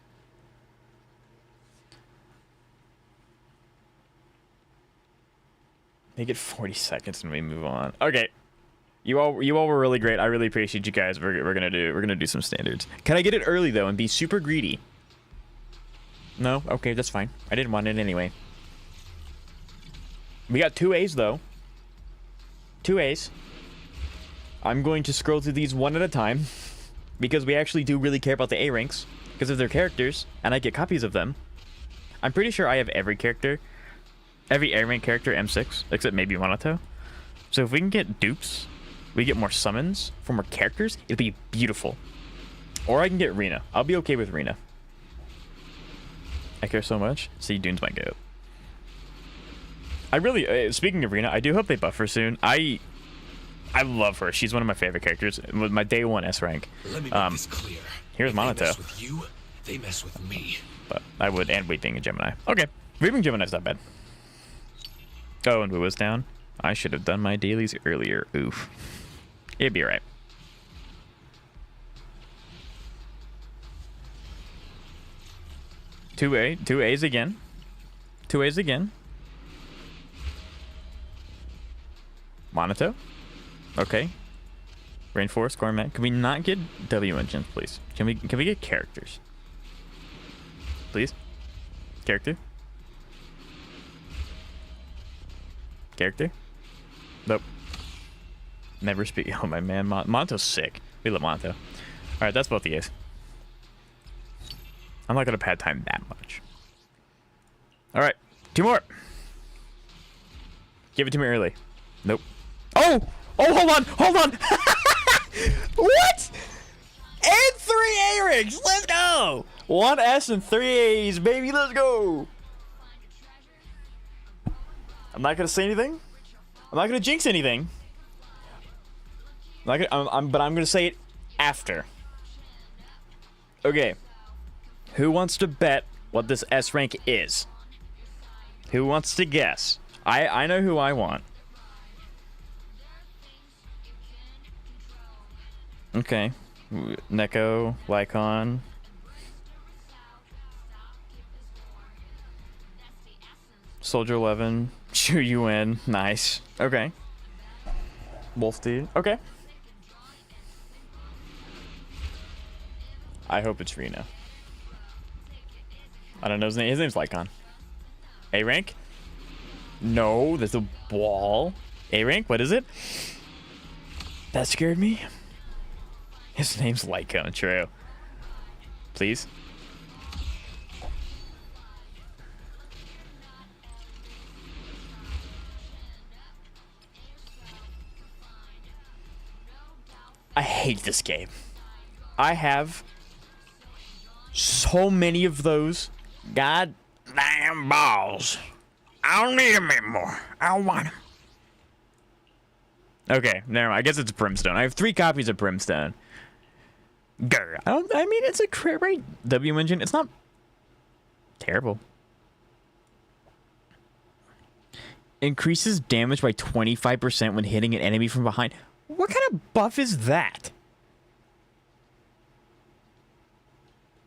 Make it 40 seconds and we move on. Okay. You all were really great. I really appreciate you guys. We're gonna do some standards. Can I get it early though and be super greedy? No? Okay, that's fine. I didn't want it anyway. We got 2 A's though. 2 A's. I'm going to scroll through these one at a time because we actually do really care about the A ranks because of their characters and I get copies of them. I'm pretty sure I have every character, every A rank character M6 except maybe Monato. So if we can get dupes, we get more summons for more characters, it'd be beautiful. Or I can get Rena. I'll be okay with Rena. I care so much. See, Dune's my goat. I really, speaking of Rena, I do hope they buff her soon. I love her. She's one of my favorite characters. With my day 1 S rank. Let me make this clear. Here's Monato. They mess with you, they mess with me. But I would, and Wait being a Gemini. Okay, Reaping Gemini's not bad. Oh, and Wuwa's down. I should have done my dailies earlier. Oof. It'd be alright. Two A's again. 2 A's again. Monato. Okay. Rainforest, Gourmet. Can we not get W engines, please? Can we get characters? Please? Character? character. Nope. Never speak. Oh, my man. Monto's sick. We love Monto. Alright, that's both the A's. I'm not going to pad time that much. Alright. 2 more. Give it to me early. Nope. Oh! Oh, hold on! Hold on! What? And 3 A-rings! Let's go! 1 S and 3 A's, baby. Let's go! I'm not going to say anything. I'm not going to jinx anything. But I'm going to say it after. Okay. Who wants to bet what this S rank is? Who wants to guess? I know who I want. Okay. Neko, Lycon. Soldier 11. Shu Yuen. Nice. Okay. Wolf D. Okay. I hope it's Reno. I don't know his name. His name's Lycon. A rank? No, there's a wall. A rank? What is it? That scared me. His name's Lycon. True. Please. I hate this game. I have so many of those goddamn balls. I don't need them anymore. I don't want them. Okay, never mind. I guess it's Brimstone. I have 3 copies of Brimstone. Grr. I mean, it's a crit rate W engine. It's not terrible. Increases damage by 25% when hitting an enemy from behind. What kind of buff is that?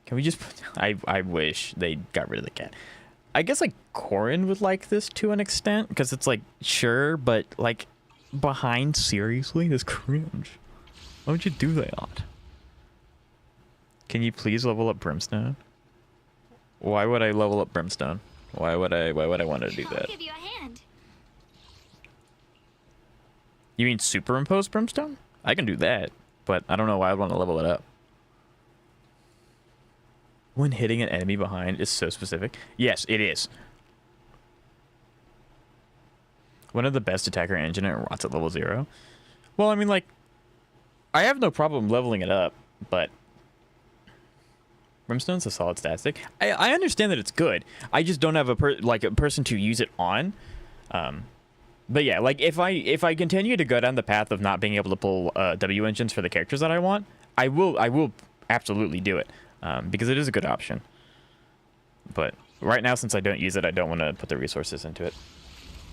Can we just put... I wish they got rid of the cat. I guess, like, Corrin would like this to an extent, because it's, like, sure, but, like, behind, seriously? That's cringe. Why would you do that? Can you please level up Brimstone? Why would I level up Brimstone? Why would I want to do that? I'll give you a hand. You mean superimpose Brimstone? I can do that, but I don't know why I'd want to level it up. When hitting an enemy behind is so specific. Yes, it is. One of the best attacker engine at rots at level 0. Well, I mean, like, I have no problem leveling it up, but Brimstone's a solid stat stick. I understand that it's good. I just don't have a person to use it on. But yeah, like if I continue to go down the path of not being able to pull W engines for the characters that I want, I will absolutely do it. Because it is a good option. But right now, since I don't use it, I don't want to put the resources into it.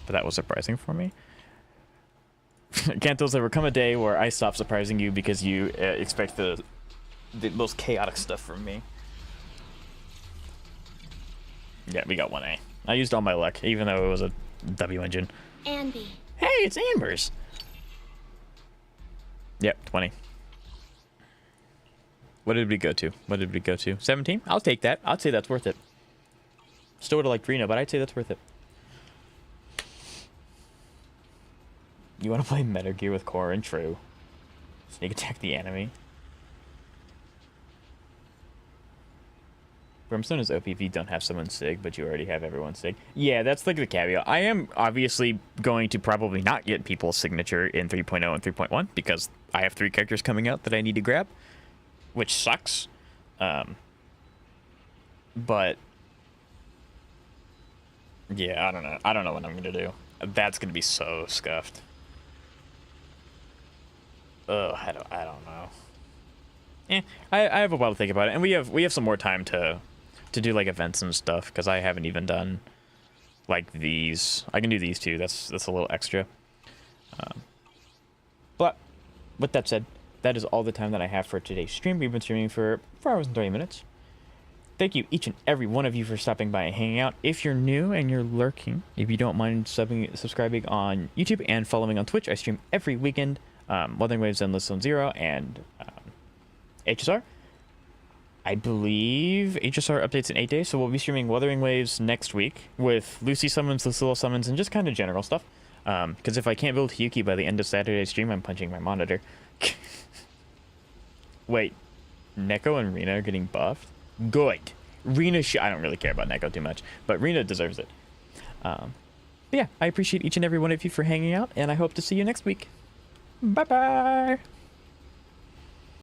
But that was surprising for me. Cantos, there will come a day where I stop surprising you because you expect the most chaotic stuff from me. Yeah, we got 1A. I used all my luck, even though it was a W engine. Anby. Hey, it's Amber's. Yep, 20. What did we go to? 17? I'll take that. I'd say that's worth it. Still would have liked Reno, but I'd say that's worth it. You want to play Metal Gear with Corrin? True. Sneak attack the enemy. Brimstone is OP if you don't have someone SIG, but you already have everyone SIG. Yeah, that's like the caveat. I am obviously going to probably not get people's signature in 3.0 and 3.1 because I have 3 characters coming out that I need to grab, which sucks. But yeah, I don't know. I don't know what I'm gonna do. That's gonna be so scuffed. Ugh, I don't know. I have a while to think about it, and we have some more time to do like events and stuff because I haven't even done like these. I can do these too. That's a little extra. But with that said, that is all the time that I have for today's stream. We've been streaming for 4 hours and 30 minutes. Thank you, each and every one of you, for stopping by and hanging out. If you're new and you're lurking, if you don't mind subscribing on YouTube and following on Twitch, I stream every weekend. Wuthering Waves, Endless Zone Zero, and HSR. I believe HSR updates in 8 days, so we'll be streaming Wuthering Waves next week with Lucy summons, Lucilla summons, and just kind of general stuff. Because if I can't build Hyuki by the end of Saturday's stream, I'm punching my monitor. Wait, Neko and Rina are getting buffed? Good. Rina I don't really care about Neko too much, but Rina deserves it. But yeah, I appreciate each and every one of you for hanging out, and I hope to see you next week. Bye-bye!